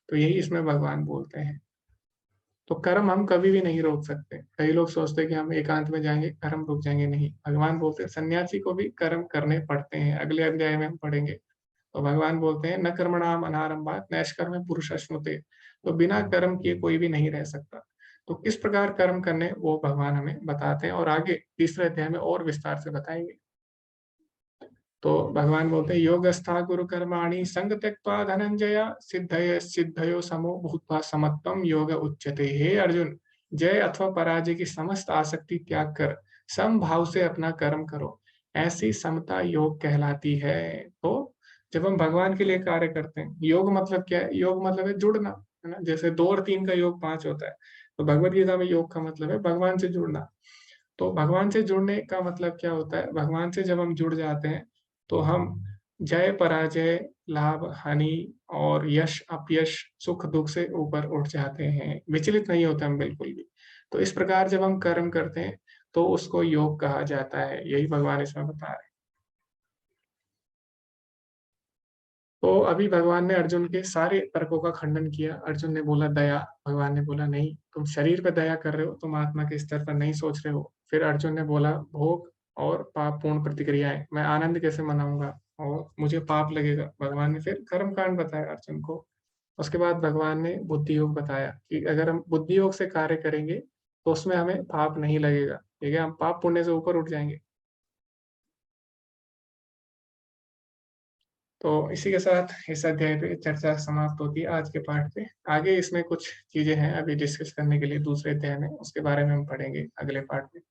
तो यही इसमें भगवान बोलते हैं। तो कर्म हम कभी भी नहीं रोक सकते। कई लोग सोचते हैं कि हम एकांत में जाएंगे कर्म रुक जाएंगे, नहीं। भगवान बोलते हैं सन्यासी को भी कर्म करने पड़ते हैं, अगले अध्याय में हम पढ़ेंगे। तो भगवान बोलते हैं न कर्मणाम अनारंभात नैष्कर्म्य पुरुषश्नुते। तो बिना कर्म किए कोई भी नहीं रह सकता। तो किस प्रकार कर्म करने, वो भगवान हमें बताते हैं, और आगे तीसरे अध्याय में और विस्तार से बताएंगे। तो भगवान बोलते हैं योगस्था गुरु कर्माणि संग त्यक्त्वा धनंजय सिद्धय सिद्धयो समो भूत्वा समत्वम योग उच्यते। हे अर्जुन, जय अथवा पराजय की समस्त आसक्ति त्याग कर समभाव से अपना कर्म करो, ऐसी समता योग कहलाती है। तो जब हम भगवान के लिए कार्य करते हैं, योग मतलब क्या है, योग मतलब है जुड़ना, है ना। जैसे 2 और 3 का योग 5 होता है, तो भगवत गीता में योग का मतलब है भगवान से जुड़ना। तो भगवान से जुड़ने का मतलब क्या होता है, भगवान से जब हम जुड़ जाते हैं तो हम जय पराजय, लाभ हानि और यश अपयश, सुख दुख से ऊपर उठ जाते हैं, विचलित नहीं होते हम बिल्कुल भी। तो इस प्रकार जब हम कर्म करते हैं तो उसको योग कहा जाता है, यही भगवान इसमें बता रहे हैं। तो अभी भगवान ने अर्जुन के सारे तर्कों का खंडन किया। अर्जुन ने बोला दया, भगवान ने बोला नहीं, तुम शरीर पर दया कर रहे हो, तुम आत्मा के स्तर पर नहीं सोच रहे हो। फिर अर्जुन ने बोला भोग और पाप पूर्ण प्रतिक्रियाएं, मैं आनंद कैसे मनाऊंगा और मुझे पाप लगेगा। भगवान ने फिर कर्म कांड बताया अर्जुन को। उसके बाद भगवान ने बुद्धि योग बताया कि अगर हम बुद्धि योग से कार्य करेंगे तो उसमें हमें पाप नहीं लगेगा, ठीक है, हम पाप पुण्य से ऊपर उठ जाएंगे। तो इसी के साथ इस अध्याय पे चर्चा समाप्त होती है आज के पाठ पे। आगे इसमें कुछ चीजें हैं अभी डिस्कस करने के लिए दूसरे अध्याय में, उसके बारे में हम पढ़ेंगे अगले पाठ में।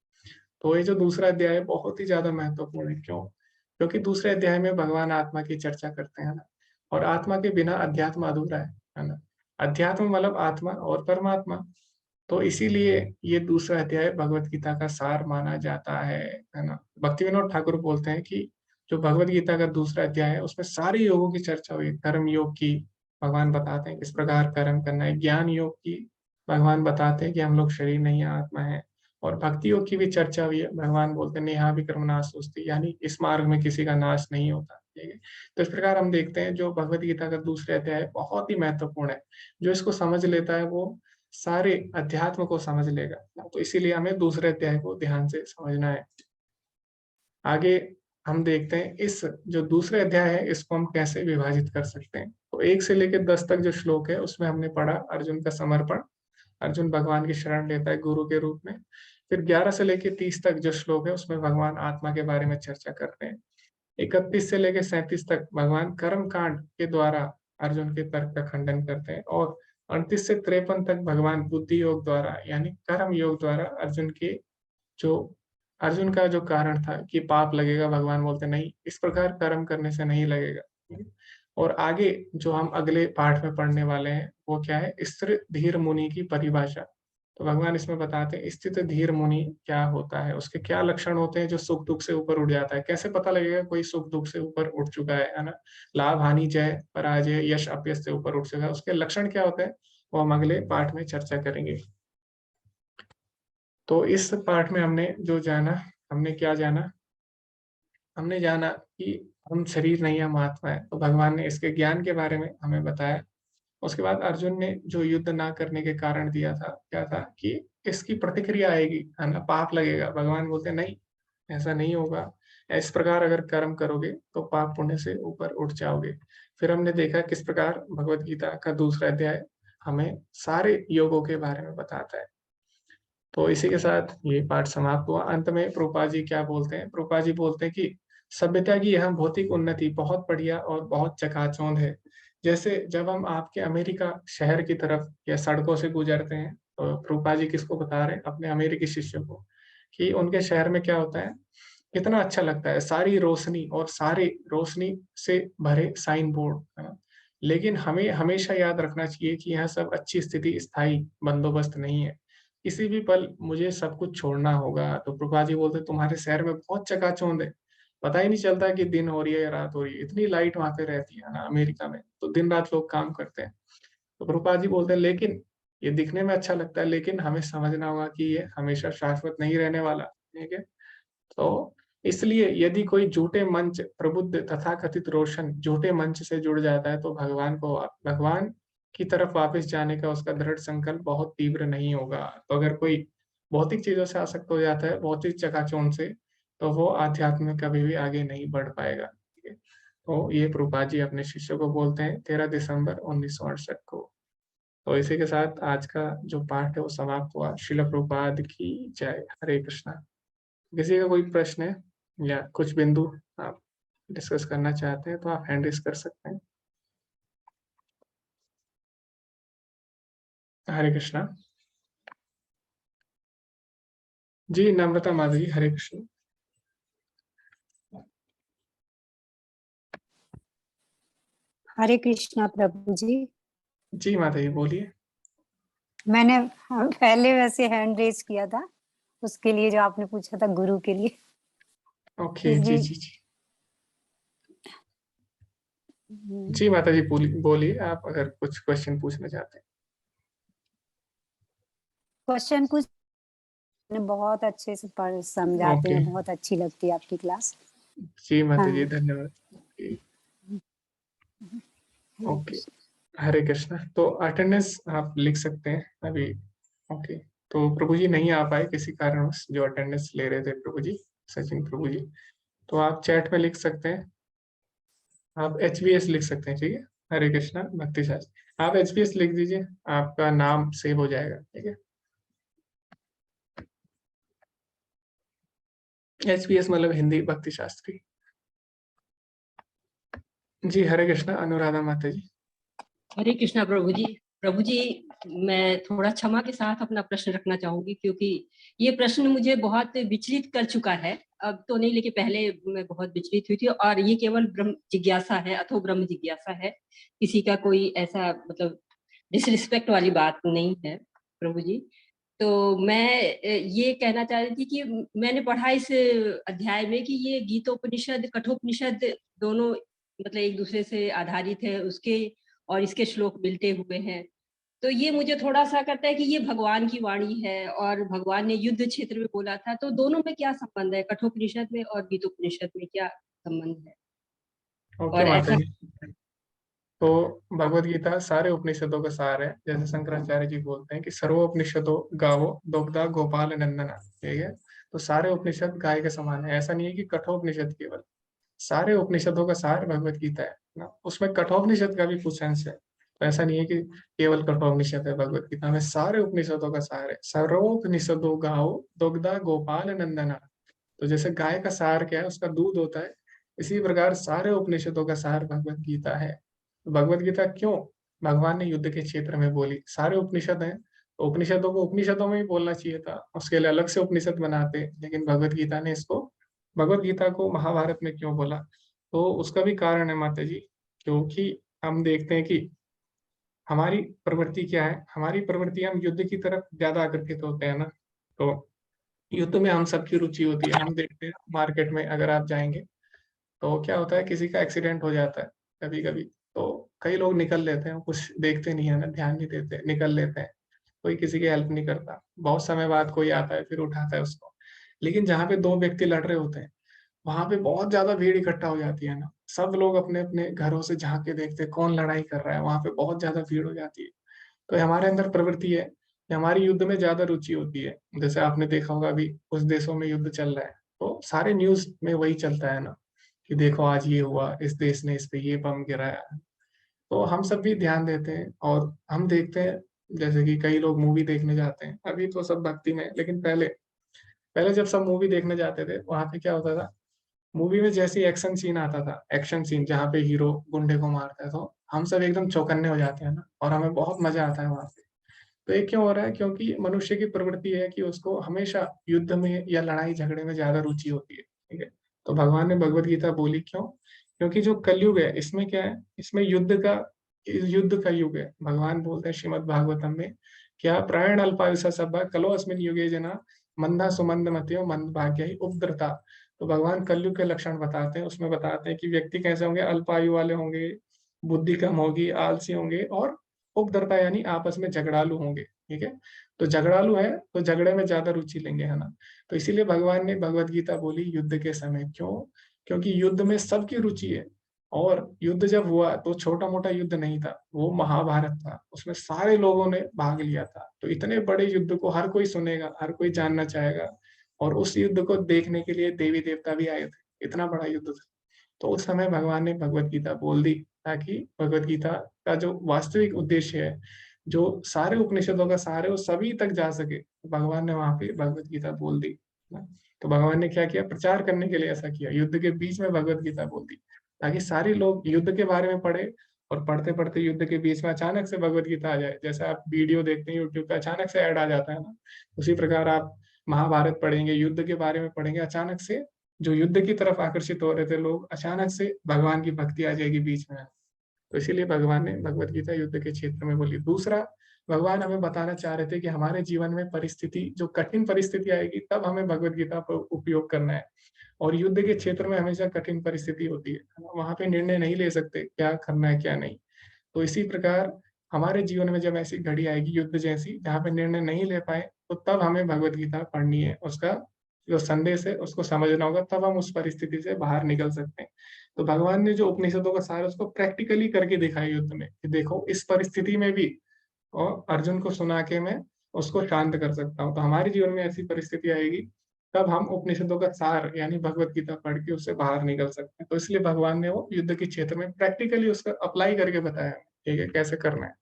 तो ये जो दूसरा अध्याय है बहुत ही ज्यादा महत्वपूर्ण है। क्यों? क्योंकि दूसरे अध्याय में भगवान आत्मा की चर्चा करते हैं ना, और आत्मा के बिना अध्यात्म अधूरा है ना। अध्यात्म मतलब आत्मा और परमात्मा। तो इसीलिए ये दूसरा अध्याय भगवत गीता का सार माना जाता है ना। भक्ति विनोद ठाकुर बोलते हैं कि जो भगवत गीता का दूसरा अध्याय है उसमें सारे योगों की चर्चा हुई। कर्म योग की भगवान बताते हैं किस प्रकार कर्म करना है, ज्ञान योग की भगवान बताते हैं कि हम लोग शरीर नहीं आत्मा है, और भक्ति योग की भी चर्चा हुई है। भगवान बोलते हैं नेहा विक्रम नाश सोचती, यानी इस मार्ग में किसी का नाश नहीं होता। ठीक है, तो इस प्रकार हम देखते हैं जो भगवत गीता का दूसरे अध्याय बहुत ही महत्वपूर्ण है। जो इसको समझ लेता है वो सारे अध्यात्म को समझ लेगा। तो इसीलिए हमें दूसरे अध्याय को ध्यान से समझना है। आगे हम देखते हैं इस जो दूसरे अध्याय है इसको हम कैसे विभाजित कर सकते हैं। तो 1 से लेकर 10 तक जो श्लोक है उसमें हमने पढ़ा अर्जुन का समर्पण। अर्जुन भगवान की शरण लेता है गुरु के रूप में। फिर 11 से लेकर 30 तक जो श्लोक है उसमें भगवान आत्मा के बारे में चर्चा करते हैं। 31 से लेकर 37 तक भगवान कर्म कांड के द्वारा अर्जुन के तर्क का खंडन करते हैं, और 38 से 53 तक भगवान बुद्धि योग द्वारा यानी कर्म योग द्वारा जो अर्जुन का जो कारण था कि पाप लगेगा, भगवान बोलते नहीं, इस प्रकार कर्म करने से नहीं लगेगा। और आगे जो हम अगले पाठ में पढ़ने वाले हैं वो क्या है, स्थिर धीर मुनि की परिभाषा। तो भगवान इसमें बताते हैं स्थित धीर मुनि क्या होता है, उसके क्या लक्षण होते हैं जो सुख दुख से ऊपर उठ जाता है। कैसे पता लगेगा कोई सुख दुख से ऊपर उठ चुका है ना। लाभ हानि जय पराजय यश अपयश से ऊपर उठ चुका है, उसके लक्षण क्या होते हैं वो हम अगले पाठ में चर्चा करेंगे। तो इस पाठ में हमने जो जाना, हमने क्या जाना, हमने जाना कि हम शरीर नहीं हम आत्मा है। तो भगवान ने इसके ज्ञान के बारे में हमें बताया। उसके बाद अर्जुन ने जो युद्ध ना करने के कारण दिया था क्या था कि इसकी प्रतिक्रिया आएगी है ना, पाप लगेगा। भगवान बोलते नहीं, ऐसा नहीं होगा। इस प्रकार अगर कर्म करोगे तो पाप पुण्य से ऊपर उठ जाओगे। फिर हमने देखा किस प्रकार भगवत गीता का दूसरा अध्याय हमें सारे योगों के बारे में बताता है। तो इसी के साथ ये पाठ समाप्त हुआ। अंत में प्रभुपाद जी क्या बोलते हैं, प्रभुपाद जी बोलते हैं कि सभ्यता की यह भौतिक उन्नति बहुत बढ़िया और बहुत चकाचौंध है। जैसे जब हम आपके अमेरिका शहर की तरफ या सड़कों से गुजरते हैं, तो प्रभुपाद जी किसको बता रहे हैं, अपने अमेरिकी शिष्यों को, कि उनके शहर में क्या होता है, कितना अच्छा लगता है, सारी रोशनी और सारे रोशनी से भरे साइन बोर्ड है ना। लेकिन हमें हमेशा याद रखना चाहिए कि यह सब अच्छी स्थिति स्थायी बंदोबस्त नहीं है। किसी भी पल मुझे सब कुछ छोड़ना होगा। तो प्रभा जी बोलते तुम्हारे शहर में बहुत चकाचौंध है, पता ही नहीं चलता कि दिन हो रही है या रात हो रही है, इतनी लाइट वहां पे रहती है ना अमेरिका में, तो दिन रात लोग काम करते हैं। तो प्रभा जी बोलते हैं लेकिन ये दिखने में अच्छा लगता है, लेकिन हमें समझना होगा कि ये हमेशा शाश्वत नहीं रहने वाला। ठीक है, तो इसलिए यदि कोई झूठे मंच प्रबुद्ध तथाकथित रोशन झूठे मंच से जुड़ जाता है तो भगवान की तरफ वापस जाने का उसका दृढ़ संकल्प बहुत तीव्र नहीं होगा। तो अगर कोई भौतिक चीजों से आसक्त हो जाता है, भौतिक चकाचौंध से, तो वो आध्यात्म में कभी भी आगे नहीं बढ़ पाएगा। ठीक है, तो ये प्रभुपाद जी अपने शिष्यों को बोलते हैं 13 दिसंबर 1968 को। तो इसी के साथ आज का जो पाठ है वो समाप्त हुआ। श्रील प्रभुपाद की जय। हरे कृष्णा। किसी का कोई प्रश्न है या कुछ बिंदु आप डिस्कस करना चाहते हैं तो आप हैंड रेज कर सकते हैं। हरे कृष्णा। जी नम्रता माधवी, हरे कृष्ण। हरे कृष्णा प्रभु जी। जी माता जी बोलिए। मैंने पहले वैसे हैंड रेज किया था उसके लिए जो आपने पूछा था गुरु के लिए। ओके जी भी, जी जी जी माता जी बोलिए आप अगर कुछ क्वेश्चन पूछना चाहते हैं। क्वेश्चन कुछ बहुत अच्छे से समझाते ओके हैं, बहुत अच्छी लगती है आपकी क्लास। जी माता जी हाँ। धन्यवाद। हरे ओके कृष्ण। हरे कृष्णा। तो अटेंडेंस आप लिख सकते हैं अभी। ओके, तो प्रभु जी नहीं आ पाए किसी कारणवश, जो अटेंडेंस ले रहे थे प्रभु जी, सचिन प्रभु जी, तो आप चैट में लिख सकते हैं। आप HBS लिख सकते हैं। ठीक है, हरे कृष्णा भक्ति शास्त्री आप HBS लिख दीजिए, आपका नाम सेव हो जाएगा। ठीक है, HBS मतलब हिंदी भक्ति शास्त्री। जी, हरे कृष्णा, अनुराधा माता जी। हरे कृष्णा प्रभु जी। प्रभु जी, मैं थोड़ा क्षमा के साथ अपना प्रश्न रखना चाहूंगी, क्योंकि ये प्रश्न मुझे बहुत विचलित कर चुका है। अब तो नहीं, लेकिन पहले मैं बहुत विचलित हुई थी, और ये केवल ब्रह्म जिज्ञासा है, अथो ब्रह्म जिज्ञासा है, किसी का कोई ऐसा मतलब डिसरिस्पेक्ट वाली बात नहीं है प्रभु जी। तो मैं ये कहना चाह रही थी कि मैंने पढ़ा इस अध्याय में कि ये गीतोपनिषद कठोपनिषद दोनों मतलब एक दूसरे से आधारित है, उसके और इसके श्लोक मिलते हुए हैं। तो ये मुझे थोड़ा सा करता है कि ये भगवान की वाणी है, और भगवान ने युद्ध क्षेत्र में बोला था, तो दोनों में क्या संबंध है, कठोपनिषद में और गीतोपनिषद में क्या संबंध है? ओके और माता ऐसा जी। तो भगवत गीता सारे उपनिषदों का सार है। जैसे शंकराचार्य जी बोलते हैं कि सर्वोपनिषदों गावो दुग्धा गोपाल नंदना, ठीक है। तो सारे उपनिषद गाय के समान है। ऐसा नहीं है कि कठोपनिषद केवल, सारे उपनिषदों का सार भगवत गीता है ना। उसमें कठोपनिषद का भी कुछ अंश है, तो ऐसा नहीं है कि केवल कठोपनिषद है। भगवत गीता में सारे उपनिषदों का सार है। सर्वोपनिषदों गाओ दुग्धा गोपाल नंदना। तो जैसे गाय का सार क्या है, उसका दूध होता है, इसी प्रकार सारे उपनिषदों का सार भगवत गीता है। तो भगवत गीता क्यों भगवान ने युद्ध के क्षेत्र में बोली? सारे उपनिषद हैं, तो उपनिषदों को उपनिषदों में ही बोलना चाहिए था, उसके लिए अलग से उपनिषद बनाते। लेकिन भगवत गीता ने इसको, भगवत गीता को महाभारत में क्यों बोला? तो उसका भी कारण है माता जी। क्योंकि हम देखते हैं कि हमारी प्रवृत्ति क्या है, हमारी प्रवृत्ति, हम युद्ध की तरफ ज्यादा आकर्षित होते हैं ना। तो युद्ध में हम सबकी रुचि होती है। हम देखते हैं मार्केट में अगर आप जाएंगे तो क्या होता है, किसी का एक्सीडेंट हो जाता है कभी कभी, तो कई लोग निकल लेते हैं, कुछ देखते नहीं है ना, ध्यान नहीं देते, निकल लेते हैं। कोई किसी की हेल्प नहीं करता। बहुत समय बाद कोई आता है, फिर उठाता है उसको। लेकिन जहाँ पे दो व्यक्ति लड़ रहे होते हैं, वहां पे बहुत ज्यादा भीड़ इकट्ठा हो जाती है ना। सब लोग अपने अपने घरों से झांक के देखते हैं कौन लड़ाई कर रहा है, वहां पे बहुत ज्यादा भीड़ हो जाती है। तो ये हमारे अंदर प्रवृत्ति है कि हमारी युद्ध में ज्यादा रुचि होती है। जैसे आपने देखा होगा अभी कुछ देशों में युद्ध चल रहा है, तो सारे न्यूज में वही चलता है ना, कि देखो आज ये हुआ, इस देश ने इस पे ये बम गिराया। तो हम सब भी ध्यान देते हैं और हम देखते हैं। जैसे कि कई लोग मूवी देखने जाते हैं, अभी तो सब भक्ति में, लेकिन पहले पहले जब सब मूवी देखने जाते थे, वहां पे क्या होता था, मूवी में जैसे एक्शन सीन आता था, एक्शन सीन जहाँ पे हीरो गुंडे को मारता है, तो हम सब एकदम चौकन्ने हो जाते हैं ना, और हमें बहुत मजा आता है वहां पे। तो ये क्यों हो रहा है? क्योंकि मनुष्य की प्रवृत्ति है कि उसको हमेशा युद्ध में या लड़ाई झगड़े में ज्यादा रुचि होती है, ठीक है। तो भगवान ने भगवत गीता बोली क्यों? क्योंकि जो कलयुग है, इसमें क्या है, इसमें युद्ध का युग है। भगवान बोलते हैं श्रीमद् भागवतम में, क्या प्रायण अल्पायुषा सभा कलो अस्मिन युगे जना मंदा सुमंद मतियो मंद भाग्य ही उपद्रता। तो भगवान कलयुग के लक्षण बताते हैं, उसमें बताते हैं कि व्यक्ति कैसे होंगे, अल्पायु वाले होंगे, बुद्धि कम होगी, आलसी होंगे, और उपद्रता यानी आपस में झगड़ालू होंगे, ठीक है। तो झगड़ालू है तो झगड़े में ज्यादा रुचि लेंगे, है ना। तो इसीलिए भगवान ने भगवत गीता बोली युद्ध के समय। क्यों? क्योंकि युद्ध में सबकी रुचि है। और युद्ध जब हुआ तो छोटा मोटा युद्ध नहीं था, वो महाभारत था, उसमें सारे लोगों ने भाग लिया था। तो इतने बड़े युद्ध को हर कोई सुनेगा, हर कोई जानना चाहेगा। और उस युद्ध को देखने के लिए देवी देवता भी आए थे, इतना बड़ा युद्ध था। तो उस समय भगवान ने भगवत गीता बोल दी, ताकि भगवत गीता का जो वास्तविक उद्देश्य है, जो सारे उपनिषदों का सार है, वो सभी तक जा सके। तो भगवान ने वहां पे भगवत गीता बोल दी ना। तो भगवान ने क्या किया, प्रचार करने के लिए ऐसा किया, युद्ध के बीच में भगवत गीता बोल दी, ताकि सारे लोग युद्ध के बारे में पढ़े। और पढ़ते पढ़ते युद्ध के बीच में अचानक से भगवत गीता आ जाए, जैसे आप वीडियो देखते हैं यूट्यूब पे, अचानक से ऐड आ जाता है ना, उसी प्रकार आप महाभारत पढ़ेंगे, युद्ध के बारे में पढ़ेंगे, अचानक से जो युद्ध की तरफ आकर्षित हो रहे थे लोग, अचानक से भगवान की भक्ति आ जाएगी बीच में। तो इसीलिए भगवान ने भगवत गीता युद्ध के क्षेत्र में बोली। दूसरा, भगवान हमें बताना चाह रहे थे कि हमारे जीवन में परिस्थिति, जो कठिन परिस्थिति आएगी, तब हमें भगवत गीता का उपयोग करना है। और युद्ध के क्षेत्र में हमेशा कठिन परिस्थिति होती है, वहां पे निर्णय नहीं ले सकते क्या करना है क्या नहीं। तो इसी प्रकार हमारे जीवन में जब ऐसी घड़ी आएगी युद्ध जैसी, जहाँ पे निर्णय नहीं ले पाए, तो तब हमें भगवत गीता पढ़नी है, उसका जो संदेश है उसको समझना होगा, तब हम उस परिस्थिति से बाहर निकल सकते हैं। तो भगवान ने जो उपनिषदों का सार उसको प्रैक्टिकली करके दिखाया युद्ध में, कि देखो इस परिस्थिति में भी, और अर्जुन को सुना के मैं उसको शांत कर सकता हूँ। तो हमारे जीवन में ऐसी परिस्थिति आएगी, तब हम उपनिषदों का सार यानी भगवत गीता पढ़ के उससे बाहर निकल सकते हैं। तो इसलिए भगवान ने वो युद्ध के क्षेत्र में प्रैक्टिकली उसका अप्लाई करके बताया, ठीक है, कैसे करना है।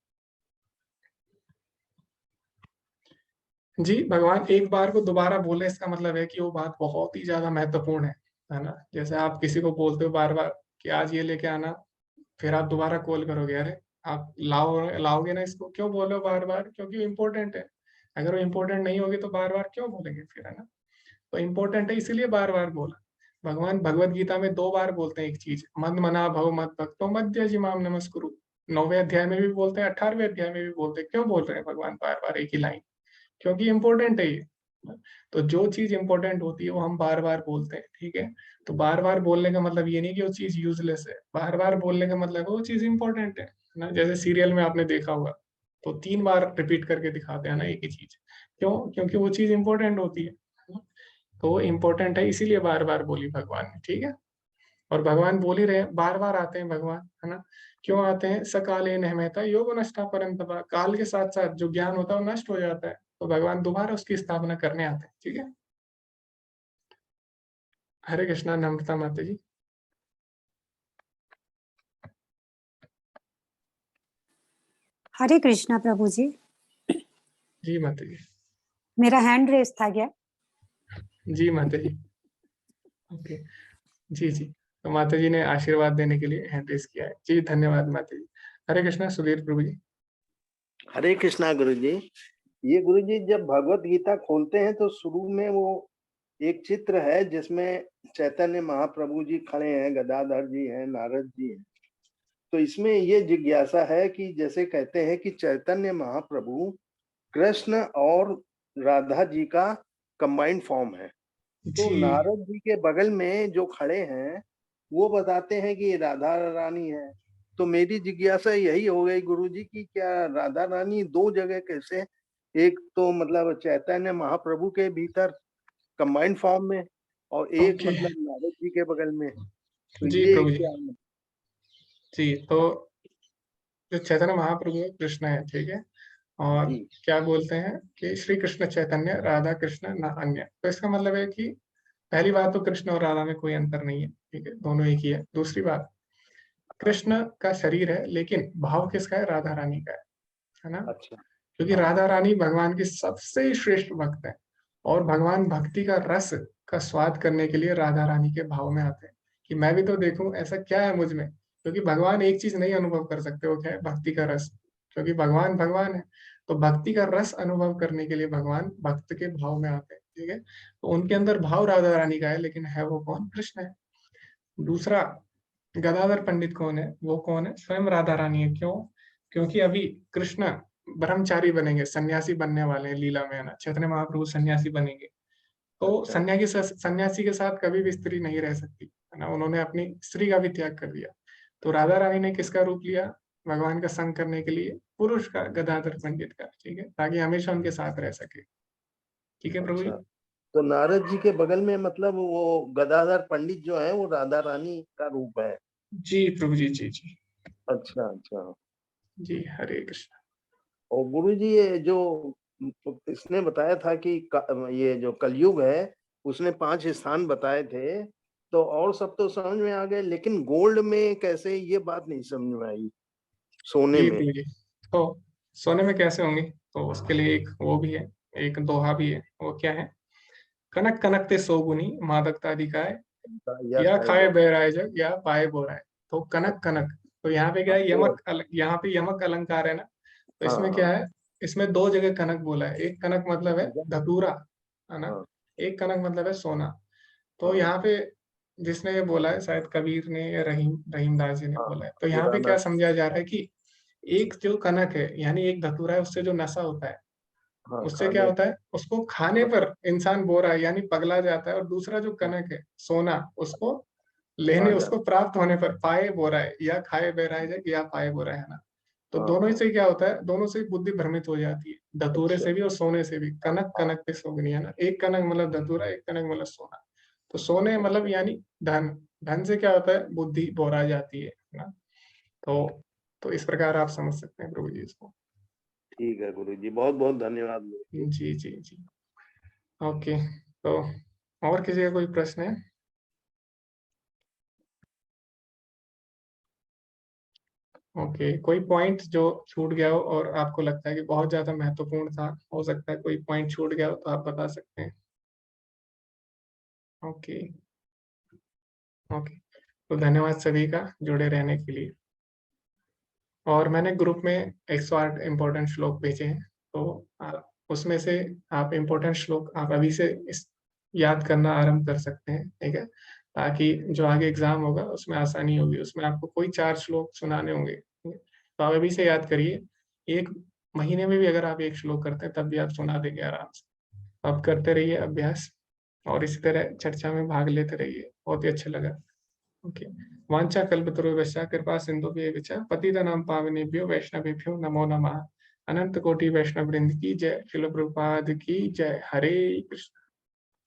जी, भगवान एक बार को दोबारा बोले, इसका मतलब है कि वो बात बहुत ही ज्यादा महत्वपूर्ण है ना। जैसे आप किसी को बोलते हो बार बार कि आज ये लेके आना, फिर आप दोबारा कॉल करोगे, अरे आप लाओगे ना इसको, क्यों बोलो बार बार, क्योंकि इम्पोर्टेंट है। अगर वो इम्पोर्टेंट नहीं होगी तो बार बार क्यों बोलेंगे फिर, है ना। तो इम्पोर्टेंट है इसीलिए बार बार बोला। भगवान भगवत गीता में 2 बार बोलते हैं एक चीज, मद मना भव मत भक्तो मध्य जिमाम नमस्कुरु। 9वें अध्याय में भी बोलते हैं, 18वें अध्याय में भी बोलते हैं। क्यों बोल रहे हैं भगवान बार बार एक ही लाइन, क्योंकि इम्पोर्टेंट है ये। तो जो चीज इंपॉर्टेंट होती है वो हम बार बार बोलते हैं, ठीक है। तो बार बार बोलने का मतलब ये नहीं कि वो चीज यूजलेस है, बार बार बोलने का मतलब वो चीज इंपॉर्टेंट है ना। जैसे सीरियल में आपने देखा होगा तो 3 बार रिपीट करके दिखाते हैं ना एक ही चीज, क्यों, क्योंकि वो चीज इंपॉर्टेंट होती है। तो वो इम्पोर्टेंट है इसीलिए बार बार बोली भगवान ने, ठीक है। और भगवान बोल ही रहे, बार बार आते हैं भगवान, है ना। क्यों आते हैं, सकाले नहमेता योग नष्टा परंतपा, काल के साथ साथ जो ज्ञान होता है वो नष्ट हो जाता है, तो भगवान दोबारा उसकी स्थापना करने आते हैं, ठीक है। हरे कृष्णा, नम्रता माता जी। हरे कृष्णा प्रभु जी। जी माता जी। मेरा हैंड रेस था क्या? जी माता जी। ओके, जी जी। तो माता जी ने आशीर्वाद देने के लिए हैंड रेस किया है जी, धन्यवाद माता जी। हरे कृष्णा, सुधीर प्रभु जी। हरे कृष्णा गुरु जी। ये गुरु जी जब भगवत गीता खोलते हैं तो शुरू में वो एक चित्र है जिसमें चैतन्य महाप्रभु जी खड़े हैं, गदाधर जी हैं, नारद जी हैं। तो इसमें ये जिज्ञासा है कि जैसे कहते हैं कि चैतन्य महाप्रभु कृष्ण और राधा जी का कंबाइंड फॉर्म है, तो जी नारद जी के बगल में जो खड़े हैं वो बताते हैं कि राधा रानी है। तो मेरी जिज्ञासा यही हो गई गुरु जी की क्या राधा रानी 2 जगह कैसे, एक तो मतलब चैतन्य महाप्रभु के भीतर कंबाइंड फॉर्म में और एक ओके। मतलब नारद जी के बगल में, तो जी ये प्रभु जी। क्या? जी, तो जो चैतन्य महाप्रभु है, कृष्ण है, ठीक है। और जी क्या बोलते हैं कि श्री कृष्ण चैतन्य राधा कृष्ण न अन्य, तो इसका मतलब है कि पहली बात तो कृष्ण और राधा में कोई अंतर नहीं है, ठीक है, दोनों एक ही है। दूसरी बात, कृष्ण का शरीर है लेकिन भाव किसका है, राधा रानी का है ना। अच्छा। क्योंकि हाँ राधा रानी भगवान की सबसे श्रेष्ठ भक्त है, और भगवान भक्ति का रस का स्वाद करने के लिए राधा रानी के भाव में आते हैं कि मैं भी तो देखूं ऐसा क्या है मुझ में। क्योंकि भगवान एक चीज नहीं अनुभव कर सकते, वो क्या है, भक्ति का रस। क्योंकि भगवान भगवान है, तो भक्ति का रस अनुभव करने के लिए भगवान भक्त के भाव में आते हैं, ठीक है। तो उनके अंदर भाव राधा रानी का है, लेकिन है वो कौन, कृष्ण है। दूसरा, गदाधर पंडित कौन है, वो कौन है, स्वयं राधा रानी है। क्यों, क्योंकि अभी कृष्ण ब्रह्मचारी बनेंगे, सन्यासी बनने वाले हैं लीला में, है ना। चैतन्य महाप्रभु सन्यासी बनेंगे, तो अच्छा। सन्यासी के साथ कभी भी स्त्री नहीं रह सकती, है ना। उन्होंने अपनी स्त्री का भी त्याग कर दिया। तो राधा रानी ने किसका रूप लिया, भगवान का संग करने के लिए पुरुष का, गदाधर पंडित का, ठीक है, ताकि हमेशा उनके साथ रह सके, ठीक है प्रभु अच्छा, जी। तो नारद जी के बगल में मतलब वो गदाधर पंडित जो है वो राधा रानी का रूप है। जी प्रभु जी, जी जी। अच्छा अच्छा। जी, हरे कृष्ण। और गुरु जी ये जो इसने बताया था कि ये जो कलयुग है उसने 5 स्थान बताए थे, तो और सब तो समझ में आ गए, लेकिन गोल्ड में कैसे ये बात नहीं समझ में आई, सोने जी में। प्रभु जी, तो सोने में कैसे होंगे, तो उसके लिए एक वो भी है, एक दोहा भी है। वो क्या है, कनक कनक ते सोगुनी मादकता दिखाए, या या खाए खाए बोल। बहराए जग या पाए बोराए। तो कनक अच्छा। कनक, तो यहाँ पे क्या हाँ, है, तो यहाँ पे यमक अलंकार है ना। तो हाँ इसमें क्या हाँ है, इसमें 2 जगह कनक बोला है। एक कनक मतलब है हाँ धतूरा, है ना। हाँ एक कनक मतलब है सोना। तो हाँ यहाँ पे जिसने ये बोला है, शायद कबीर ने या रहीम दास जी ने हाँ, बोला है। तो यहाँ पे पुराना। क्या समझा जा रहा है कि एक जो कनक है, यानी एक धतूरा है, उससे जो नशा होता है, हाँ, उससे क्या खाने। होता है, उसको खाने हाँ पर इंसान बोरा है यानी पगला जाता है। और दूसरा जो कनक है सोना, उसको खा लेने, जाता। उसको प्राप्त होने पर पाए बोरा है, या खाए बहरा है या पाए बोरा है ना। तो हाँ दोनों ही हाँ। से क्या होता है, दोनों से बुद्धि भ्रमित हो जाती है, धतूरे अच्छा। से भी और सोने से भी। कनक कनक पे सोगनी, है ना। एक कनक मतलब धतूरा, एक कनक मतलब सोना। तो सोने मतलब यानी धन, धन से क्या होता है, बुद्धि बोरा जाती है ना। तो इस प्रकार आप समझ सकते हैं प्रभु जी इसको। ठीक है गुरु जी, बहुत बहुत धन्यवाद गुरु जी। जी जी जी। ओके, तो और किसी का कोई प्रश्न है? ओके, कोई पॉइंट जो छूट गया हो और आपको लगता है कि बहुत ज्यादा महत्वपूर्ण था, हो सकता है कोई पॉइंट छूट गया हो, तो आप बता सकते हैं। ओके। ओके, तो धन्यवाद सभी का जुड़े रहने के लिए। और मैंने ग्रुप में 108 इम्पोर्टेंट श्लोक भेजे हैं, तो उसमें से आप इम्पोर्टेंट श्लोक आप अभी से याद करना आरंभ कर सकते हैं, ठीक है, ताकि जो आगे एग्जाम होगा उसमें आसानी होगी। उसमें आपको कोई 4 श्लोक सुनाने होंगे, ठीक है? तो आप अभी से याद करिए, 1 महीने में भी अगर आप 1 श्लोक करते हैं तब भी आप सुना देंगे आराम से। आप करते रहिए अभ्यास और इसी तरह चर्चा में भाग लेते रहिए, बहुत ही अच्छा लगा। ओके, वांछा कल्पतरुभ्यश्च कृपा सिंधुभ्येव च पतितानां पावनेभ्यो वैष्णवेभ्यो नमो नमः। अनंत कोटि वैष्णव वृंद की जय, श्रील प्रभुपाद की जय। हरे कृष्ण।